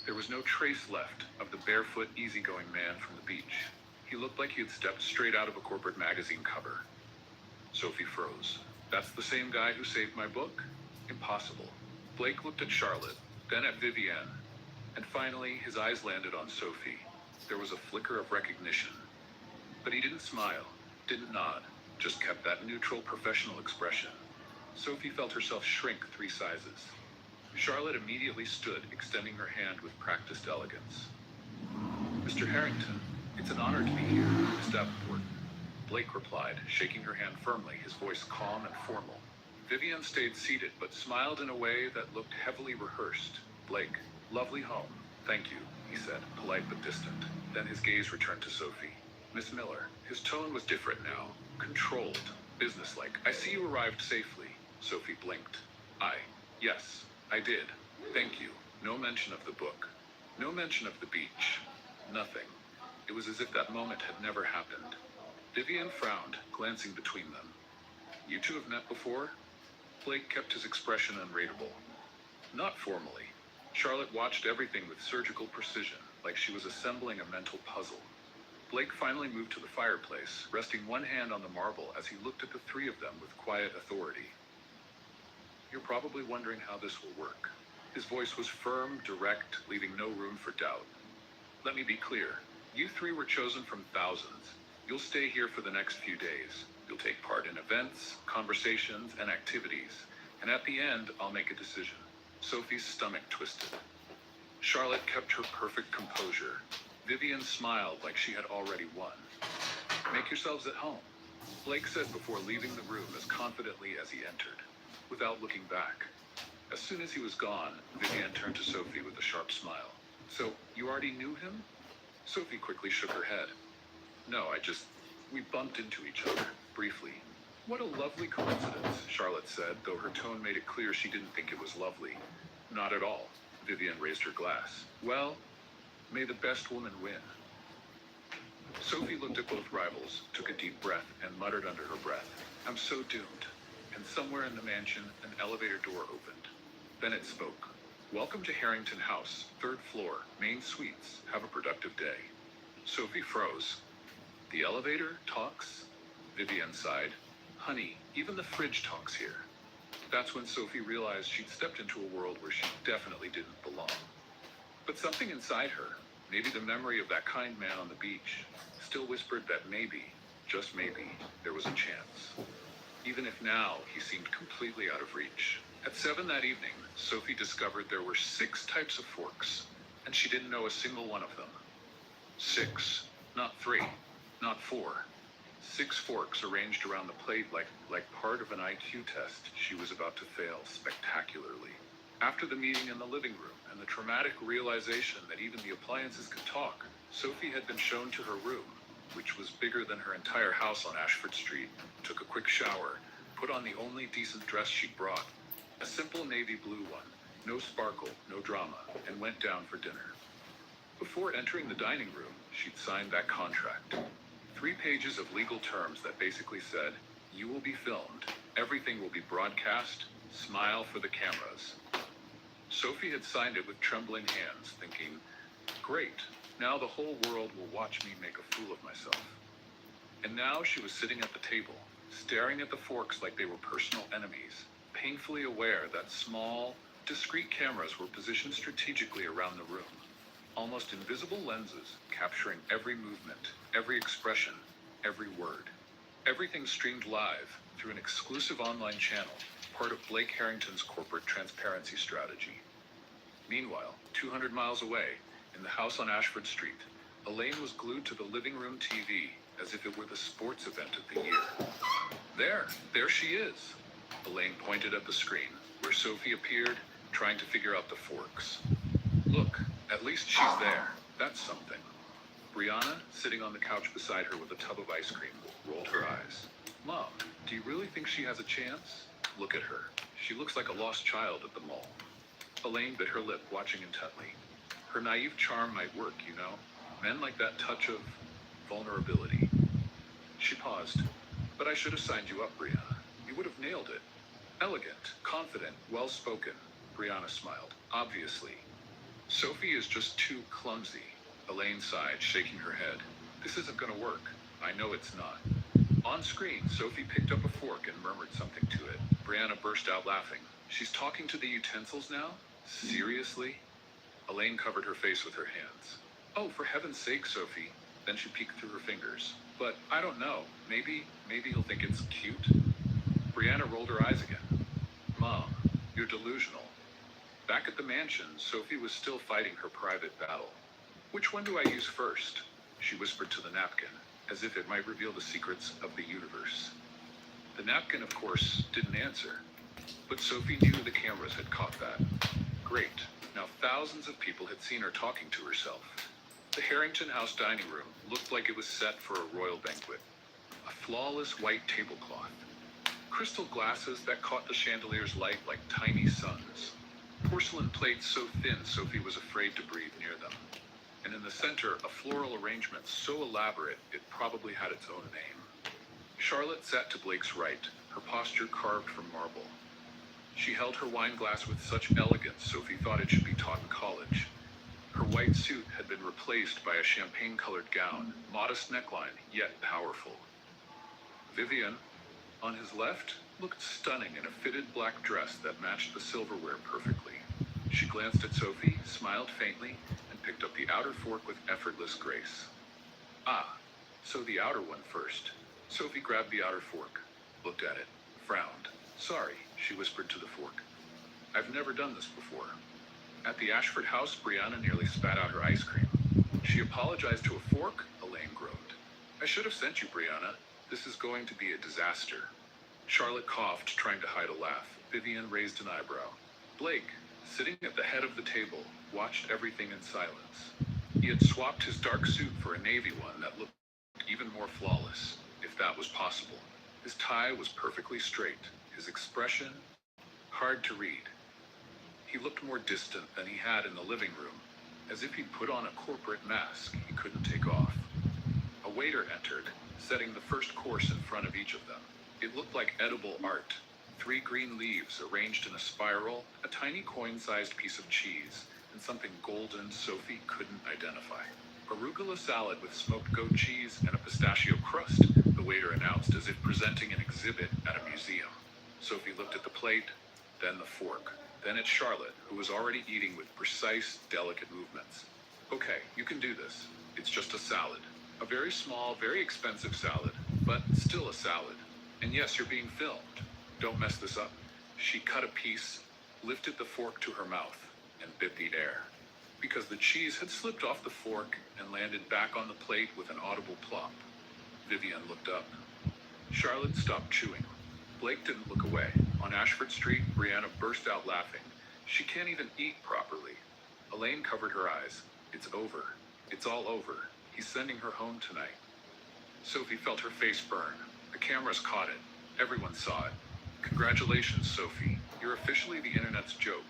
Speaker 8: There was no trace left of the barefoot, easygoing man from the beach. He looked like he had stepped straight out of a corporate magazine cover. Sophie froze. That's the same guy who saved my book? Impossible. Blake looked at Charlotte, then at Vivienne, and finally his eyes landed on Sophie. There was a flicker of recognition. But he didn't smile, didn't nod, just kept that neutral, professional expression. Sophie felt herself shrink 3 sizes. Charlotte immediately stood, extending her hand with practiced elegance. Mr. Harrington, it's an honor to be here, Miss Davenport. Blake replied, shaking her hand firmly, his voice calm and formal. Vivienne stayed seated, but smiled in a way that looked heavily rehearsed. Blake, lovely home. Thank you, he said, polite but distant. Then his gaze returned to Sophie. Miss Miller, his tone was different now. Controlled, businesslike. I see you arrived safely. Sophie blinked. Yes, I did. Thank you. No mention of the book. No mention of the beach. Nothing. It was as if that moment had never happened. Vivienne frowned, glancing between them. You two have met before? Blake kept his expression unreadable. Not formally. Charlotte watched everything with surgical precision, like she was assembling a mental puzzle. Blake finally moved to the fireplace, resting one hand on the marble as he looked at the 3 of them with quiet authority. You're probably wondering how this will work. His voice was firm, direct, leaving no room for doubt. Let me be clear. You 3 were chosen from thousands. You'll stay here for the next few days. You'll take part in events, conversations, and activities. And at the end, I'll make a decision. Sophie's stomach twisted. Charlotte kept her perfect composure. Vivienne smiled like she had already won. Make yourselves at home, Blake said before leaving the room as confidently as he entered, without looking back. As soon as he was gone, Vivienne turned to Sophie with a sharp smile. So, you already knew him? Sophie quickly shook her head. No, we bumped into each other, briefly. What a lovely coincidence, Charlotte said, though her tone made it clear she didn't think it was lovely. Not at all. Vivienne raised her glass. Well, may the best woman win. Sophie looked at both rivals, took a deep breath, and muttered under her breath, I'm so doomed. And somewhere in the mansion, an elevator door opened. Bennett spoke. Welcome to Harrington House, 3rd floor, main suites. Have a productive day. Sophie froze. The elevator talks? Vivienne sighed. Honey, even the fridge talks here. That's when Sophie realized she'd stepped into a world where she definitely didn't belong. But something inside her, maybe the memory of that kind man on the beach, still whispered that maybe, just maybe, there was a chance. Even if now he seemed completely out of reach. At 7 that evening, Sophie discovered there were 6 types of forks, and she didn't know a single one of them. 6, not 3, not 4. 6 forks arranged around the plate like part of an IQ test she was about to fail spectacularly. After the meeting in the living room and the traumatic realization that even the appliances could talk, Sophie had been shown to her room, which was bigger than her entire house on Ashford Street, took a quick shower, put on the only decent dress she'd brought, a simple navy blue one, No sparkle, no drama, and went down for dinner. Before entering the dining room, she'd signed that contract. 3 pages of legal terms that basically said, you will be filmed, everything will be broadcast, smile for the cameras. Sophie had signed it with trembling hands, thinking, great, now the whole world will watch me make a fool of myself. And now she was sitting at the table, staring at the forks like they were personal enemies, painfully aware that small, discreet cameras were positioned strategically around the room. Almost invisible lenses capturing every movement, every expression, every word. Everything streamed live through an exclusive online channel, part of Blake Harrington's corporate transparency strategy. Meanwhile, 200 miles away, in the house on Ashford Street, Elaine was glued to the living room TV as if it were the sports event of the year. There she is. Elaine pointed at the screen, where Sophie appeared, trying to figure out the forks. Look, at least she's there. That's something. Brianna, sitting on the couch beside her with a tub of ice cream, rolled her eyes. Mom, do you really think she has a chance? Look at her. She looks like a lost child at the mall. Elaine bit her lip, watching intently. Her naive charm might work, you know. Men like that touch of vulnerability. She paused. But I should have signed you up, Brianna. You would have nailed it. Elegant, confident, well-spoken. Brianna smiled. Obviously. Sophie is just too clumsy. Elaine sighed, shaking her head. This isn't gonna work. I know it's not. On screen, Sophie picked up a fork and murmured something to it. Brianna burst out laughing. She's talking to the utensils now? Seriously? Elaine covered her face with her hands. Oh, for heaven's sake, Sophie. Then she peeked through her fingers. But I don't know. Maybe you'll think it's cute. Brianna rolled her eyes again. Mom, you're delusional. Back at the mansion, Sophie was still fighting her private battle. Which one do I use first? She whispered to the napkin, as if it might reveal the secrets of the universe. The napkin, of course, didn't answer. But Sophie knew the cameras had caught that. Great. Now thousands of people had seen her talking to herself. The Harrington House dining room looked like it was set for a royal banquet. A flawless white tablecloth. Crystal glasses that caught the chandelier's light like tiny suns. Porcelain plates so thin Sophie was afraid to breathe near them. And in the center, a floral arrangement so elaborate it probably had its own name. Charlotte sat to Blake's right, her posture carved from marble. She held her wine glass with such elegance Sophie thought it should be taught in college. Her white suit had been replaced by a champagne-colored gown, modest neckline, yet powerful. Vivian, on his left, looked stunning in a fitted black dress that matched the silverware perfectly. She glanced at Sophie, smiled faintly, and picked up the outer fork with effortless grace. Ah, so the outer one first. Sophie grabbed the outer fork, looked at it, frowned. Sorry, she whispered to the fork. I've never done this before. At the Ashford house, Brianna nearly spat out her ice cream. She apologized to a fork, Elaine groaned. I should have sent you, Brianna. This is going to be a disaster. Charlotte coughed, trying to hide a laugh. Vivian raised an eyebrow. Blake, sitting at the head of the table, watched everything in silence. He had swapped his dark suit for a navy one that looked even more flawless, if that was possible. His tie was perfectly straight, his expression hard to read. He looked more distant than he had in the living room, as if he'd put on a corporate mask he couldn't take off. A waiter entered, setting the first course in front of each of them. It looked like edible art. 3 green leaves arranged in a spiral, a tiny coin-sized piece of cheese, and something golden Sophie couldn't identify. Arugula salad with smoked goat cheese and a pistachio crust, the waiter announced as if presenting an exhibit at a museum. Sophie looked at the plate, then the fork, then at Charlotte, who was already eating with precise, delicate movements. Okay, you can do this. It's just a salad. A very small, very expensive salad, but still a salad. And yes, you're being filmed. Don't mess this up. She cut a piece, lifted the fork to her mouth, and bit the air. Because the cheese had slipped off the fork and landed back on the plate with an audible plop. Vivian looked up. Charlotte stopped chewing. Blake didn't look away. On Ashford Street, Brianna burst out laughing. She can't even eat properly. Elaine covered her eyes. It's over. It's all over. He's sending her home tonight. Sophie felt her face burn. The cameras caught it. Everyone saw it. Congratulations, Sophie. You're officially the internet's joke.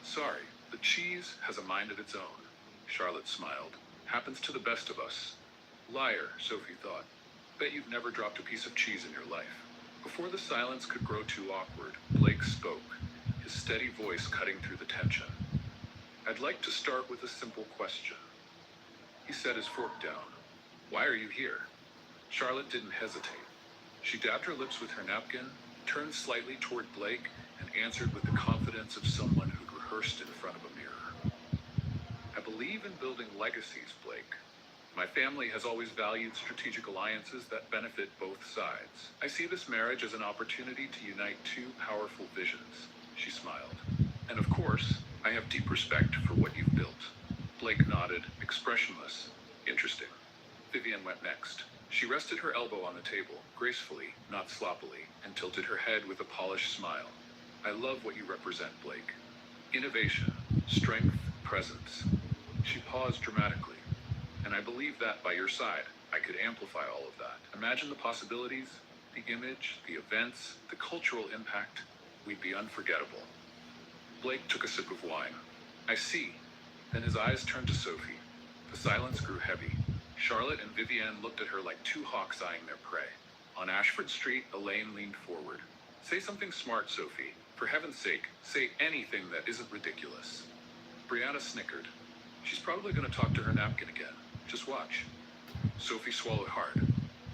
Speaker 8: Sorry, the cheese has a mind of its own. Charlotte smiled. Happens to the best of us. Liar, Sophie thought. Bet you've never dropped a piece of cheese in your life. Before the silence could grow too awkward, Blake spoke, his steady voice cutting through the tension. I'd like to start with a simple question. He set his fork down. Why are you here? Charlotte didn't hesitate. She dabbed her lips with her napkin, turned slightly toward Blake, and answered with the confidence of someone who'd rehearsed in front of a mirror. I believe in building legacies, Blake. My family has always valued strategic alliances that benefit both sides. I see this marriage as an opportunity to unite two powerful visions. She smiled. And of course, I have deep respect for what you've built. Blake nodded, expressionless. Interesting. Vivian went next. She rested her elbow on the table, gracefully, not sloppily, and tilted her head with a polished smile. I love what you represent, Blake. Innovation, strength, presence. She paused dramatically. And I believe that by your side, I could amplify all of that. Imagine the possibilities, the image, the events, the cultural impact. We'd be unforgettable. Blake took a sip of wine. I see. Then his eyes turned to Sophie. The silence grew heavy. Charlotte and Vivienne looked at her like two hawks eyeing their prey. On Ashford Street, Elaine leaned forward. Say something smart, Sophie. For heaven's sake, say anything that isn't ridiculous. Brianna snickered. She's probably going to talk to her napkin again. Just watch. Sophie swallowed hard.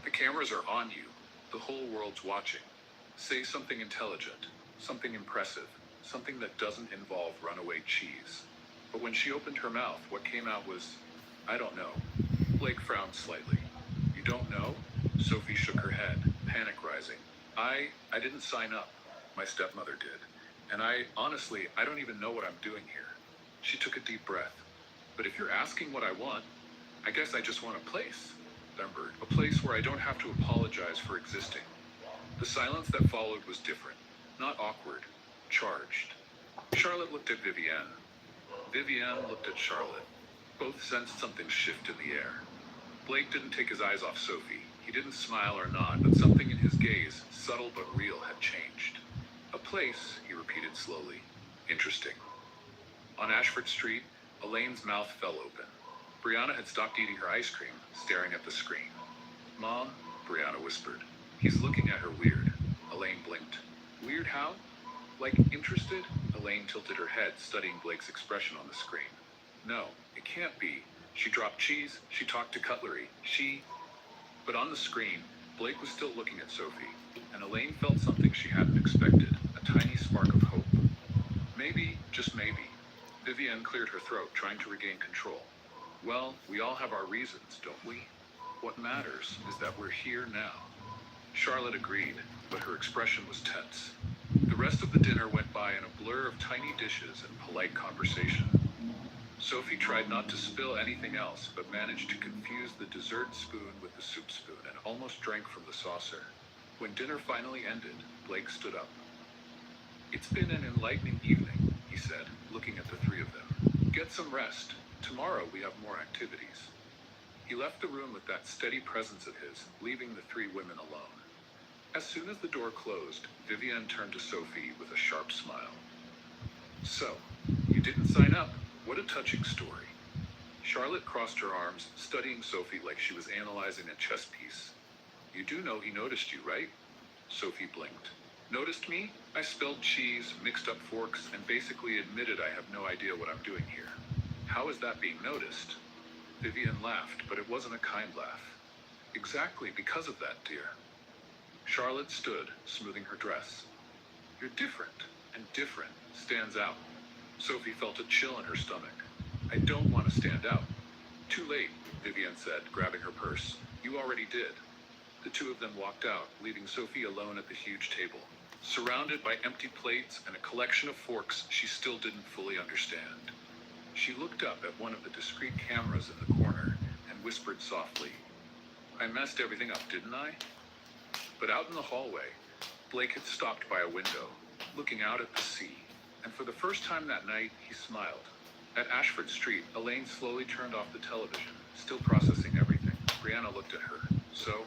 Speaker 8: The cameras are on you. The whole world's watching. Say something intelligent, something impressive, something that doesn't involve runaway cheese. But when she opened her mouth, what came out was, I don't know. Blake frowned slightly. You don't know? Sophie shook her head, panic rising. I didn't sign up. My stepmother did. And honestly, I don't even know what I'm doing here. She took a deep breath. But if you're asking what I want, I guess I just want a place, Thunberg. A place where I don't have to apologize for existing. The silence that followed was different. Not awkward. Charged. Charlotte looked at Vivienne. Vivienne looked at Charlotte. Both sensed something shift in the air. Blake didn't take his eyes off Sophie. He didn't smile or nod, but something in his gaze, subtle but real, had changed. A place, he repeated slowly. Interesting. On Ashford Street, Elaine's mouth fell open. Brianna had stopped eating her ice cream, staring at the screen. Mom, Brianna whispered. He's looking at her weird. Elaine blinked. Weird how? Like interested? Elaine tilted her head, studying Blake's expression on the screen. No, it can't be. She dropped cheese, she talked to cutlery, But on the screen, Blake was still looking at Sophie, and Elaine felt something she hadn't expected, a tiny spark of hope. Maybe, just maybe. Vivienne cleared her throat, trying to regain control. Well, we all have our reasons, don't we? What matters is that we're here now. Charlotte agreed, but her expression was tense. The rest of the dinner went by in a blur of tiny dishes and polite conversation. Sophie tried not to spill anything else, but managed to confuse the dessert spoon with the soup spoon and almost drank from the saucer. When dinner finally ended, Blake stood up. It's been an enlightening evening, he said, looking at the three of them. Get some rest. Tomorrow we have more activities. He left the room with that steady presence of his, leaving the three women alone. As soon as the door closed, Vivienne turned to Sophie with a sharp smile. So, you didn't sign up. What a touching story. Charlotte crossed her arms, studying Sophie like she was analyzing a chess piece. You do know he noticed you, right? Sophie blinked. Noticed me? I spilled cheese, mixed up forks, and basically admitted I have no idea what I'm doing here. How is that being noticed? Vivienne laughed, but it wasn't a kind laugh. Exactly because of that, dear. Charlotte stood, smoothing her dress. You're different, and different stands out. Sophie felt a chill in her stomach. I don't want to stand out. Too late, Vivienne said, grabbing her purse. You already did. The two of them walked out, leaving Sophie alone at the huge table. Surrounded by empty plates and a collection of forks she still didn't fully understand. She looked up at one of the discreet cameras in the corner and whispered softly, I messed everything up, didn't I? But out in the hallway, Blake had stopped by a window, looking out at the sea. And for the first time that night, he smiled. At Ashford Street, Elaine slowly turned off the television, still processing everything. Brianna looked at her. So,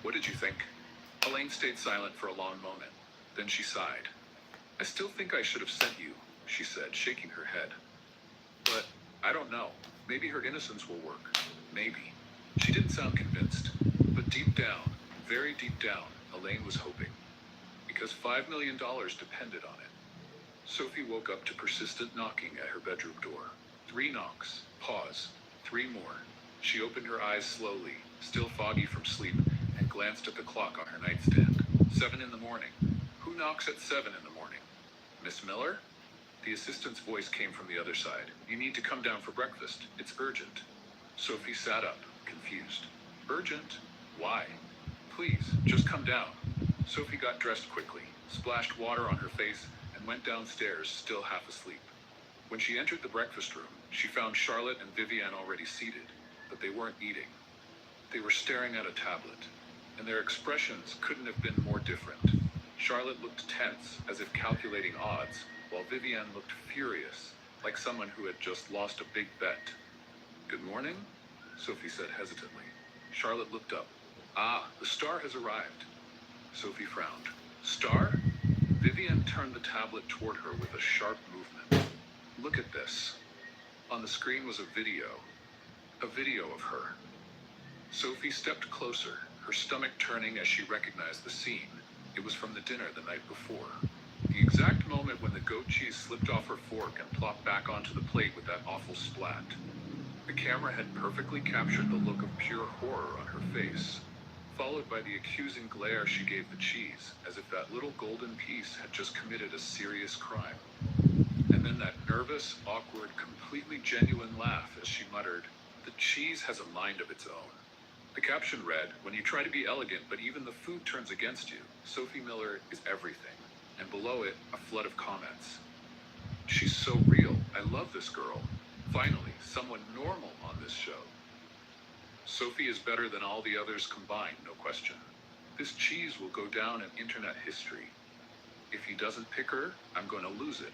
Speaker 8: what did you think? Elaine stayed silent for a long moment. Then she sighed. I still think I should have sent you, she said, shaking her head. But I don't know. Maybe her innocence will work. Maybe. She didn't sound convinced. But deep down, very deep down, Elaine was hoping. Because $5 million depended on it. Sophie woke up to persistent knocking at her bedroom door. 3 knocks. Pause. 3 more. She opened her eyes slowly, still foggy from sleep, and glanced at the clock on her nightstand. 7 in the morning. Who knocks at 7 in the morning? Miss Miller? The assistant's voice came from the other side. You need to come down for breakfast. It's urgent. Sophie sat up, confused. Urgent? Why? Please, just come down. Sophie got dressed quickly, splashed water on her face, and went downstairs, still half asleep. When she entered the breakfast room, she found Charlotte and Vivienne already seated, but they weren't eating. They were staring at a tablet, and their expressions couldn't have been more different. Charlotte looked tense, as if calculating odds, while Vivienne looked furious, like someone who had just lost a big bet. Good morning, Sophie said hesitantly. Charlotte looked up. Ah, the star has arrived. Sophie frowned. Star? Vivienne turned the tablet toward her with a sharp movement. Look at this. On the screen was a video of her. Sophie stepped closer, her stomach turning as she recognized the scene. It was from the dinner the night before. The exact moment when the goat cheese slipped off her fork and plopped back onto the plate with that awful splat. The camera had perfectly captured the look of pure horror on her face, followed by the accusing glare she gave the cheese, as if that little golden piece had just committed a serious crime. And then that nervous, awkward, completely genuine laugh as she muttered, "The cheese has a mind of its own." The caption read, "When you try to be elegant but even the food turns against you, Sophie Miller is everything." And below it, a flood of comments. "She's so real. I love this girl. Finally, someone normal on this show." Sophie is better than all the others combined, no question. This cheese will go down in internet history. If he doesn't pick her, I'm going to lose it.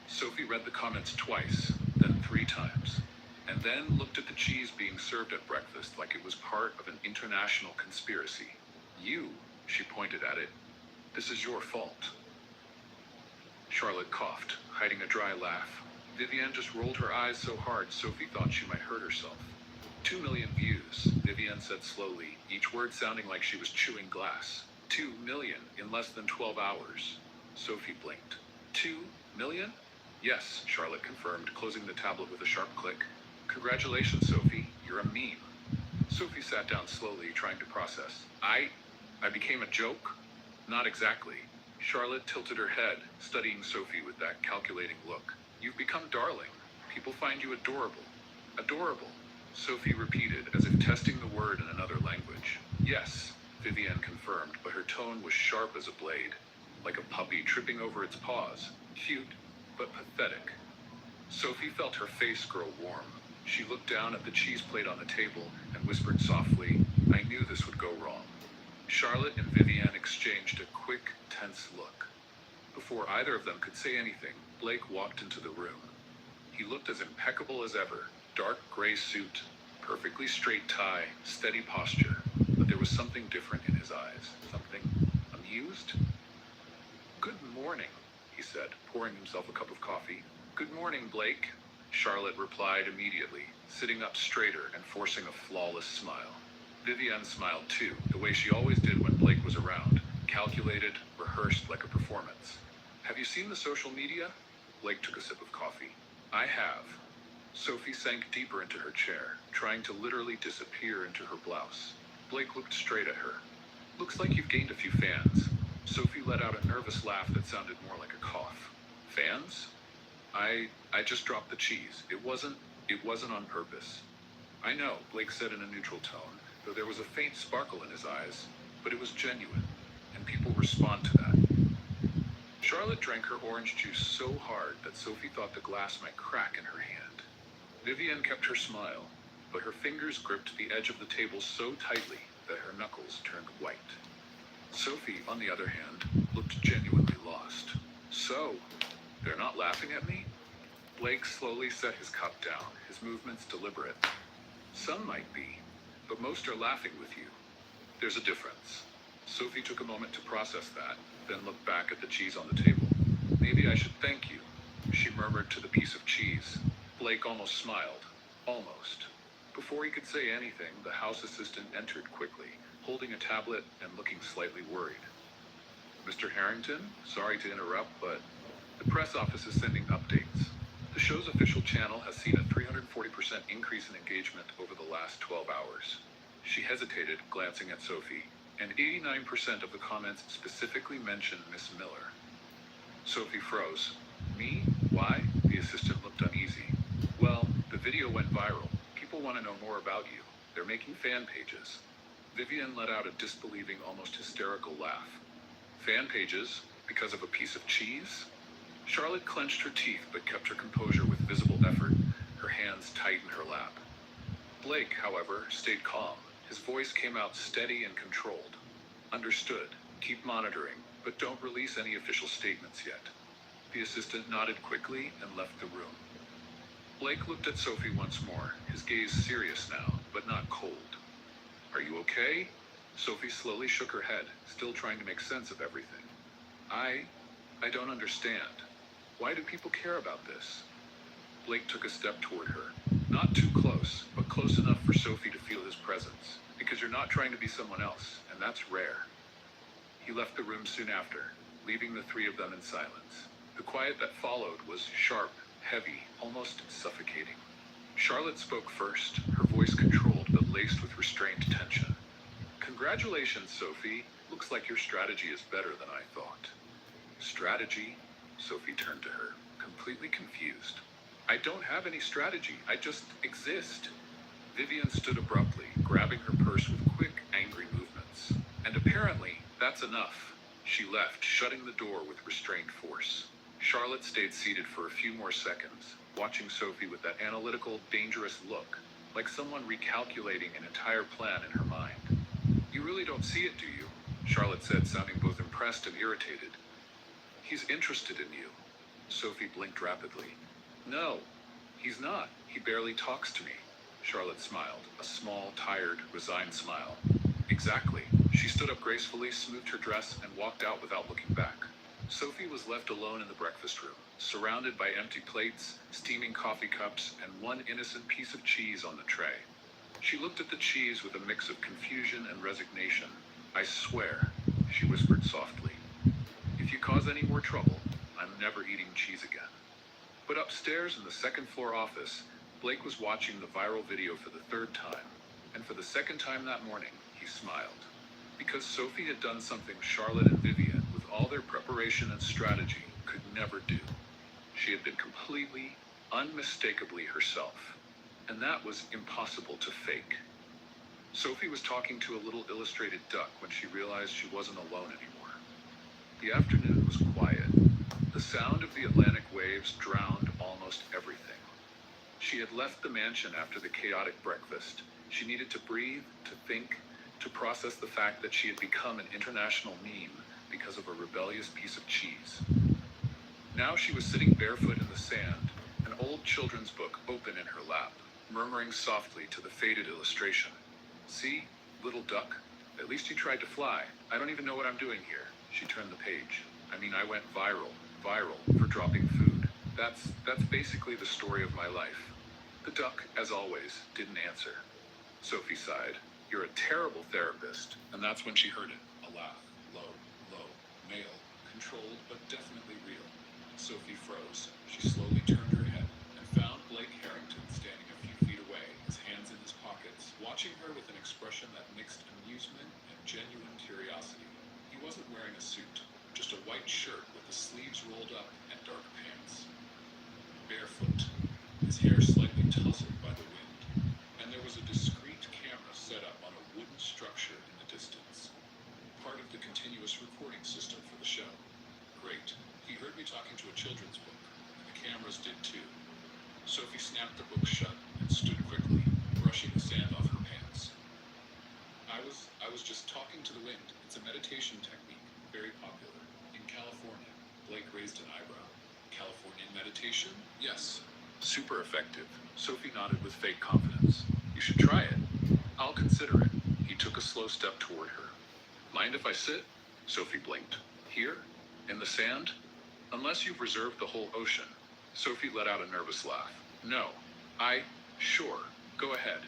Speaker 8: Sophie read the comments twice, then 3 times, and then looked at the cheese being served at breakfast like it was part of an international conspiracy. "You," she pointed at it, "this is your fault." Charlotte coughed, hiding a dry laugh. Vivienne just rolled her eyes so hard Sophie thought she might hurt herself. 2 million views, Vivienne said slowly, each word sounding like she was chewing glass. 2 million in less than 12 hours. Sophie blinked. 2 million? Yes, Charlotte confirmed, closing the tablet with a sharp click. Congratulations, Sophie. You're a meme. Sophie sat down slowly, trying to process. I became a joke? Not exactly. Charlotte tilted her head, studying Sophie with that calculating look. You've become darling. People find you adorable. Adorable, Sophie repeated, as if testing the word in another language. Yes, Vivienne confirmed, but her tone was sharp as a blade, like a puppy tripping over its paws. Cute, but pathetic. Sophie felt her face grow warm. She looked down at the cheese plate on the table and whispered softly, I knew this would go wrong. Charlotte and Vivienne exchanged a quick, tense look. Before either of them could say anything, Blake walked into the room. He looked as impeccable as ever, dark gray suit, perfectly straight tie, steady posture, but there was something different in his eyes. Something amused? Good morning, he said, pouring himself a cup of coffee. Good morning, Blake, Charlotte replied immediately, sitting up straighter and forcing a flawless smile. Vivienne smiled too, the way she always did when Blake was around, calculated, rehearsed like a performance. Have you seen the social media? Blake took a sip of coffee. I have. Sophie sank deeper into her chair, trying to literally disappear into her blouse. Blake looked straight at her. Looks like you've gained a few fans. Sophie let out a nervous laugh that sounded more like a cough. Fans? I just dropped the cheese. It wasn't on purpose. I know, Blake said in a neutral tone, though there was a faint sparkle in his eyes, but it was genuine, and people respond to that. Charlotte drank her orange juice so hard that Sophie thought the glass might crack in her hand. Vivienne kept her smile, but her fingers gripped the edge of the table so tightly that her knuckles turned white. Sophie, on the other hand, looked genuinely lost. So, they're not laughing at me? Blake slowly set his cup down, his movements deliberate. Some might be, but most are laughing with you. There's a difference. Sophie took a moment to process that, then looked back at the cheese on the table. Maybe I should thank you. she murmured to the piece of cheese. Blake almost smiled. Almost. Before he could say anything, the house assistant entered quickly, holding a tablet and looking slightly worried. Mr. Harrington, sorry to interrupt, but the press office is sending updates. The show's official channel has seen a 340% increase in engagement over the last 12 hours. She hesitated, glancing at Sophie, and 89% of the comments specifically mentioned Miss Miller. Sophie froze. Me? Why? The assistant looked uneasy. Well, the video went viral. People want to know more about you. They're making fan pages. Vivian let out a disbelieving, almost hysterical laugh. Fan pages? Because of a piece of cheese? Charlotte clenched her teeth but kept her composure with visible effort, her hands tight in her lap. Blake, however, stayed calm. His voice came out steady and controlled. Understood. Keep monitoring, but don't release any official statements yet. The assistant nodded quickly and left the room. Blake looked at Sophie once more, his gaze serious now, but not cold. Are you okay? Sophie slowly shook her head, still trying to make sense of everything. I don't understand. Why do people care about this? Blake took a step toward her. Not too close, but close enough for Sophie to feel his presence. Because you're not trying to be someone else, and that's rare. He left the room soon after, leaving the three of them in silence. The quiet that followed was sharp, heavy, almost suffocating. Charlotte spoke first, her voice controlled but laced with restrained tension. Congratulations, Sophie. Looks like your strategy is better than I thought. Strategy? Sophie turned to her, completely confused. I don't have any strategy. I just exist. Vivian stood abruptly, grabbing her purse with quick, angry movements. And apparently, that's enough. She left, shutting the door with restrained force. Charlotte stayed seated for a few more seconds, watching Sophie with that analytical, dangerous look, like someone recalculating an entire plan in her mind. You really don't see it, do you? Charlotte said, sounding both impressed and irritated. He's interested in you. Sophie blinked rapidly. No, he's not. He barely talks to me. Charlotte smiled, a small, tired, resigned smile. Exactly. She stood up gracefully, smoothed her dress, and walked out without looking back. Sophie was left alone in the breakfast room, surrounded by empty plates, steaming coffee cups, and one innocent piece of cheese on the tray. She looked at the cheese with a mix of confusion and resignation. I swear, she whispered softly. If you cause any more trouble, I'm never eating cheese again. But upstairs in the second-floor office, Blake was watching the viral video for the third time, and for the second time that morning, he smiled. Because Sophie had done something Charlotte and Vivian, with all their preparation and strategy, could never do. She had been completely, unmistakably herself, and that was impossible to fake. Sophie was talking to a little illustrated duck when she realized she wasn't alone anymore. The afternoon was quiet. The sound of the Atlantic waves drowned almost everything. She had left the mansion after the chaotic breakfast. She needed to breathe, to think, to process the fact that she had become an international meme because of a rebellious piece of cheese. Now she was sitting barefoot in the sand, an old children's book open in her lap, murmuring softly to the faded illustration. See, little duck, at least you tried to fly. I don't even know what I'm doing here. She turned the page. I went viral for dropping food. That's basically the story of my life. The duck, as always, didn't answer. Sophie sighed. You're a terrible therapist. And that's when she heard it. A laugh. Low, male, controlled, but definitely real. Sophie froze. She slowly turned her head and found Blake Harrington standing a few feet away, his hands in his pockets, watching her with an expression that mixed amusement and genuine curiosity. He wasn't wearing a suit, just a white shirt with the sleeves rolled up and dark pants. Barefoot, his hair slightly tousled by the wind, and there was a discreet camera set up on a wooden structure in the distance, part of the continuous recording system for the show. Great. He heard me talking to a children's book, and the cameras did too. Sophie snapped the book shut and stood quickly, brushing the sand off her pants. I was just talking to the wind. It's a meditation technique, very popular. In California. Blake raised an eyebrow. Californian meditation? Yes. Super effective. Sophie nodded with fake confidence. You should try it. I'll consider it. He took a slow step toward her. Mind if I sit? Sophie blinked. Here? In the sand? Unless you've reserved the whole ocean. Sophie let out a nervous laugh. No. Sure. Go ahead.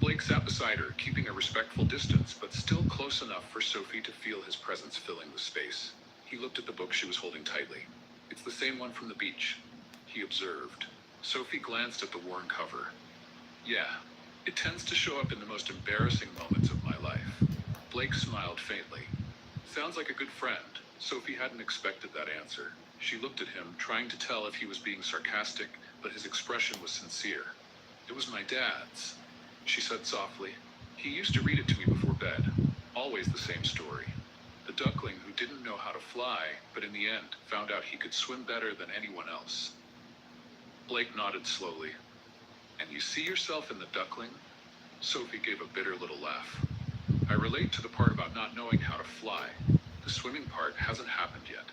Speaker 8: Blake sat beside her, keeping a respectful distance, but still close enough for Sophie to feel his presence filling the space. He looked at the book she was holding tightly. It's the same one from the beach, he observed. Sophie glanced at the worn cover. Yeah, it tends to show up in the most embarrassing moments of my life. Blake smiled faintly. Sounds like a good friend. Sophie hadn't expected that answer. She looked at him, trying to tell if he was being sarcastic, but his expression was sincere. It was my dad's, she said softly. He used to read it to me before bed. Always the same story. The duckling who didn't know how to fly, but in the end found out he could swim better than anyone else. Blake nodded slowly. And you see yourself in the duckling? Sophie gave a bitter little laugh. I relate to the part about not knowing how to fly. The swimming part hasn't happened yet.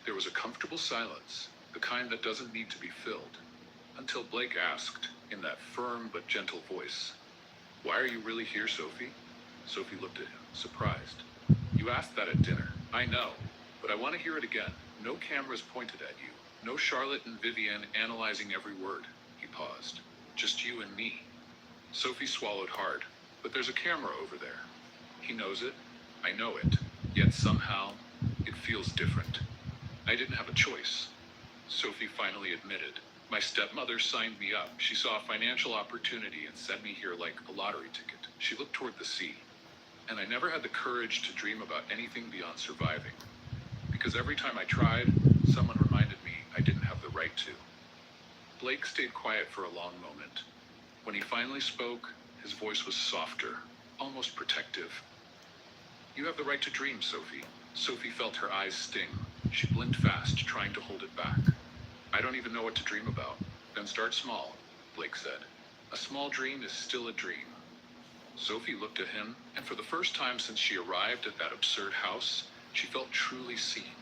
Speaker 8: There was a comfortable silence, the kind that doesn't need to be filled, until Blake asked, in that firm but gentle voice, "Why are you really here, Sophie?" Sophie looked at him, surprised. You asked that at dinner. I know, but I want to hear it again. No cameras pointed at you. No Charlotte and Vivienne analyzing every word. He paused. Just you and me. Sophie swallowed hard. But there's a camera over there. He knows it. I know it. Yet somehow, it feels different. I didn't have a choice. Sophie finally admitted. My stepmother signed me up. She saw a financial opportunity and sent me here like a lottery ticket. She looked toward the sea. And I never had the courage to dream about anything beyond surviving. Because every time I tried, someone reminded me I didn't have the right to. Blake stayed quiet for a long moment. When he finally spoke, his voice was softer, almost protective. You have the right to dream, Sophie. Sophie felt her eyes sting. She blinked fast, trying to hold it back. I don't even know what to dream about. Then start small, Blake said. A small dream is still a dream. Sophie looked at him, and for the first time since she arrived at that absurd house, she felt truly seen.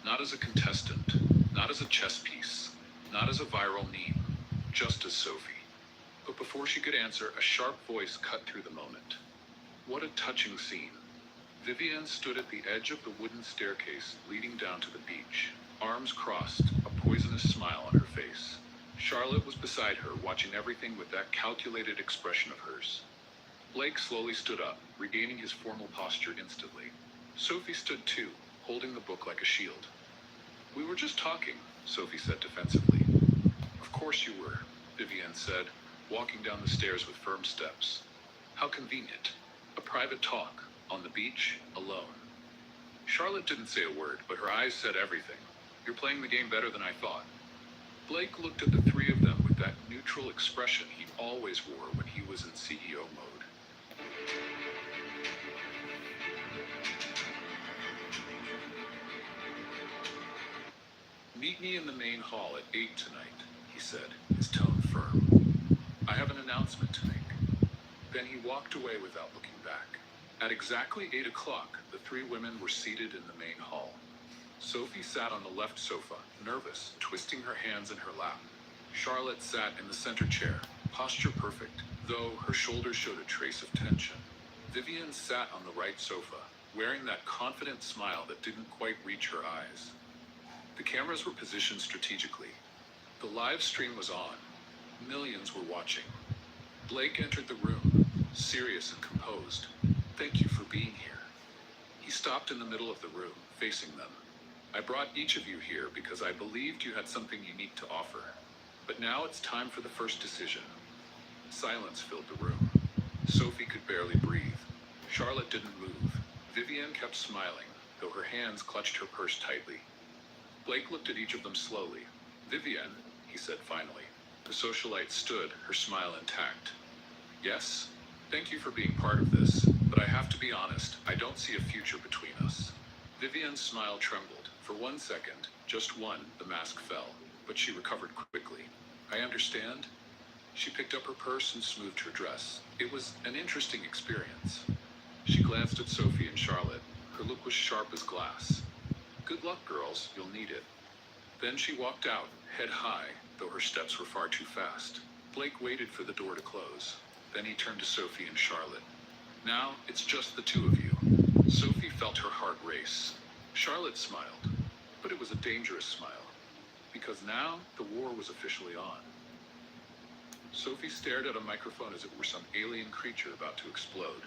Speaker 8: Not as a contestant, not as a chess piece, not as a viral meme, just as Sophie. But before she could answer, a sharp voice cut through the moment. What a touching scene. Vivienne stood at the edge of the wooden staircase leading down to the beach, arms crossed, a poisonous smile on her face. Charlotte was beside her, watching everything with that calculated expression of hers. Blake slowly stood up, regaining his formal posture instantly. Sophie stood too, holding the book like a shield. We were just talking, Sophie said defensively. Of course you were, Vivienne said, walking down the stairs with firm steps. How convenient. A private talk, on the beach, alone. Charlotte didn't say a word, but her eyes said everything. You're playing the game better than I thought. Blake looked at the three of them with that neutral expression he always wore when he was in CEO mode. Meet me in the main hall at 8 tonight, he said, his tone firm. I have an announcement to make. Then he walked away without looking back. At exactly 8 o'clock, the three women were seated in the main hall. Sophie sat on the left sofa, nervous, twisting her hands in her lap. Charlotte sat in the center chair, posture perfect, though her shoulders showed a trace of tension. Vivienne sat on the right sofa, wearing that confident smile that didn't quite reach her eyes. The cameras were positioned strategically. The live stream was on. Millions were watching. Blake entered the room, serious and composed. Thank you for being here. He stopped in the middle of the room, facing them. I brought each of you here because I believed you had something unique to offer. But now it's time for the first decision. Silence filled the room. Sophie could barely breathe. Charlotte didn't move. Vivienne kept smiling, though her hands clutched her purse tightly. Blake looked at each of them slowly. Vivienne, he said finally. The socialite stood, her smile intact. Yes, thank you for being part of this, but I have to be honest, I don't see a future between us. Vivienne's smile trembled. For 1 second, just one, the mask fell, but she recovered quickly. I understand. She picked up her purse and smoothed her dress. It was an interesting experience. She glanced at Sophie and Charlotte. Her look was sharp as glass. Good luck, girls, you'll need it. Then she walked out, head high, though her steps were far too fast. Blake waited for the door to close. Then he turned to Sophie and Charlotte. Now, it's just the two of you. Sophie felt her heart race. Charlotte smiled, but it was a dangerous smile. because now the war was officially on. Sophie stared at a microphone as if it were some alien creature about to explode.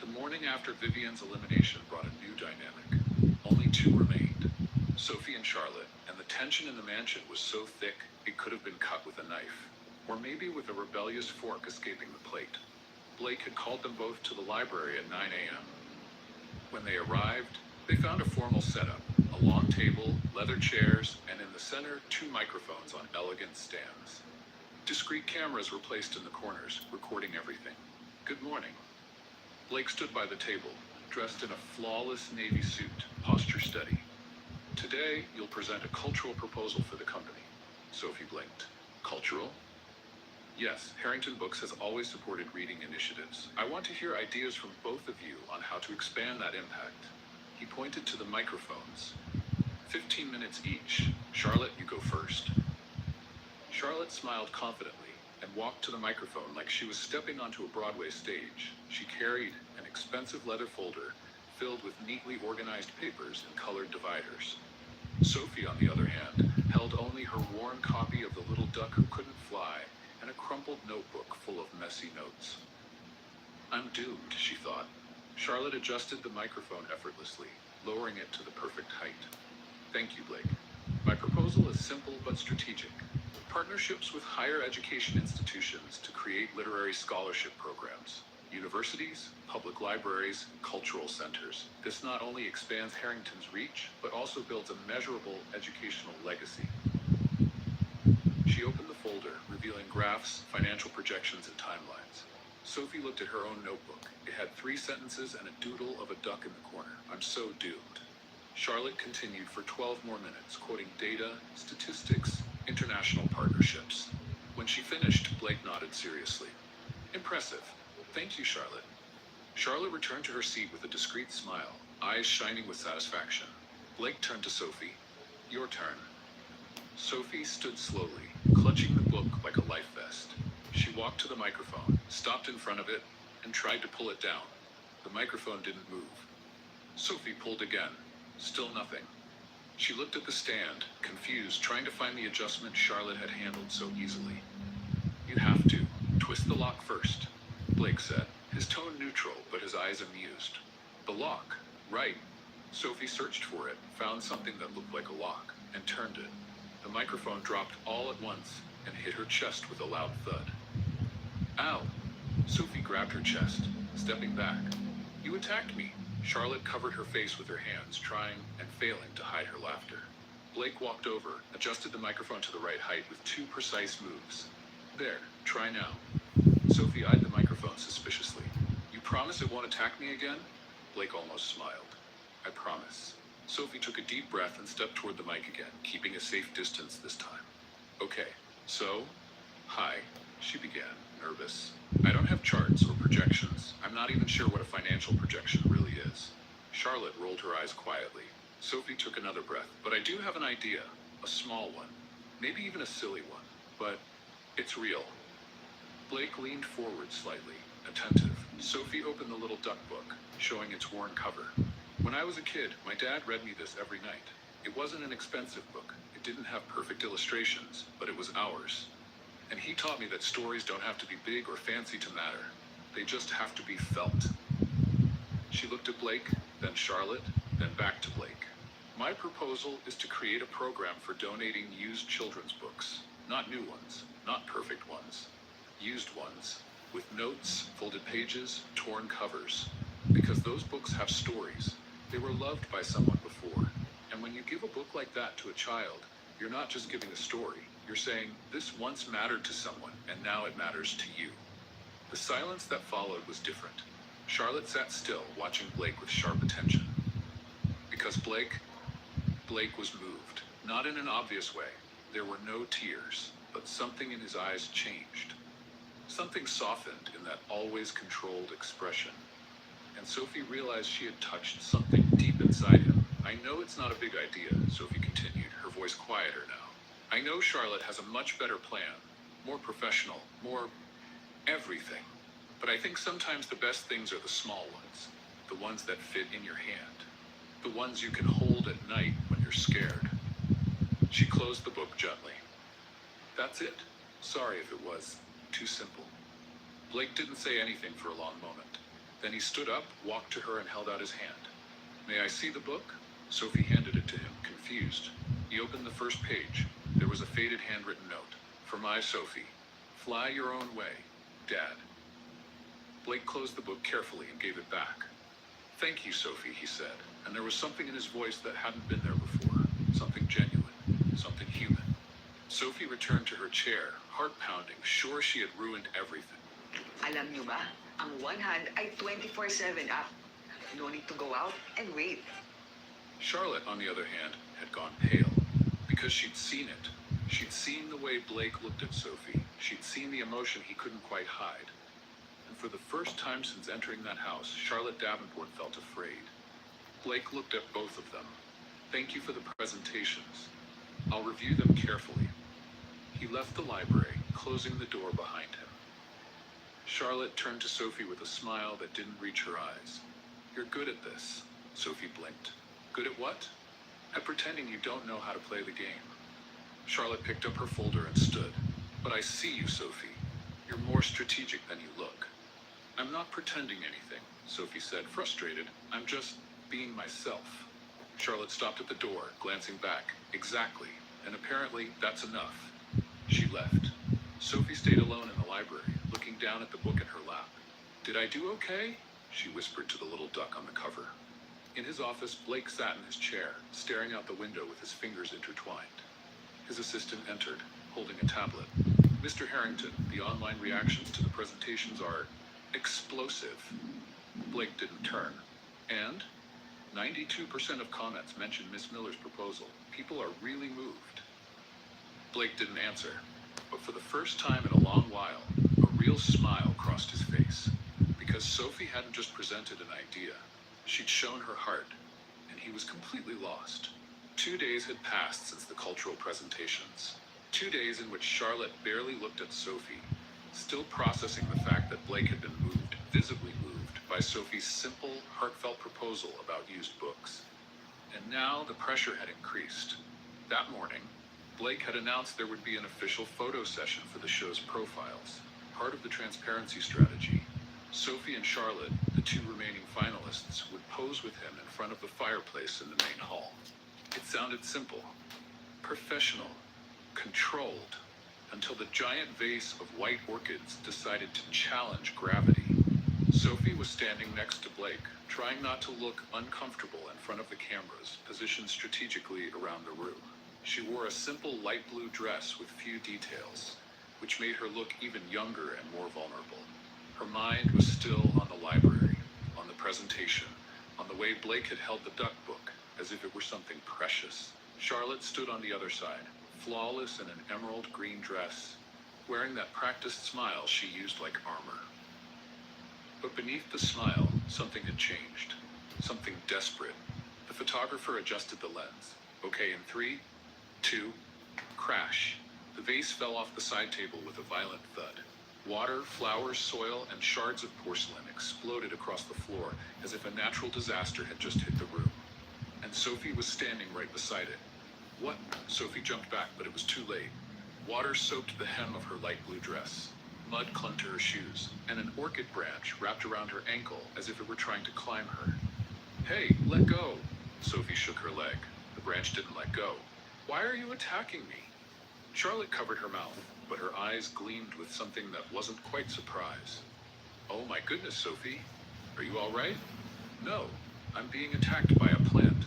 Speaker 8: The morning after Vivian's elimination brought a new dynamic. Only two remained, Sophie and Charlotte, and the tension in the mansion was so thick it could have been cut with a knife, or maybe with a rebellious fork escaping the plate. Blake had called them both to the library at 9 a.m. When they arrived, they found a formal setup, a long table, leather chairs, and in the center, 2 microphones on elegant stands. Discreet cameras were placed in the corners, recording everything. Good morning. Blake stood by the table, dressed in a flawless navy suit, posture steady. Today, you'll present a cultural proposal for the company. Sophie blinked. Cultural? Yes, Harrington Books has always supported reading initiatives. I want to hear ideas from both of you on how to expand that impact. He pointed to the microphones. 15 minutes each. Charlotte, you go first. Charlotte smiled confidently and walked to the microphone like she was stepping onto a Broadway stage. She carried an expensive leather folder filled with neatly organized papers and colored dividers. Sophie, on the other hand, held only her worn copy of The Little Duck Who Couldn't Fly and a crumpled notebook full of messy notes. I'm doomed, she thought. Charlotte adjusted the microphone effortlessly, lowering it to the perfect height. Thank you, Blake. My proposal is simple but strategic. Partnerships with higher education institutions to create literary scholarship programs. Universities, public libraries, cultural centers. This not only expands Harrington's reach, but also builds a measurable educational legacy. She opened the folder, revealing graphs, financial projections, and timelines. Sophie looked at her own notebook. It had 3 sentences and a doodle of a duck in the corner. I'm so doomed. Charlotte continued for 12 more minutes, quoting data, statistics, international partnerships. When she finished, Blake nodded seriously. Impressive. Thank you, Charlotte. Charlotte returned to her seat with a discreet smile, eyes shining with satisfaction. Blake turned to Sophie. Your turn. Sophie stood slowly, clutching the book like a life vest. She walked to the microphone, stopped in front of it, and tried to pull it down. The microphone didn't move. Sophie pulled again. Still nothing. She looked at the stand, confused, trying to find the adjustment Charlotte had handled so easily. You have to. Twist the lock first, Blake said, his tone neutral, but his eyes amused. The lock. Right. Sophie searched for it, found something that looked like a lock, and turned it. The microphone dropped all at once and hit her chest with a loud thud. Ow! Sophie grabbed her chest, stepping back. You attacked me. Charlotte covered her face with her hands, trying and failing to hide her laughter. Blake walked over, adjusted the microphone to the right height with 2 precise moves. There, try now. Sophie eyed the microphone suspiciously. You promise it won't attack me again? Blake almost smiled. I promise. Sophie took a deep breath and stepped toward the mic again, keeping a safe distance this time. Okay, so, hi, she began, nervous. I don't have charts or projections. I'm not even sure what a financial projection really is. Charlotte rolled her eyes quietly. Sophie took another breath. But I do have an idea. A small one. Maybe even a silly one. But it's real. Blake leaned forward slightly, attentive. Sophie opened the little duck book, showing its worn cover. When I was a kid, my dad read me this every night. It wasn't an expensive book. It didn't have perfect illustrations, but it was ours. And he taught me that stories don't have to be big or fancy to matter. They just have to be felt. She looked at Blake, then Charlotte, then back to Blake. My proposal is to create a program for donating used children's books. Not new ones, not perfect ones. Used ones, with notes, folded pages, torn covers. Because those books have stories. They were loved by someone before. And when you give a book like that to a child, you're not just giving a story. You're saying, this once mattered to someone, and now it matters to you. The silence that followed was different. Charlotte sat still, watching Blake with sharp attention. Because Blake was moved. Not in an obvious way. There were no tears, but something in his eyes changed. Something softened in that always controlled expression. And Sophie realized she had touched something deep inside him. I know it's not a big idea, Sophie continued, her voice quieter now. I know Charlotte has a much better plan, more professional, more everything. But I think sometimes the best things are the small ones, the ones that fit in your hand, the ones you can hold at night when you're scared. She closed the book gently. That's it. Sorry if it was too simple. Blake didn't say anything for a long moment. Then he stood up, walked to her, and held out his hand. May I see the book? Sophie handed it to him, confused. He opened the first page. There was a faded handwritten note. For my Sophie. Fly your own way, Dad. Blake closed the book carefully and gave it back. Thank you, Sophie, he said, and there was something in his voice that hadn't been there before. Something genuine, something human. Sophie returned to her chair, heart pounding, sure she had ruined everything.
Speaker 9: Alam nyo ba, ang one hand ay 24/7 app. No need to go out and wait.
Speaker 8: Charlotte, on the other hand, had gone pale, because she'd seen it. She'd seen the way Blake looked at Sophie. She'd seen the emotion he couldn't quite hide. And for the first time since entering that house, Charlotte Davenport felt afraid. Blake looked at both of them. Thank you for the presentations. I'll review them carefully. He left the library, closing the door behind him. Charlotte turned to Sophie with a smile that didn't reach her eyes. You're good at this, Sophie blinked. Good at what? At pretending you don't know how to play the game. Charlotte picked up her folder and stood. But I see you, Sophie. You're more strategic than you look. I'm not pretending anything, Sophie said, frustrated. I'm just being myself. Charlotte stopped at the door, glancing back. Exactly. And apparently that's enough. She left. Sophie stayed alone in the library, looking down at the book in her lap. Did I do okay? She whispered to the little duck on the cover. In his office, Blake sat in his chair, staring out the window with his fingers intertwined. His assistant entered, holding a tablet. Mr. Harrington, the online reactions to the presentations are explosive. Blake didn't turn. And 92% of comments mentioned Miss Miller's proposal. People are really moved. Blake didn't answer, but for the first time in a long while, a real smile crossed his face. Because Sophie hadn't just presented an idea. She'd shown her heart, and he was completely lost. 2 days had passed since the cultural presentations. 2 days in which Charlotte barely looked at Sophie, still processing the fact that Blake had been moved, visibly moved, by Sophie's simple, heartfelt proposal about used books. And now the pressure had increased. That morning, Blake had announced there would be an official photo session for the show's profiles, part of the transparency strategy. Sophie and Charlotte, the two remaining finalists, would pose with him in front of the fireplace in the main hall. It sounded simple, professional, controlled, until the giant vase of white orchids decided to challenge gravity. Sophie was standing next to Blake, trying not to look uncomfortable in front of the cameras, positioned strategically around the room. She wore a simple light blue dress with few details, which made her look even younger and more vulnerable. Her mind was still on the library, on the presentation, on the way Blake had held the duck book, as if it were something precious. Charlotte stood on the other side, flawless in an emerald green dress, wearing that practiced smile she used like armor. But beneath the smile, something had changed. Something desperate. The photographer adjusted the lens. Okay, in 3, 2, crash. The vase fell off the side table with a violent thud. Water, flowers, soil, and shards of porcelain exploded across the floor as if a natural disaster had just hit the room. And Sophie was standing right beside it. What? Sophie jumped back, but it was too late. Water soaked the hem of her light blue dress. Mud clung to her shoes, and an orchid branch wrapped around her ankle as if it were trying to climb her. Hey, let go! Sophie shook her leg. The branch didn't let go. Why are you attacking me? Charlotte covered her mouth, but her eyes gleamed with something that wasn't quite surprise. Oh my goodness, Sophie. Are you all right? No, I'm being attacked by a plant.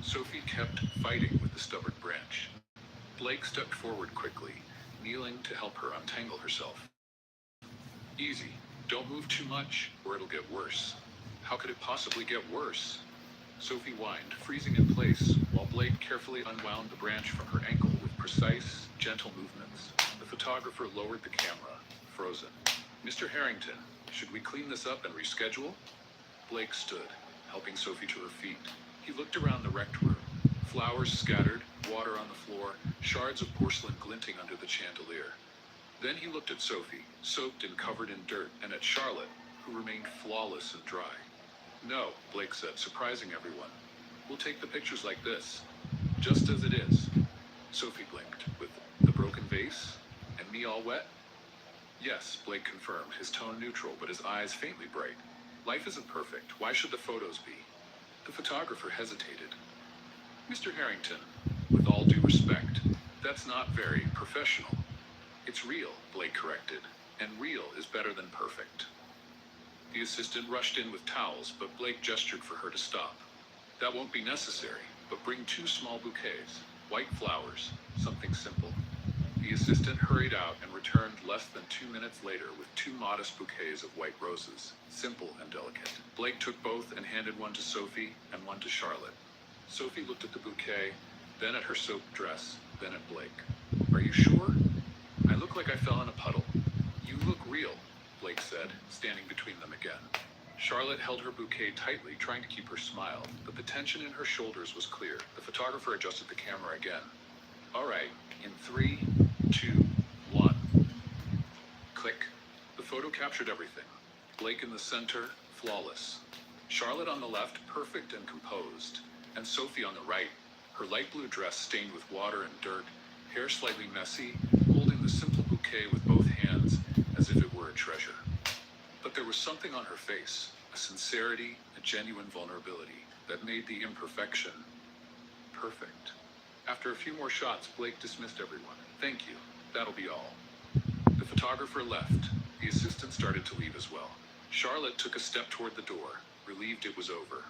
Speaker 8: Sophie kept fighting with the stubborn branch. Blake stepped forward quickly, kneeling to help her untangle herself. Easy. Don't move too much, or it'll get worse. How could it possibly get worse? Sophie whined, freezing in place, while Blake carefully unwound the branch from her ankle with precise, gentle movements. The photographer lowered the camera, frozen. Mr. Harrington, should we clean this up and reschedule? Blake stood, helping Sophie to her feet. He looked around the wrecked room. Flowers scattered, water on the floor, shards of porcelain glinting under the chandelier. Then he looked at Sophie, soaked and covered in dirt, and at Charlotte, who remained flawless and dry. No, Blake said, surprising everyone. We'll take the pictures like this, just as it is. Sophie blinked. With the broken vase? And me all wet? Yes, Blake confirmed, his tone neutral, but his eyes faintly bright. Life isn't perfect. Why should the photos be? The photographer hesitated. Mr. Harrington, with all due respect, that's not very professional. It's real, Blake corrected, and real is better than perfect. The assistant rushed in with towels, but Blake gestured for her to stop. That won't be necessary, but bring 2 small bouquets, white flowers, something simple. The assistant hurried out and returned less than 2 minutes later with 2 modest bouquets of white roses, simple and delicate. Blake took both and handed one to Sophie and one to Charlotte. Sophie looked at the bouquet, then at her soaked dress, then at Blake. Are you sure? I look like I fell in a puddle. You look real, Blake said, standing between them again. Charlotte held her bouquet tightly, trying to keep her smile, but the tension in her shoulders was clear. The photographer adjusted the camera again. All right, in 3, 2, 1. Click. The photo captured everything. Blake in the center, flawless. Charlotte on the left, perfect and composed. And Sophie on the right, her light blue dress stained with water and dirt, hair slightly messy, holding the simple bouquet with both hands as if it were a treasure. But there was something on her face, a sincerity, a genuine vulnerability that made the imperfection perfect. After a few more shots, Blake dismissed everyone. Thank you. That'll be all. The photographer left. The assistant started to leave as well. Charlotte took a step toward the door, relieved it was over.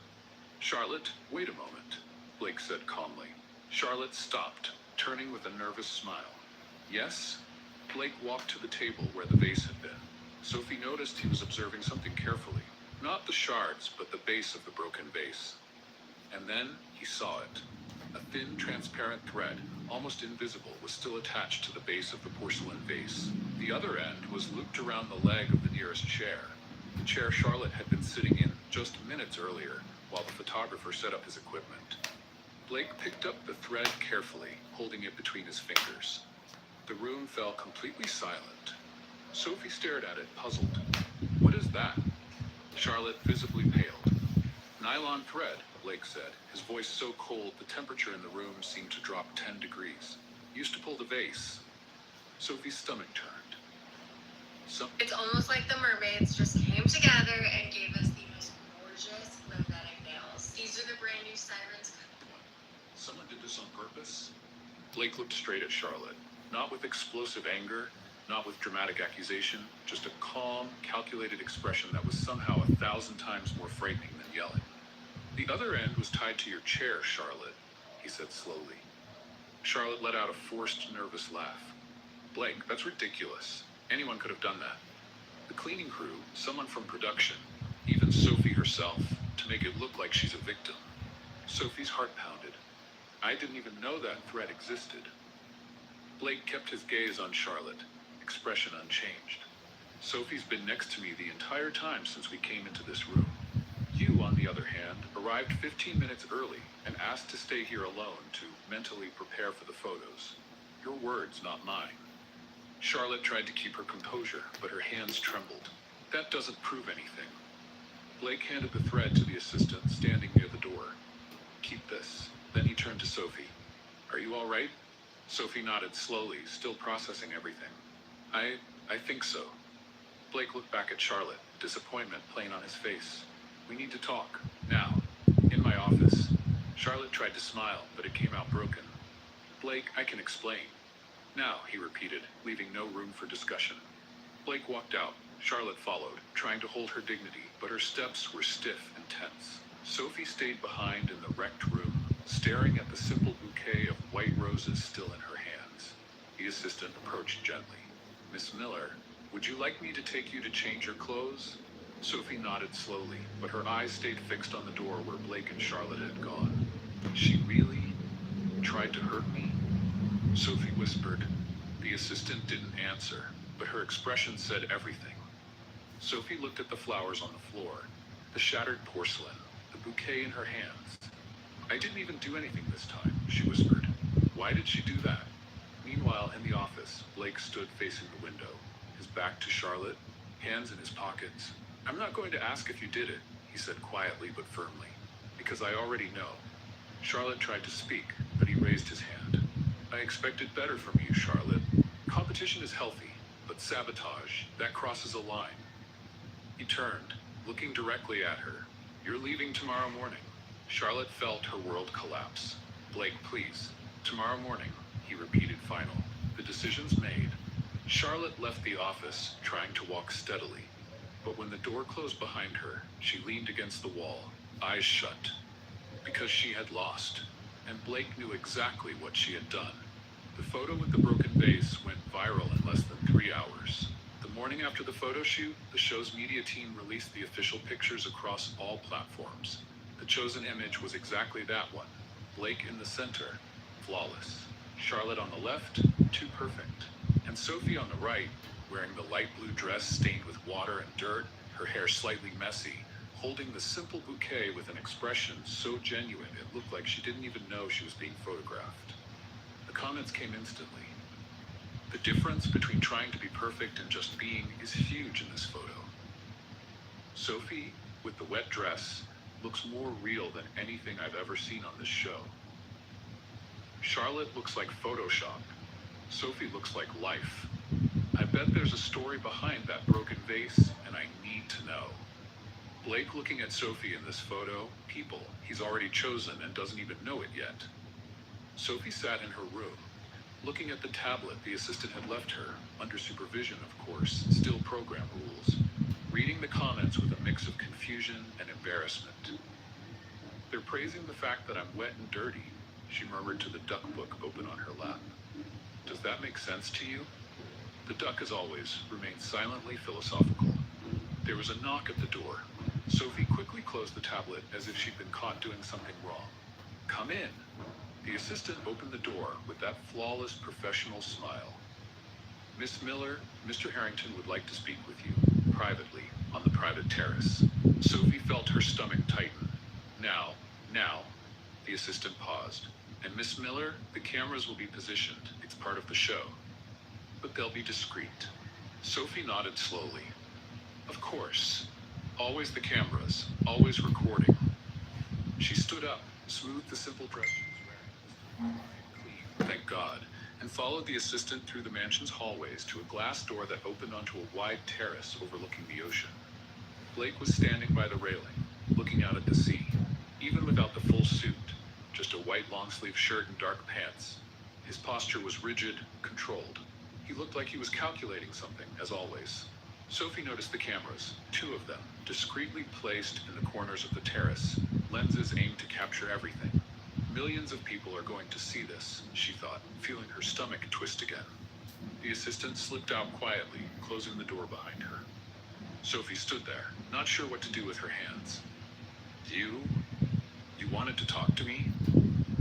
Speaker 8: Charlotte, wait a moment, Blake said calmly. Charlotte stopped, turning with a nervous smile. Yes? Blake walked to the table where the vase had been. Sophie noticed he was observing something carefully. Not the shards, but the base of the broken vase. And then he saw it. A thin, transparent thread, almost invisible, was still attached to the base of the porcelain vase. The other end was looped around the leg of the nearest chair. The chair Charlotte had been sitting in just minutes earlier, while the photographer set up his equipment. Blake picked up the thread carefully, holding it between his fingers. The room fell completely silent. Sophie stared at it, puzzled. What is that? Charlotte visibly paled. Nylon thread, Blake said, his voice so cold the temperature in the room seemed to drop 10 degrees. Used to pull the vase. Sophie's stomach turned.
Speaker 10: It's almost like the mermaids just came together and gave us the most gorgeous lymphatic nails. These are the brand new sirens.
Speaker 8: Someone did this on purpose? Blake looked straight at Charlotte, not with explosive anger, not with dramatic accusation, just a calm, calculated expression that was somehow 1,000 times more frightening than yelling. The other end was tied to your chair, Charlotte, he said slowly. Charlotte let out a forced, nervous laugh. Blake, that's ridiculous. Anyone could have done that. The cleaning crew, someone from production, even Sophie herself, to make it look like she's a victim. Sophie's heart pounded. I didn't even know that thread existed. Blake kept his gaze on Charlotte, expression unchanged. Sophie's been next to me the entire time since we came into this room. You, on the other hand, arrived 15 minutes early and asked to stay here alone to mentally prepare for the photos. Your words, not mine. Charlotte tried to keep her composure, but her hands trembled. That doesn't prove anything. Blake handed the thread to the assistant standing near the door. Keep this. Then he turned to Sophie. Are you all right? Sophie nodded slowly, still processing everything. I think so. Blake looked back at Charlotte, disappointment plain on his face. We need to talk. Now. In my office. Charlotte tried to smile, but it came out broken. Blake, I can explain. Now, he repeated, leaving no room for discussion. Blake walked out. Charlotte followed, trying to hold her dignity, but her steps were stiff and tense. Sophie stayed behind in the wrecked room, staring at the simple bouquet of white roses still in her hands. The assistant approached gently. Miss Miller, would you like me to take you to change your clothes? Sophie nodded slowly, but her eyes stayed fixed on the door where Blake and Charlotte had gone. She really tried to hurt me? Sophie whispered. The assistant didn't answer, but her expression said everything. Sophie looked at the flowers on the floor, the shattered porcelain, the bouquet in her hands. I didn't even do anything this time, she whispered. Why did she do that? Meanwhile, in the office, Blake stood facing the window, his back to Charlotte, hands in his pockets. I'm not going to ask if you did it, he said quietly but firmly, because I already know. Charlotte tried to speak, but he raised his hand. I expected better from you, Charlotte. Competition is healthy, but sabotage, that crosses a line. He turned, looking directly at her. You're leaving tomorrow morning. Charlotte felt her world collapse. Blake, please. Tomorrow morning, he repeated final. The decision's made. Charlotte left the office, trying to walk steadily. But when the door closed behind her, she leaned against the wall, eyes shut. Because she had lost. And Blake knew exactly what she had done. The photo with the broken vase went viral in less than 3 hours. The morning after the photo shoot, the show's media team released the official pictures across all platforms. The chosen image was exactly that one. Blake in the center, flawless. Charlotte on the left, too perfect. And Sophie on the right, wearing the light blue dress stained with water and dirt, her hair slightly messy, holding the simple bouquet with an expression so genuine it looked like she didn't even know she was being photographed. The comments came instantly. The difference between trying to be perfect and just being is huge in this photo. Sophie, with the wet dress, looks more real than anything I've ever seen on this show. Charlotte looks like Photoshop. Sophie looks like life. I bet there's a story behind that broken vase, and I need to know. Blake looking at Sophie in this photo, people he's already chosen and doesn't even know it yet. Sophie sat in her room, looking at the tablet the assistant had left her, under supervision of course, still program rules, reading the comments with a mix of confusion and embarrassment. They're praising the fact that I'm wet and dirty, she murmured to the duck book open on her lap. Does that make sense to you? The duck, as always, remained silently philosophical. There was a knock at the door. Sophie quickly closed the tablet as if she'd been caught doing something wrong. Come in. The assistant opened the door with that flawless professional smile. Miss Miller, Mr. Harrington would like to speak with you, privately, on the private terrace. Sophie felt her stomach tighten. Now, the assistant paused. And Miss Miller, the cameras will be positioned. It's part of the show. But they'll be discreet. Sophie nodded slowly. Of course. Always the cameras, always recording. She stood up, smoothed the simple dress she was wearing. Clean, thank God, and followed the assistant through the mansion's hallways to a glass door that opened onto a wide terrace overlooking the ocean. Blake was standing by the railing, looking out at the sea, even without the full suit, just a white long-sleeve shirt and dark pants. His posture was rigid, controlled. He looked like he was calculating something, as always. Sophie noticed the cameras, 2 of them, discreetly placed in the corners of the terrace, lenses aimed to capture everything. Millions of people are going to see this, she thought, feeling her stomach twist again. The assistant slipped out quietly, closing the door behind her. Sophie stood there, not sure what to do with her hands. You wanted to talk to me?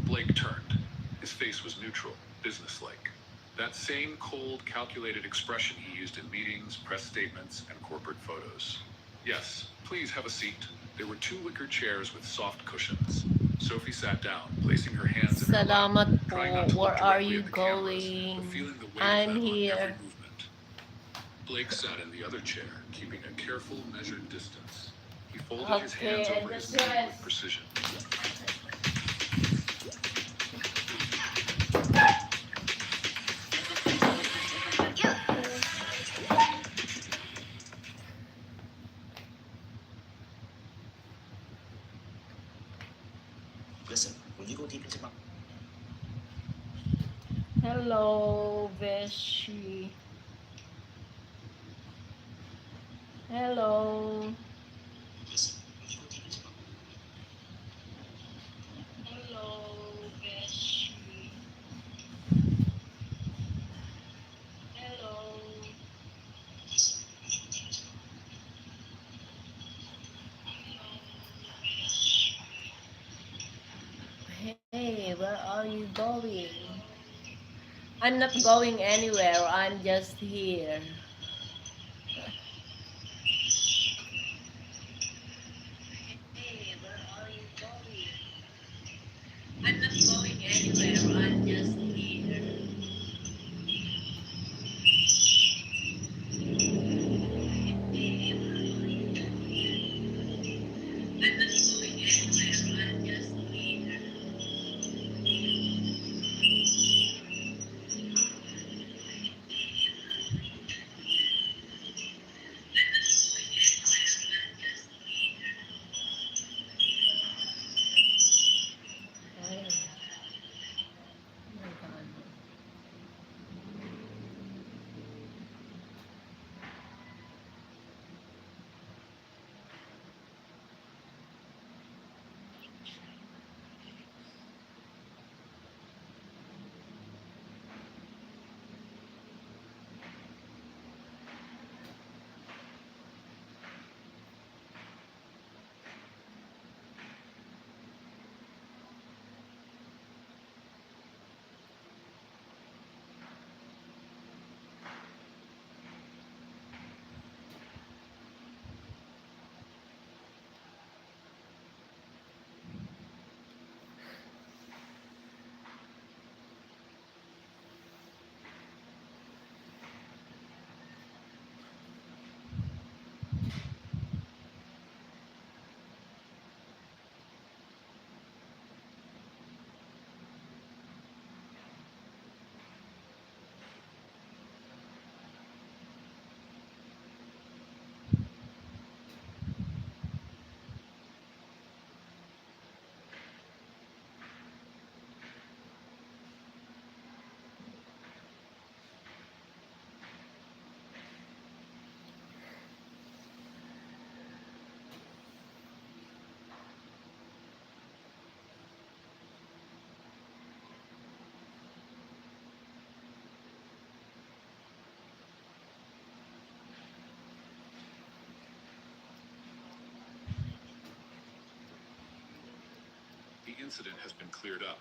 Speaker 8: Blake turned. His face was neutral, businesslike. That same cold, calculated expression he used in meetings, press statements, and corporate photos. Yes, please have a seat. There were 2 wicker chairs with soft cushions. Sophie sat down, placing her hands in her lap,
Speaker 1: Salamat
Speaker 8: trying
Speaker 1: po.
Speaker 8: not to look
Speaker 1: Where are
Speaker 8: directly
Speaker 1: you
Speaker 8: at the cameras,
Speaker 1: going?
Speaker 8: but feeling the weight
Speaker 1: I'm
Speaker 8: of them on
Speaker 1: here.
Speaker 8: every movement. Blake sat in the other chair, keeping a careful, measured distance. He folded his hands
Speaker 1: Okay,
Speaker 8: over his
Speaker 1: that's
Speaker 8: knee
Speaker 1: right.
Speaker 8: with precision.
Speaker 11: Listen, when you go deep into my
Speaker 1: Hello, Veshi. Hello.
Speaker 11: listen, when you go deep into my
Speaker 1: Hello, Veshi. Hello.
Speaker 11: listen, when you go deep into my
Speaker 1: Hey, where are you going? I'm not going anywhere. I'm just here. Hey, where are you going? I'm not going anywhere. I'm just here. I'm not going anywhere. I'm just here.
Speaker 8: incident has been cleared up,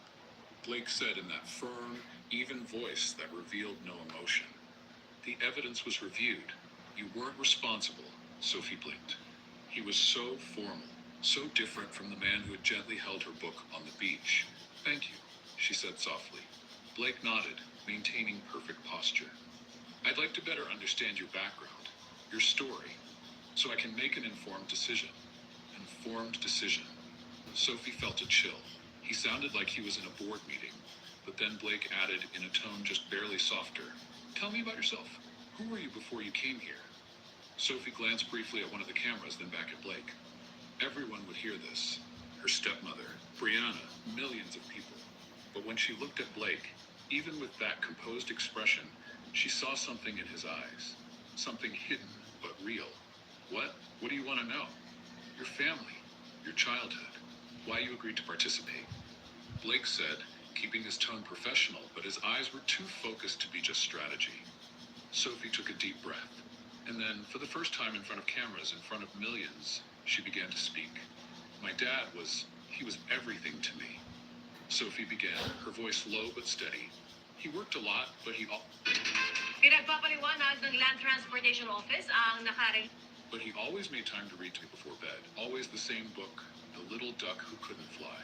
Speaker 8: Blake said in that firm, even voice that revealed no emotion. The evidence was reviewed. You weren't responsible, Sophie blinked. He was so formal, so different from the man who had gently held her book on the beach. Thank you, she said softly. Blake nodded, maintaining perfect posture. I'd like to better understand your background, your story, so I can make an informed decision. Informed decision. Sophie felt a chill. He sounded like he was in a board meeting, but then Blake added in a tone just barely softer. Tell me about yourself. Who were you before you came here? Sophie glanced briefly at one of the cameras, then back at Blake. Everyone would hear this. Her stepmother, Brianna, millions of people. But when she looked at Blake, even with that composed expression, she saw something in his eyes. Something hidden, but real. What? What do you want to know? Your family, your childhood, why you agreed to participate. Blake said, keeping his tone professional, but his eyes were too focused to be just strategy. Sophie took a deep breath, and then, for the first time in front of cameras, in front of millions, she began to speak. My dad he was everything to me. Sophie began, her voice low but steady. He worked a lot, but he
Speaker 6: Pinagpapaliwanag ng Land Transportation Office ang nakaring...
Speaker 8: But he always made time to read to me before bed. Always the same book, The Little Duck Who Couldn't Fly.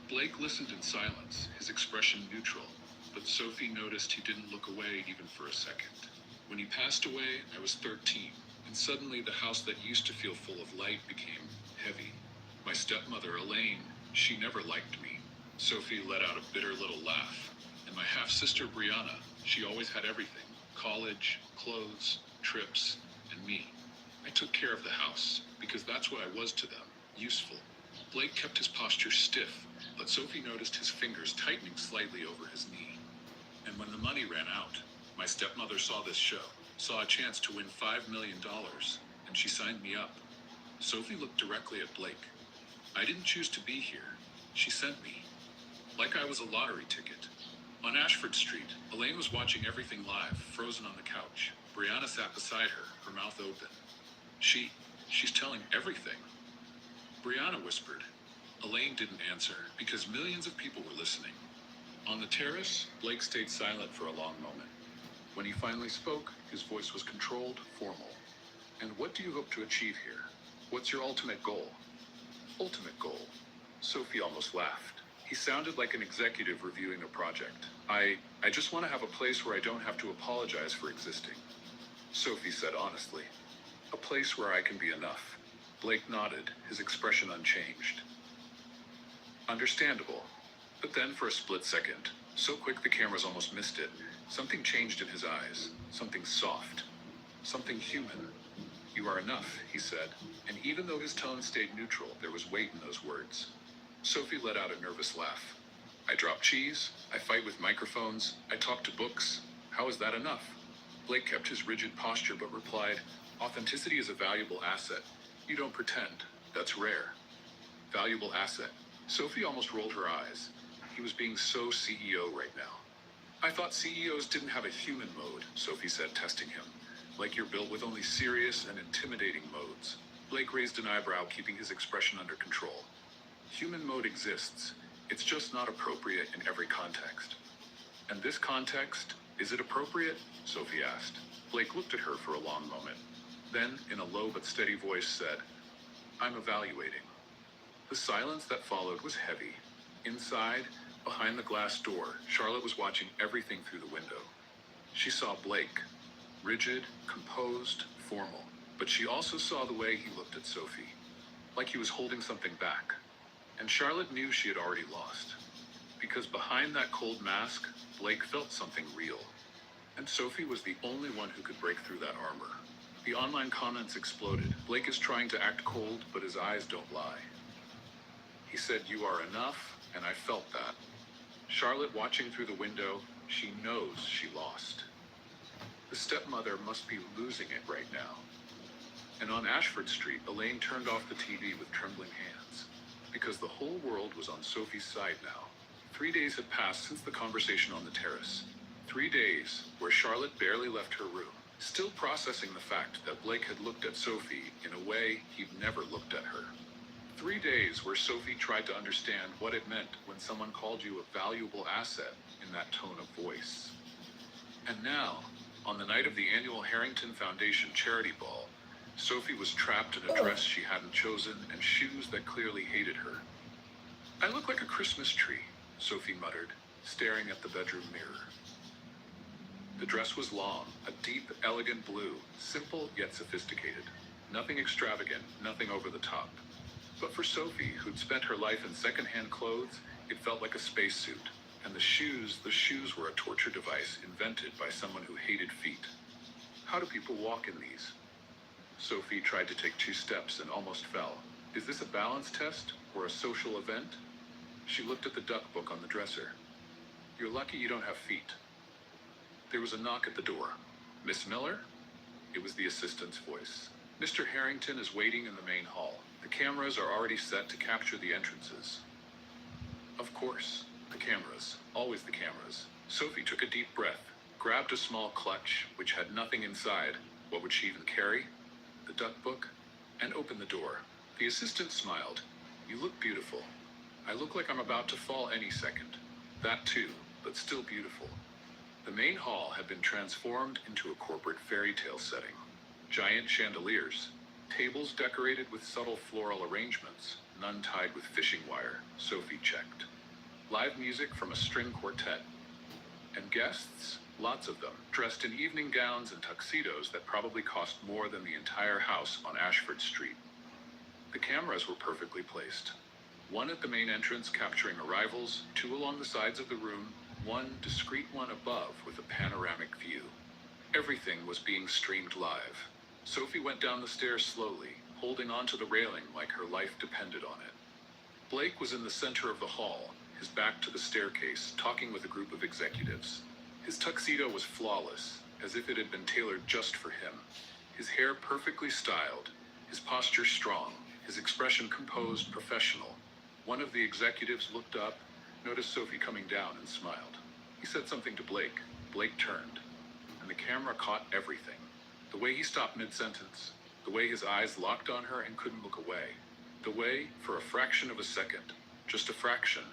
Speaker 8: Blake listened in silence, his expression neutral, but Sophie noticed he didn't look away even for a second. When he passed away, I was 13, and suddenly the house that used to feel full of light became heavy. My stepmother, Elaine, she never liked me. Sophie let out a bitter little laugh. And my half-sister, Brianna, she always had everything. College, clothes, trips, and me. I took care of the house, because that's what I was to them, useful. Blake kept his posture stiff, but Sophie noticed his fingers tightening slightly over his knee. And when the money ran out, my stepmother saw this show, saw a chance to win $5 million, and she signed me up. Sophie looked directly at Blake. I didn't choose to be here. She sent me. Like I was a lottery ticket. On Ashford Street, Elaine was watching everything live, frozen on the couch. Brianna sat beside her, her mouth open. She's telling everything. Brianna whispered. Elaine didn't answer, because millions of people were listening. On the terrace, Blake stayed silent for a long moment. When he finally spoke, his voice was controlled, formal. And what do you hope to achieve here? What's your ultimate goal? Ultimate goal. Sophie almost laughed. He sounded like an executive reviewing a project. I just want to have a place where I don't have to apologize for existing. Sophie said honestly. A place where I can be enough. Blake nodded, his expression unchanged. Understandable. But then for a split second, so quick the cameras almost missed it, something changed in his eyes. Something soft. Something human. You are enough, he said, and even though his tone stayed neutral, there was weight in those words. Sophie let out a nervous laugh. I drop cheese, I fight with microphones, I talk to books. How is that enough? Blake kept his rigid posture but replied, authenticity is a valuable asset. You don't pretend. That's rare. Valuable asset. Sophie almost rolled her eyes. He was being so CEO right now. I thought CEOs didn't have a human mode, Sophie said, testing him. Like you're built with only serious and intimidating modes. Blake raised an eyebrow, keeping his expression under control. Human mode exists. It's just not appropriate in every context. And this context, is it appropriate? Sophie asked. Blake looked at her for a long moment. Then, in a low but steady voice, said, I'm evaluating. The silence that followed was heavy. Inside, behind the glass door, Charlotte was watching everything through the window. She saw Blake, rigid, composed, formal. But she also saw the way he looked at Sophie, like he was holding something back. And Charlotte knew she had already lost. Because behind that cold mask, Blake felt something real. And Sophie was the only one who could break through that armor. The online comments exploded. Blake is trying to act cold, but his eyes don't lie. He said, you are enough, and I felt that. Charlotte, watching through the window, she knows she lost. The stepmother must be losing it right now. And on Ashford Street, Elaine turned off the TV with trembling hands. Because the whole world was on Sophie's side now. 3 days had passed since the conversation on the terrace. 3 days where Charlotte barely left her room, still processing the fact that Blake had looked at Sophie in a way he'd never looked at her. 3 days where Sophie tried to understand what it meant when someone called you a valuable asset in that tone of voice. And now, on the night of the annual Harrington Foundation charity ball, Sophie was trapped in a dress she hadn't chosen and shoes that clearly hated her. "I look like a Christmas tree," Sophie muttered, staring at the bedroom mirror. The dress was long, a deep, elegant blue, simple yet sophisticated. Nothing extravagant, nothing over the top. But for Sophie, who'd spent her life in secondhand clothes, it felt like a spacesuit. And the shoes were a torture device invented by someone who hated feet. How do people walk in these? Sophie tried to take 2 steps and almost fell. Is this a balance test or a social event? She looked at the duck book on the dresser. You're lucky you don't have feet. There was a knock at the door. Miss Miller? It was the assistant's voice. Mr. Harrington is waiting in the main hall. The cameras are already set to capture the entrances. Of course, the cameras. Always the cameras. Sophie took a deep breath, grabbed a small clutch, which had nothing inside. What would she even carry? The duck book, and opened the door. The assistant smiled. You look beautiful. I look like I'm about to fall any second. That too, but still beautiful. The main hall had been transformed into a corporate fairy tale setting. Giant chandeliers, tables decorated with subtle floral arrangements, none tied with fishing wire. Sophie checked. Live music from a string quartet. And guests, lots of them, dressed in evening gowns and tuxedos that probably cost more than the entire house on Ashford Street. The cameras were perfectly placed. One at the main entrance capturing arrivals, 2 along the sides of the room, 1 discreet one above with a panoramic view. Everything was being streamed live. Sophie went down the stairs slowly, holding onto the railing like her life depended on it. Blake was in the center of the hall, his back to the staircase, talking with a group of executives. His tuxedo was flawless, as if it had been tailored just for him. His hair perfectly styled, his posture strong, his expression composed, professional. One of the executives looked up, noticed Sophie coming down, and smiled. He said something to Blake. Blake turned, and the camera caught everything. The way he stopped mid-sentence, the way his eyes locked on her and couldn't look away, the way, for a fraction of a second, just a fraction,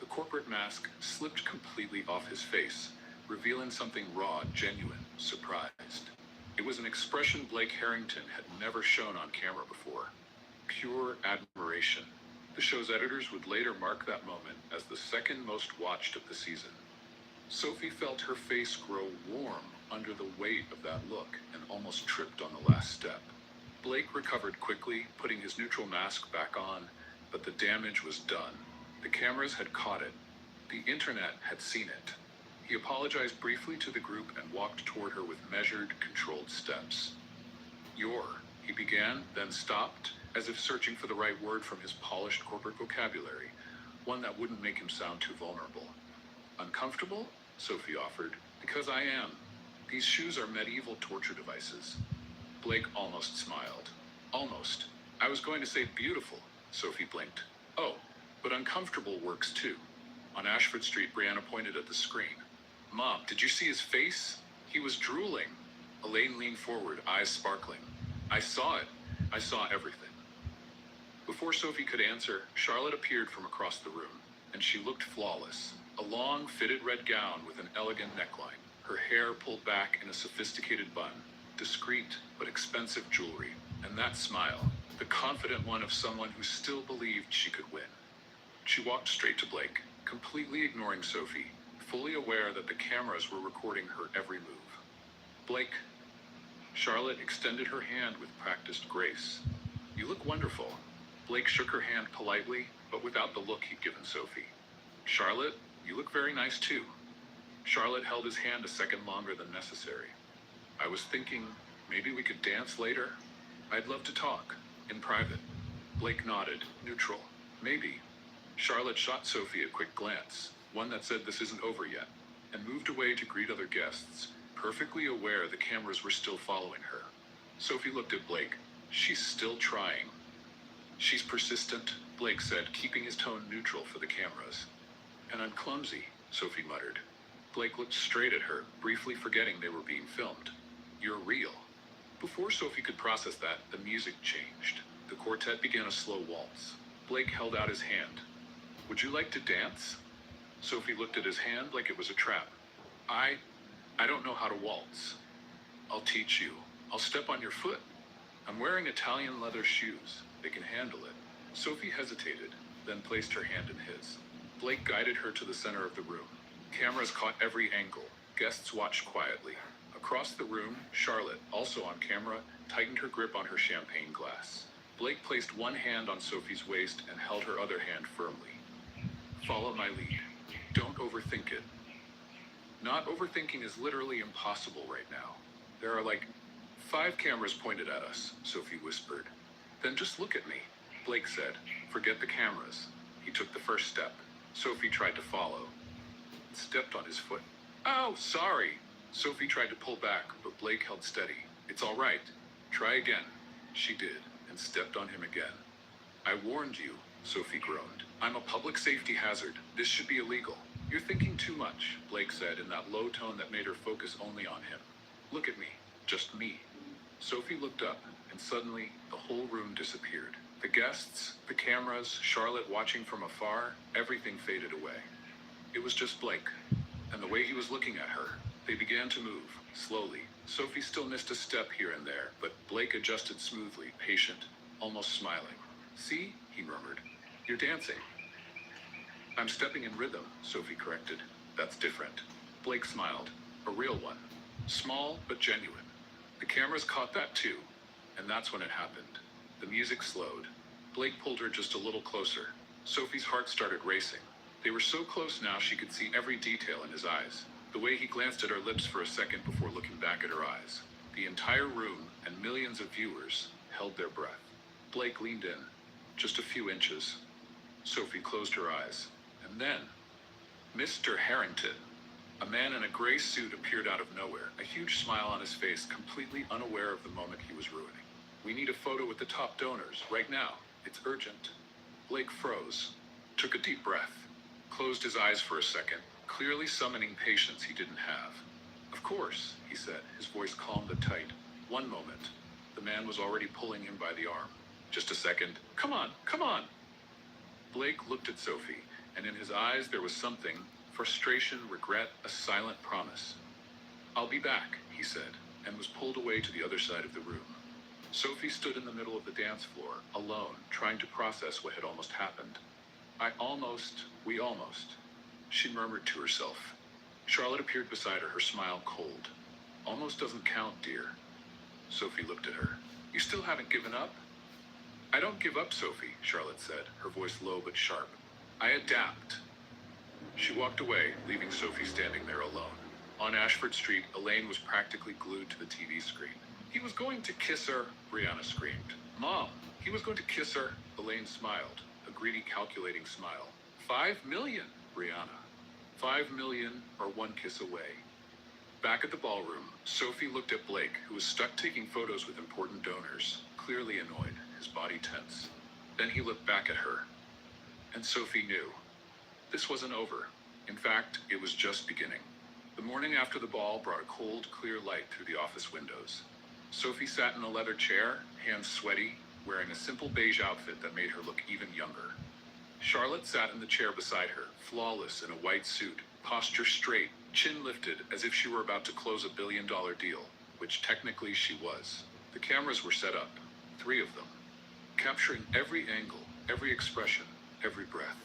Speaker 8: the corporate mask slipped completely off his face, revealing something raw, genuine, surprised. It was an expression Blake Harrington had never shown on camera before. Pure admiration. The show's editors would later mark that moment as the second most watched of the season. Sophie felt her face grow warm under the weight of that look and almost tripped on the last step. Blake recovered quickly, putting his neutral mask back on, but the damage was done. The cameras had caught it. The internet had seen it. He apologized briefly to the group and walked toward her with measured, controlled steps. He began, then stopped, as if searching for the right word from his polished corporate vocabulary, one that wouldn't make him sound too vulnerable. Uncomfortable? Sophie offered. Because I am. These shoes are medieval torture devices. Blake almost smiled. Almost. I was going to say beautiful, Sophie blinked. Oh, but uncomfortable works too. On Ashford Street, Brianna pointed at the screen. Mom, did you see his face? He was drooling. Elaine leaned forward, eyes sparkling. I saw it. I saw everything. Before Sophie could answer, Charlotte appeared from across the room, and she looked flawless. A long, fitted red gown with an elegant neckline, her hair pulled back in a sophisticated bun, discreet but expensive jewelry, and that smile, the confident one of someone who still believed she could win. She walked straight to Blake, completely ignoring Sophie, fully aware that the cameras were recording her every move. Blake. Charlotte extended her hand with practiced grace. You look wonderful. Blake shook her hand politely, but without the look he'd given Sophie. Charlotte, you look very nice too. Charlotte held his hand a second longer than necessary. I was thinking, maybe we could dance later? I'd love to talk, in private. Blake nodded, neutral. Maybe. Charlotte shot Sophie a quick glance, one that said this isn't over yet, and moved away to greet other guests, perfectly aware the cameras were still following her. Sophie looked at Blake. She's still trying. She's persistent, Blake said, keeping his tone neutral for the cameras. And I'm clumsy, Sophie muttered. Blake looked straight at her, briefly forgetting they were being filmed. You're real. Before Sophie could process that, the music changed. The quartet began a slow waltz. Blake held out his hand. Would you like to dance? Sophie looked at his hand like it was a trap. I don't know how to waltz. I'll teach you. I'll step on your foot. I'm wearing Italian leather shoes. They can handle it. Sophie hesitated, then placed her hand in his. Blake guided her to the center of the room. Cameras caught every angle. Guests watched quietly. Across the room, Charlotte, also on camera, tightened her grip on her champagne glass. Blake placed one hand on Sophie's waist and held her other hand firmly. Follow my lead. Don't overthink it. Not overthinking is literally impossible right now. There are like 5 cameras pointed at us, Sophie whispered. Then just look at me, Blake said. Forget the cameras. He took the first step. Sophie tried to follow. Stepped on his foot. Oh, sorry. Sophie tried to pull back, but Blake held steady. It's all right. Try again. She did, and stepped on him again. I warned you, Sophie groaned. I'm a public safety hazard. This should be illegal. You're thinking too much, Blake said in that low tone that made her focus only on him. Look at me. Just me. Sophie looked up, and suddenly, the whole room disappeared. The guests, the cameras, Charlotte watching from afar, everything faded away. It was just Blake, and the way he was looking at her. They began to move, slowly. Sophie still missed a step here and there, but Blake adjusted smoothly, patient, almost smiling. See, he murmured. You're dancing. I'm stepping in rhythm, Sophie corrected. That's different. Blake smiled. A real one. Small, but genuine. The cameras caught that too, and that's when it happened. The music slowed. Blake pulled her just a little closer. Sophie's heart started racing. They were so close now she could see every detail in his eyes. The way he glanced at her lips for a second before looking back at her eyes. The entire room and millions of viewers held their breath. Blake leaned in, just a few inches. Sophie closed her eyes. And then, Mr. Harrington, a man in a gray suit, appeared out of nowhere, a huge smile on his face, completely unaware of the moment he was ruining. We need a photo with the top donors, right now. It's urgent. Blake froze, took a deep breath, closed his eyes for a second, clearly summoning patience he didn't have. Of course, he said, his voice calm but tight. One moment. The man was already pulling him by the arm. Just a second. Come on, come on. Blake looked at Sophie, and in his eyes there was something, frustration, regret, a silent promise. I'll be back, he said, and was pulled away to the other side of the room. Sophie stood in the middle of the dance floor, alone, trying to process what had almost happened. We almost, she murmured to herself. Charlotte appeared beside her, her smile cold. Almost doesn't count, dear. Sophie looked at her. You still haven't given up? I don't give up, Sophie, Charlotte said, her voice low but sharp. I adapt. She walked away, leaving Sophie standing there alone. On Ashford Street, Elaine was practically glued to the TV screen. He was going to kiss her, Brianna screamed. Mom, he was going to kiss her. Elaine smiled, a greedy, calculating smile. 5 million, Brianna. 5 million or one kiss away. Back at the ballroom, Sophie looked at Blake, who was stuck taking photos with important donors, clearly annoyed, his body tense. Then he looked back at her. And Sophie knew. This wasn't over. In fact, it was just beginning. The morning after the ball brought a cold, clear light through the office windows. Sophie sat in a leather chair, hands sweaty, wearing a simple beige outfit that made her look even younger. Charlotte sat in the chair beside her, flawless in a white suit, posture straight, chin lifted as if she were about to close $1 billion deal, which technically she was. The cameras were set up, 3 of them, capturing every angle, every expression, every breath.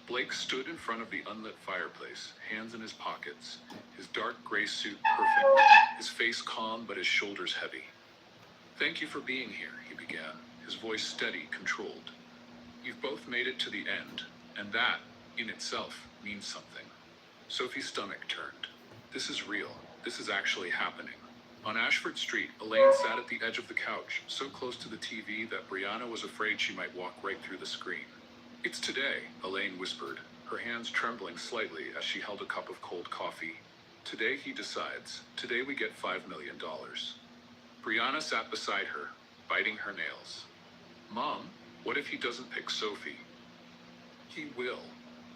Speaker 8: Blake stood in front of the unlit fireplace, hands in his pockets, his dark gray suit perfect, his face calm but his shoulders heavy. Thank you for being here, he began, his voice steady, controlled. You've both made it to the end, and that, in itself, means something. Sophie's stomach turned. This is real. This is actually happening. On Ashford Street, Elaine sat at the edge of the couch, so close to the TV that Brianna was afraid she might walk right through the screen. It's today, Elaine whispered, her hands trembling slightly as she held a cup of cold coffee. Today he decides. Today we get $5 million. Brianna sat beside her, biting her nails. Mom, what if he doesn't pick Sophie? He will,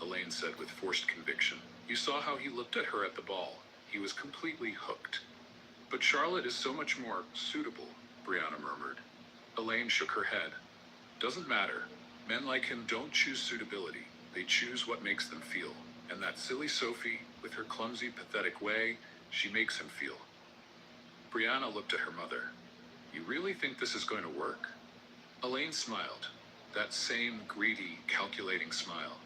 Speaker 8: Elaine said with forced conviction. You saw how he looked at her at the ball. He was completely hooked. But Charlotte is so much more suitable, Brianna murmured. Elaine shook her head. Doesn't matter. Men like him don't choose suitability, they choose what makes them feel. And that silly Sophie, with her clumsy, pathetic way, she makes him feel. Brianna looked at her mother. You really think this is going to work? Elaine smiled. That same greedy, calculating smile.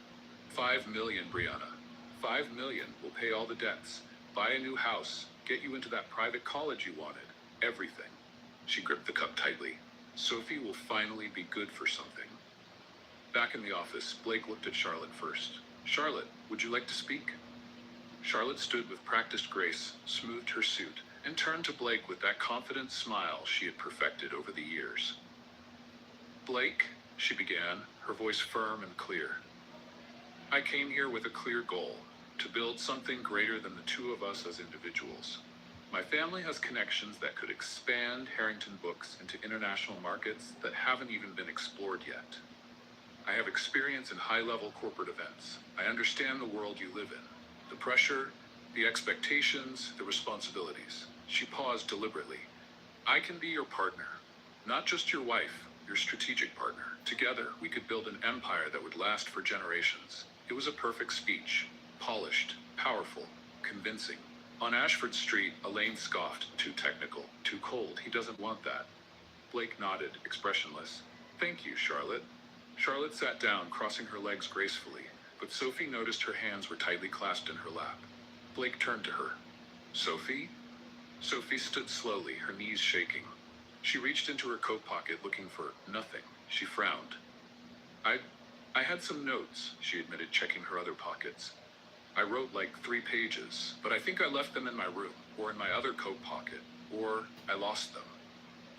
Speaker 8: 5 million, Brianna. 5 million will pay all the debts, buy a new house, get you into that private college you wanted. Everything. She gripped the cup tightly. Sophie will finally be good for something. Back in the office, Blake looked at Charlotte first. Charlotte, would you like to speak? Charlotte stood with practiced grace, smoothed her suit, and turned to Blake with that confident smile she had perfected over the years. Blake, she began, her voice firm and clear. I came here with a clear goal, to build something greater than the two of us as individuals. My family has connections that could expand Harrington Books into international markets that haven't even been explored yet. I have experience in high-level corporate events. I understand the world you live in, the pressure, the expectations, the responsibilities. She paused deliberately. I can be your partner, not just your wife, your strategic partner. Together, we could build an empire that would last for generations. It was a perfect speech, polished, powerful, convincing. On Ashford Street, Elaine scoffed, too technical, too cold, he doesn't want that. Blake nodded, expressionless. Thank you, Charlotte. Charlotte sat down, crossing her legs gracefully, but Sophie noticed her hands were tightly clasped in her lap. Blake turned to her. Sophie? Sophie stood slowly, her knees shaking. She reached into her coat pocket looking for nothing. She frowned. I had some notes, she admitted, checking her other pockets. I wrote like 3 pages, but I think I left them in my room, or in my other coat pocket, or I lost them.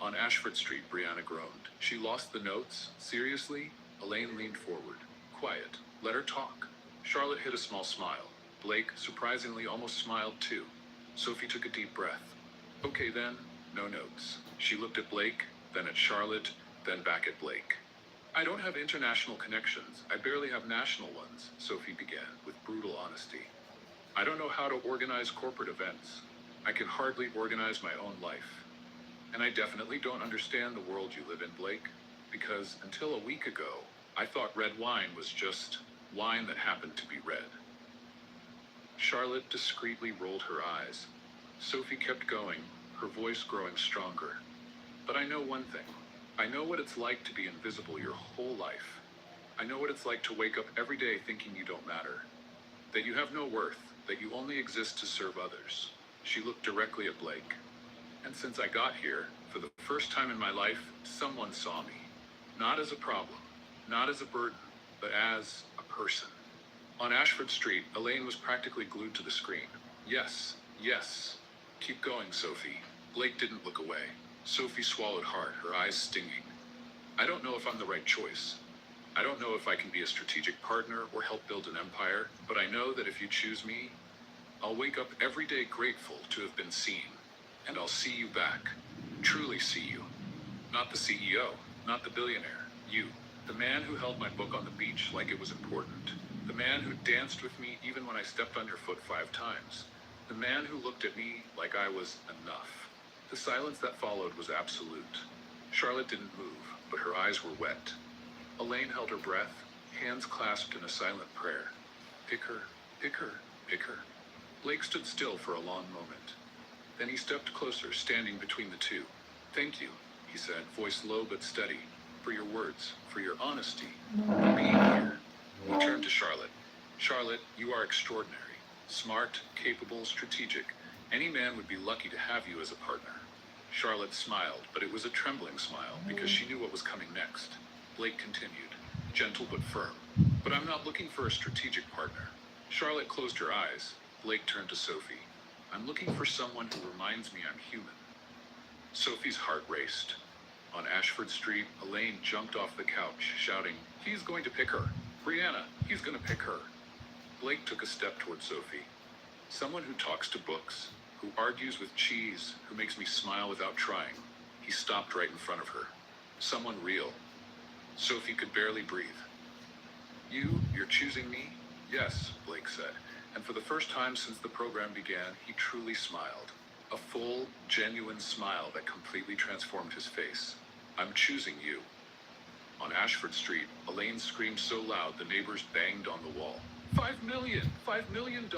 Speaker 8: On Ashford Street, Brianna groaned. She lost the notes? Seriously? Elaine leaned forward. Quiet. Let her talk. Charlotte hid a small smile. Blake, surprisingly, almost smiled too. Sophie took a deep breath. Okay then, no notes. She looked at Blake, then at Charlotte, then back at Blake. I don't have international connections. I barely have national ones, Sophie began, with brutal honesty. I don't know how to organize corporate events. I can hardly organize my own life. And I definitely don't understand the world you live in, Blake, because until a week ago, I thought red wine was just wine that happened to be red. Charlotte discreetly rolled her eyes. Sophie kept going, her voice growing stronger. But I know one thing. I know what it's like to be invisible your whole life. I know what it's like to wake up every day thinking you don't matter, that you have no worth, that you only exist to serve others. She looked directly at Blake. And since I got here, for the first time in my life, someone saw me. Not as a problem, not as a burden, but as a person. On Ashford Street, Elaine was practically glued to the screen. Yes, yes. Keep going, Sophie. Blake didn't look away. Sophie swallowed hard, her eyes stinging. I don't know if I'm the right choice. I don't know if I can be a strategic partner or help build an empire, but I know that if you choose me, I'll wake up every day grateful to have been seen. And I'll see you back. Truly see you. Not the CEO, not the billionaire. You. The man who held my book on the beach like it was important. The man who danced with me even when I stepped on your foot 5 times. The man who looked at me like I was enough. The silence that followed was absolute. Charlotte didn't move, but her eyes were wet. Elaine held her breath, hands clasped in a silent prayer. Pick her, pick her, pick her. Blake stood still for a long moment. Then he stepped closer, standing between the two. Thank you, he said, voice low but steady, for your words, for your honesty, for being here. He turned to Charlotte. Charlotte, you are extraordinary. Smart, capable, strategic. Any man would be lucky to have you as a partner. Charlotte smiled, but it was a trembling smile because she knew what was coming next. Blake continued, gentle but firm. But I'm not looking for a strategic partner. Charlotte closed her eyes. Blake turned to Sophie. I'm looking for someone who reminds me I'm human. Sophie's heart raced. On Ashford Street, Elaine jumped off the couch, shouting, he's going to pick her. Brianna, he's going to pick her. Blake took a step toward Sophie. Someone who talks to books, who argues with cheese, who makes me smile without trying. He stopped right in front of her. Someone real. Sophie could barely breathe. You're choosing me? Yes, Blake said. And for the first time since the program began, he truly smiled. A full, genuine smile that completely transformed his face. I'm choosing you. On Ashford Street, Elaine screamed so loud the neighbors banged on the wall. $5 million! $5 million!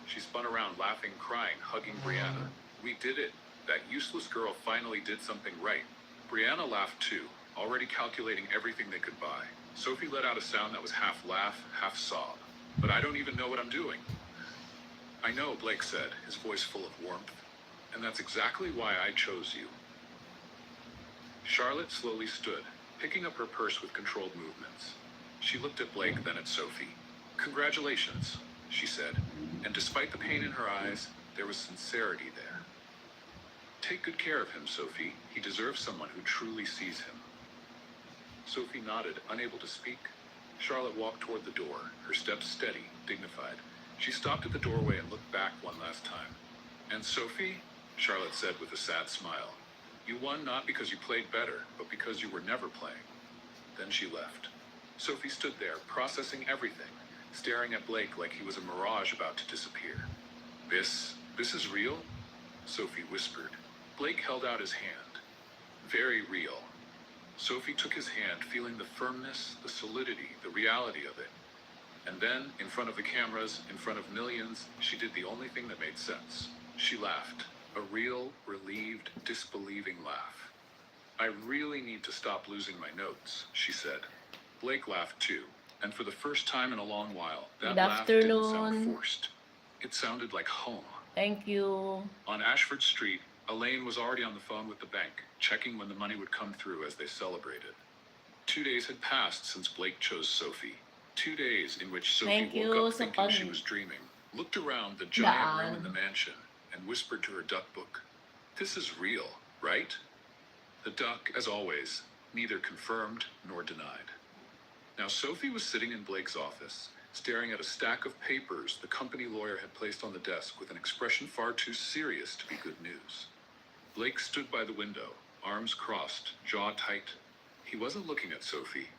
Speaker 8: She spun around laughing, crying, hugging Brianna. We did it. That useless girl finally did something right. Brianna laughed too, already calculating everything they could buy. Sophie let out a sound that was half laugh, half sob. But I don't even know what I'm doing. I know, Blake said, his voice full of warmth. And that's exactly why I chose you. Charlotte slowly stood, picking up her purse with controlled movements. She looked at Blake, then at Sophie. Congratulations, she said, and despite the pain in her eyes, there was sincerity there. Take good care of him, Sophie. He deserves someone who truly sees him. Sophie nodded, unable to speak. Charlotte walked toward the door, her steps steady, dignified. She stopped at the doorway and looked back one last time. And Sophie, Charlotte said with a sad smile, you won not because you played better, but because you were never playing. Then she left. Sophie stood there, processing everything, staring at Blake like he was a mirage about to disappear. This is real? Sophie whispered. Blake held out his hand. Very real. Sophie took his hand, feeling the firmness, the solidity, the reality of it. And then, in front of the cameras, in front of millions, she did the only thing that made sense. She laughed. A real, relieved, disbelieving laugh. I really need to stop losing my notes, she said. Blake laughed too, and for the first time in a long while, that
Speaker 1: Good
Speaker 8: laugh didn't sound
Speaker 1: afternoon.
Speaker 8: forced. It sounded like home.
Speaker 1: Thank you.
Speaker 8: On Ashford Street, Elaine was already on the phone with the bank, checking when the money would come through as they celebrated. 2 days had passed since Blake chose Sophie. 2 days in which Sophie
Speaker 1: Thank you
Speaker 8: woke up
Speaker 1: sa
Speaker 8: thinking she was dreaming, looked around the giant room in the mansion, and whispered to her duck book, "This is real, right?" The duck, as always, neither confirmed nor denied. Now Sophie was sitting in Blake's office, staring at a stack of papers the company lawyer had placed on the desk with an expression far too serious to be good news. Blake stood by the window, arms crossed, jaw tight. He wasn't looking at Sophie.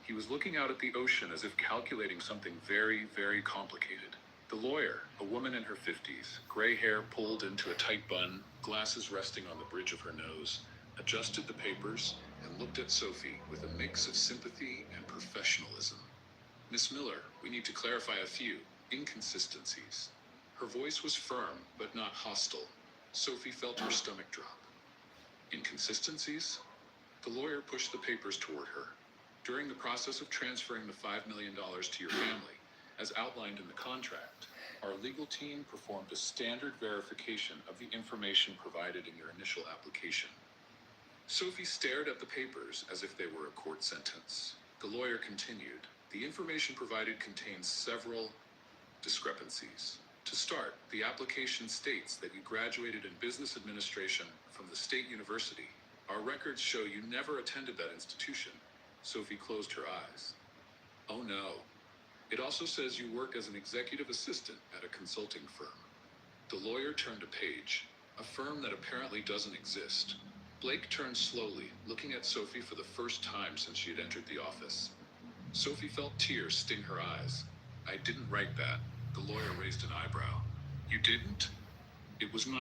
Speaker 8: He was looking out at the ocean as if calculating something very, very complicated. The lawyer, a woman in her 50s, gray hair pulled into a tight bun, glasses resting on the bridge of her nose, adjusted the papers and looked at Sophie with a mix of sympathy and professionalism. Miss Miller, we need to clarify a few inconsistencies. Her voice was firm, but not hostile. Sophie felt her stomach drop. Inconsistencies? The lawyer pushed the papers toward her. During the process of transferring the $5 million to your family, as outlined in the contract, our legal team performed a standard verification of the information provided in your initial application. Sophie stared at the papers as if they were a court sentence. The lawyer continued. The information provided contains several discrepancies. To start, the application states that you graduated in business administration from the State University. Our records show you never attended that institution. Sophie closed her eyes. Oh no. It also says you work as an executive assistant at a consulting firm. The lawyer turned a page, a firm that apparently doesn't exist. Blake turned slowly, looking at Sophie for the first time since she had entered the office. Sophie felt tears sting her eyes. I didn't write that. The lawyer raised an eyebrow. You didn't? It was my...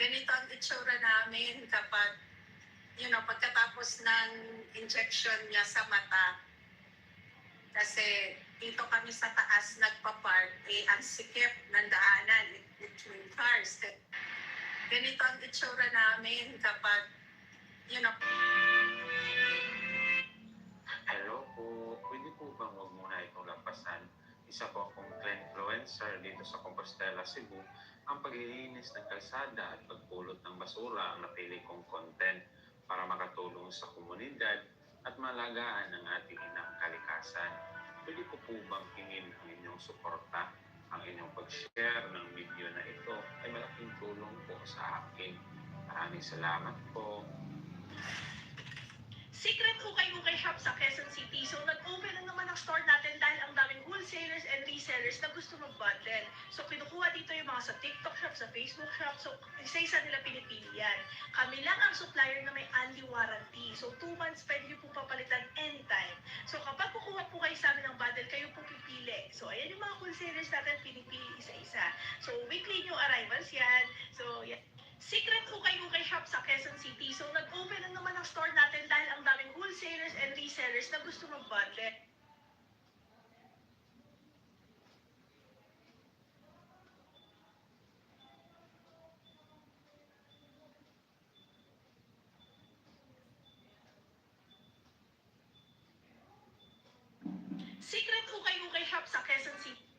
Speaker 10: Ganito ang itsura namin kapag, pagkatapos ng injection niya sa mata. Kasi dito kami sa taas nagpa-park, ang sikip ng daanan between cars. Ganito ang itsura namin kapag,
Speaker 4: Hello po, pwede po bang huwag muna itong lampasan? Isa po akong influencer dito sa Compostela, Cebu. Ang paglilinis ng kalsada at pagpulot ng basura ang napili kong content para makatulong sa komunidad at malagaan ang ating inang kalikasan. Pwede ko po bang hingin ang inyong suporta? Ang inyong pag-share ng video na ito ay malaking tulong po sa akin. Maraming salamat po.
Speaker 6: Secret Ukay-Ukay Shop sa Quezon City. So, nag-open na naman ang store natin dahil ang daming wholesalers and resellers na gusto mag-bundle. So, kinukuha dito yung mga sa TikTok shop, sa Facebook shop. So, isa-isa nila pinipili yan. Kami lang ang supplier na may annual warranty. So, 2 months pwede nyo po papalitan anytime. So, kapag kukuha po kayo sa amin ng bundle, kayo po pipili. So, ayan yung mga wholesalers natin pinipili isa-isa. So, weekly new arrivals yan. So, yan. Secret Ukay-Ukay Shop sa Quezon City. So, nag-open na naman ang store natin dahil ang daming wholesalers and resellers na gusto mag-bundle. Secret Ukay-Ukay Shop sa Quezon City.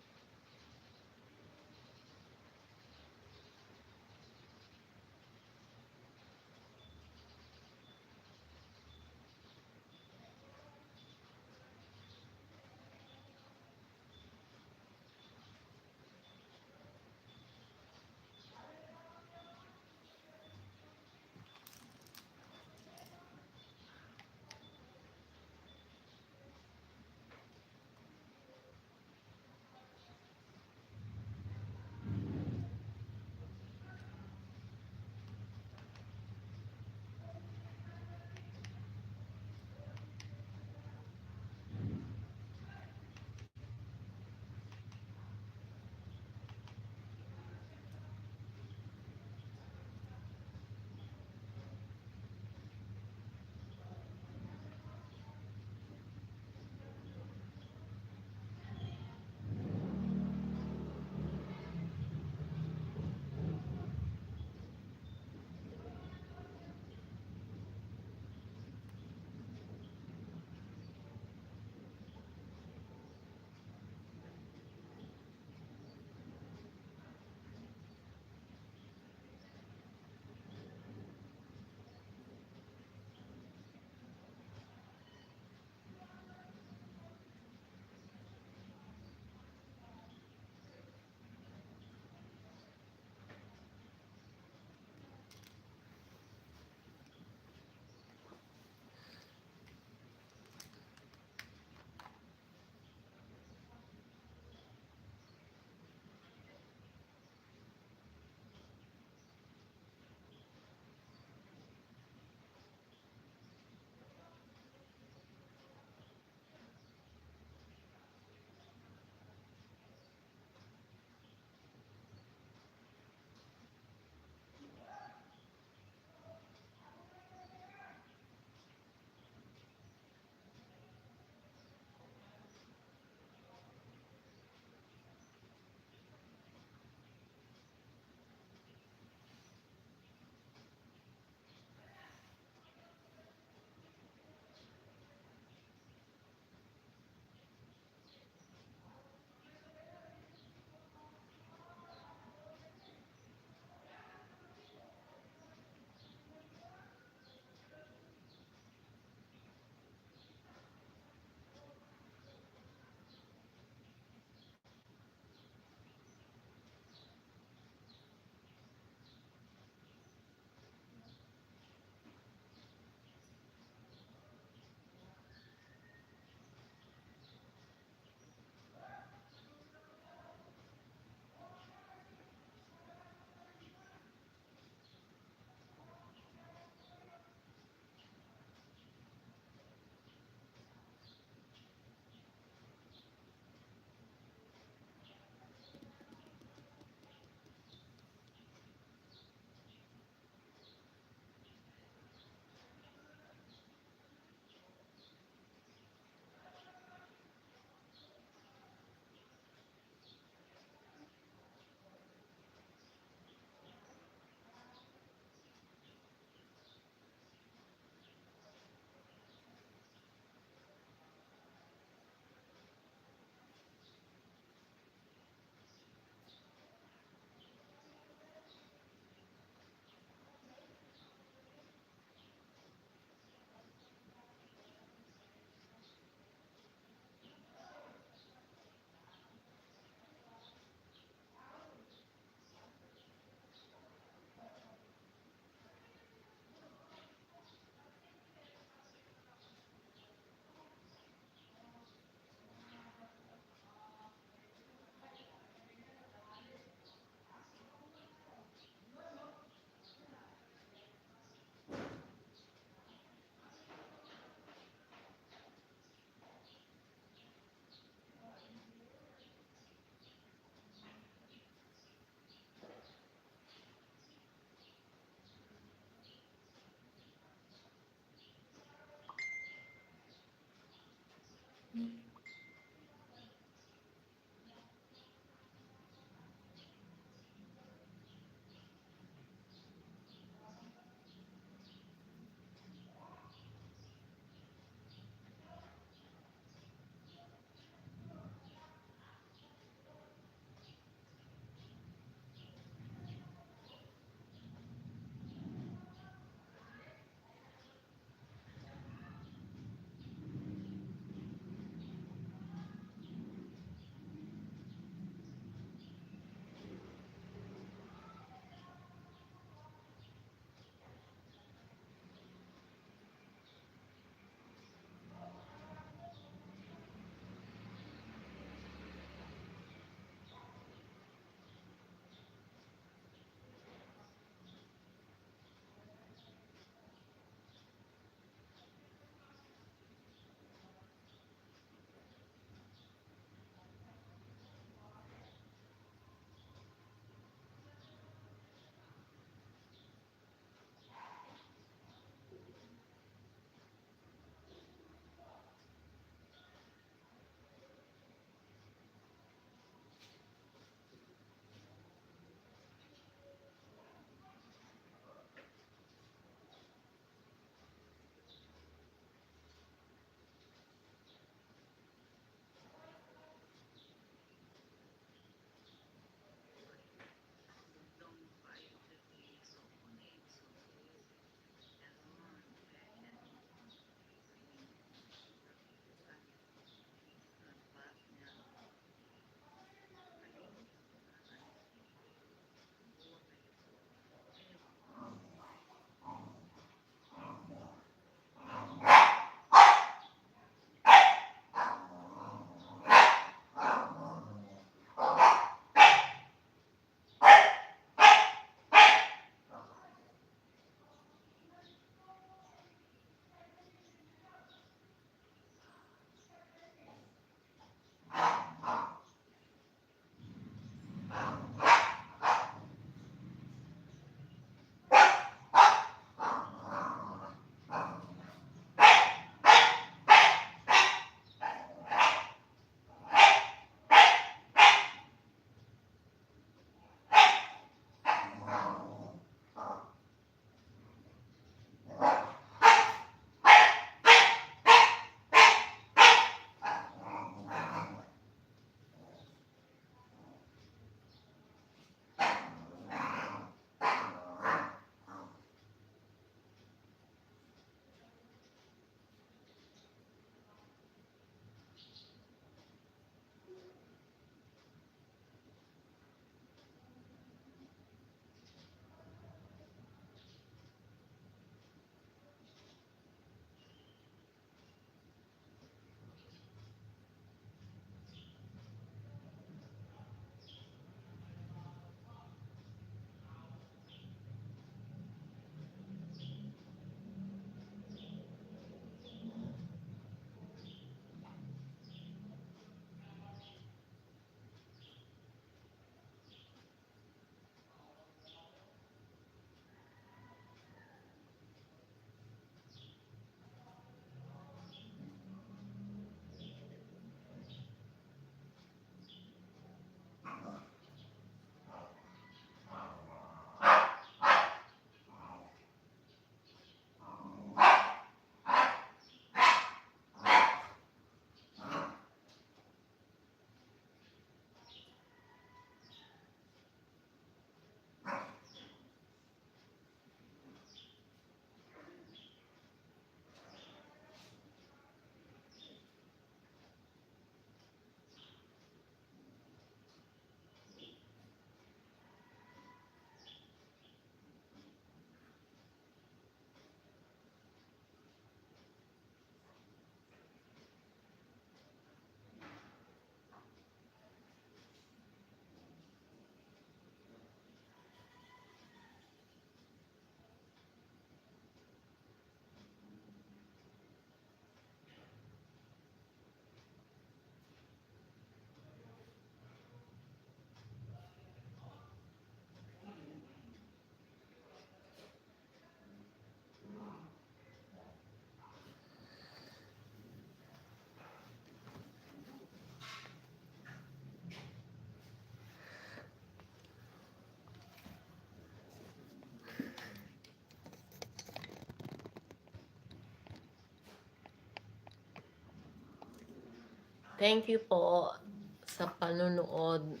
Speaker 1: Thank you po sa panunood.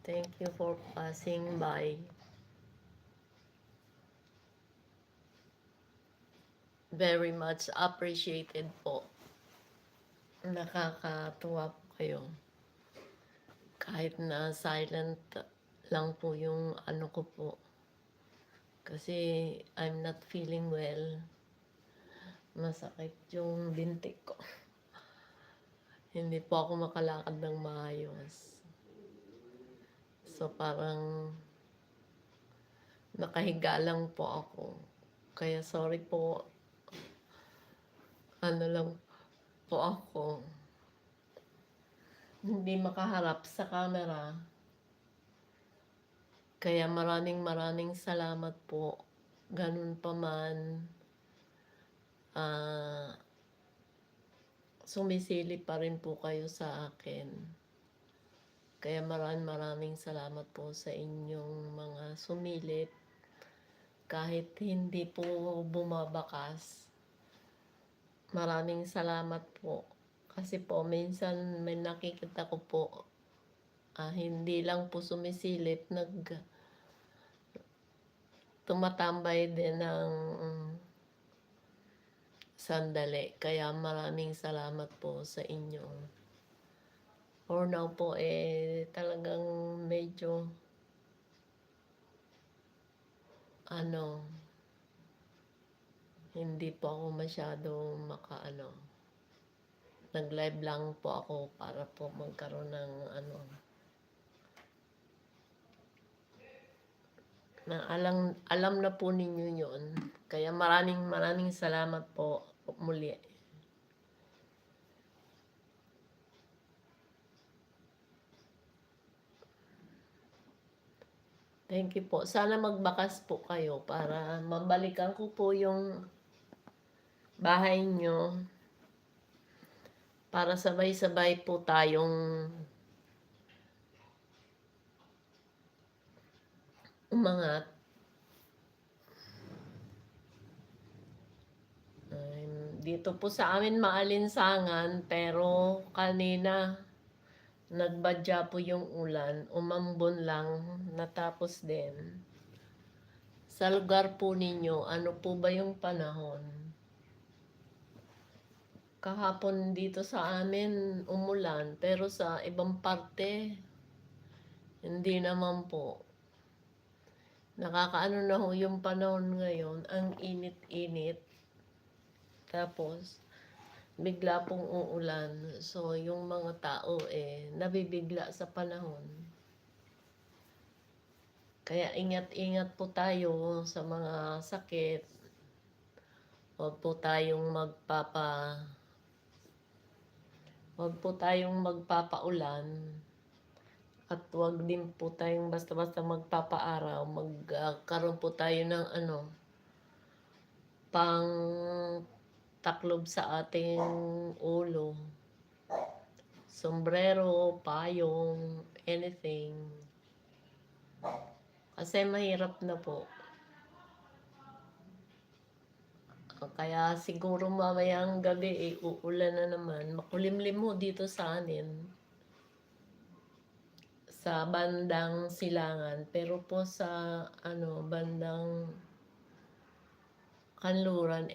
Speaker 1: Thank you for passing by. Very much appreciated po. Nakakatuwa po kayo. Kahit na silent lang po yung ano ko po. Kasi I'm not feeling well. Masakit yung binti ko. Hindi po ako makalakad ng maayos. So parang nakahiga lang po ako. Kaya sorry po. Ano lang po ako. Hindi makaharap sa camera. Kaya maraming salamat po. Ganun pa man. Sumisili pa rin po kayo sa akin. Kaya maraming salamat po sa inyong mga sumilit. Kahit hindi po bumabakas. Maraming salamat po. Kasi po, minsan may nakikita ko po, hindi lang po sumisilip, tumatambay din ng sandali. Kaya maraming salamat po sa inyo. For now po, talagang medyo, hindi po ako masyado nag-live lang po ako para po magkaroon ng alam na po ninyo yon. Kaya maraming salamat po muli. Thank you po. Sana magbakas po kayo para mabalikan ko po yung bahay nyo. Para sabay-sabay po tayong umangat. Dito po sa amin maalinsangan, pero kanina nagbadya po yung ulan, umambon lang, natapos din. Sa lugar po ninyo, ano po ba yung panahon? Kahapon dito sa amin umulan, pero sa ibang parte, hindi naman po. Nakakaano na ho yung panahon ngayon, ang init-init. Tapos, bigla pong uulan. So, yung mga tao nabibigla sa panahon. Kaya ingat-ingat po tayo sa mga sakit. Huwag po tayong magpapaulan. At huwag din po tayong basta-basta magpapaaraw. Magkaroon po tayo ng pang taklob sa ating ulo. Sombrero, payong, anything. Kasi mahirap na po. Kaya siguro mamayang gabi uulan na naman. Makulimlim ho dito sa amin. Sa bandang Silangan. Pero po sa bandang Kanluran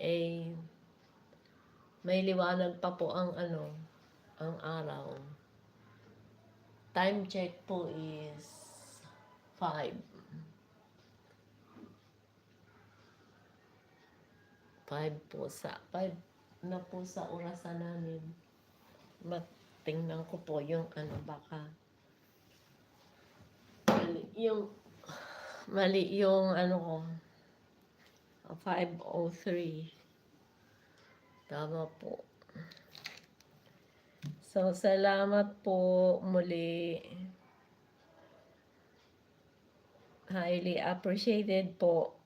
Speaker 1: may liwanag pa po ang araw. Time check po is 5. 5 na po sa orasan namin. Tingnan ko po yung baka mali yung ko. 5:03. Tama po. So, salamat po muli. Highly appreciated po.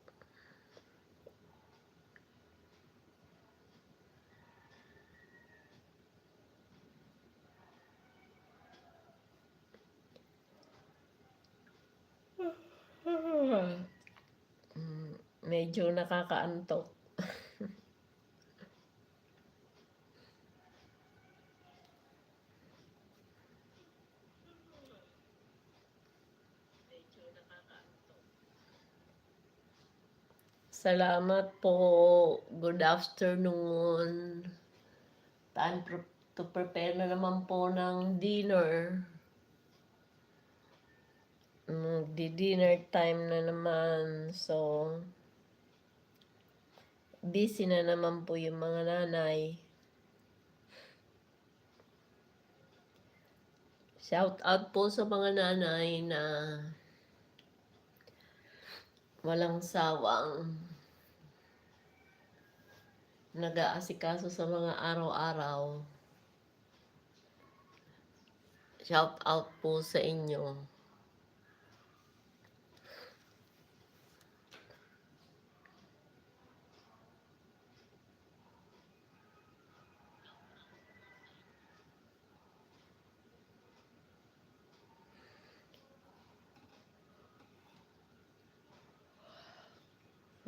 Speaker 1: Medyo nakakaantok. Salamat po. Good afternoon. Time to prepare na naman po ng dinner. Di-dinner time na naman. So, busy na naman po yung mga nanay. Shout out po sa mga nanay na walang sawang nag-aasikaso sa mga araw-araw. Shout out po sa inyo.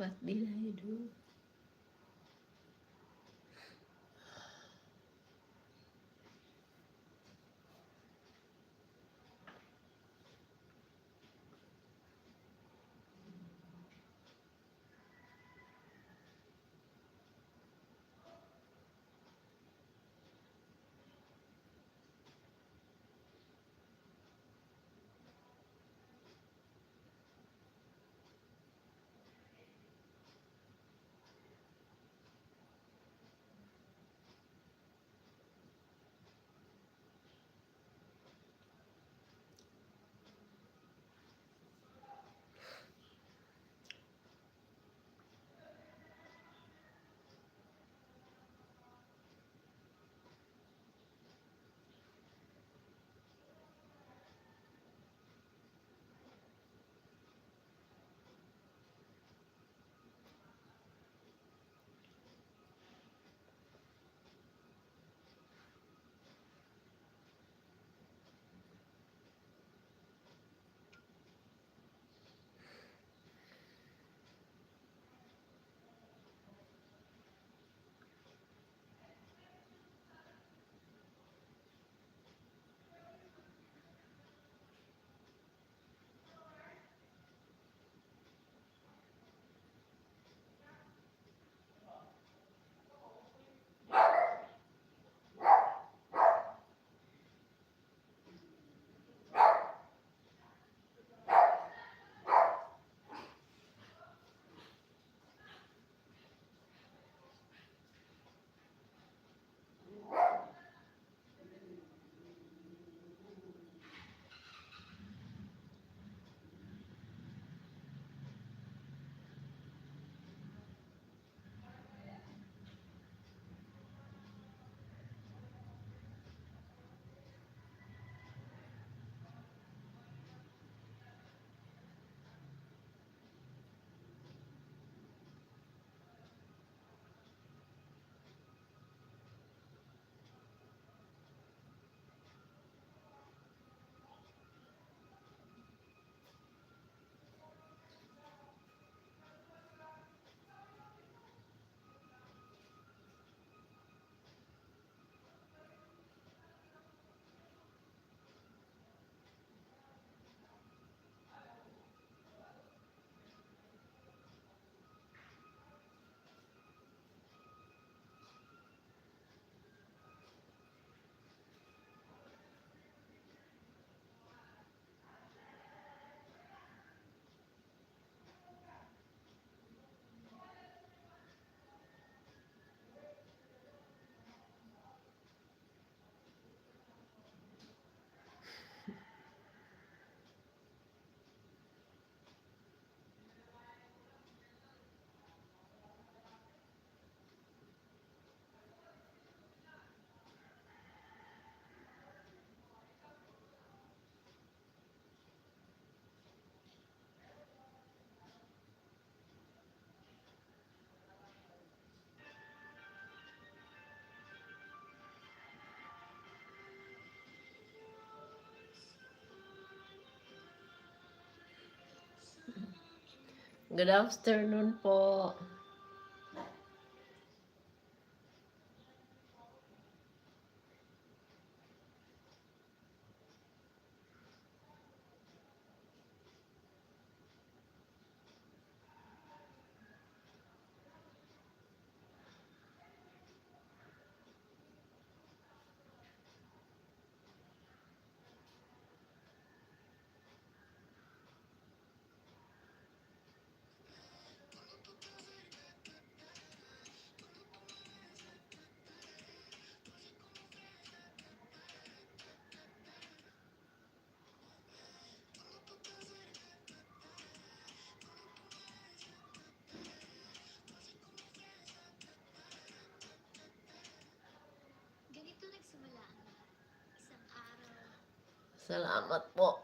Speaker 1: What did I do? Good afternoon po. Salamat po.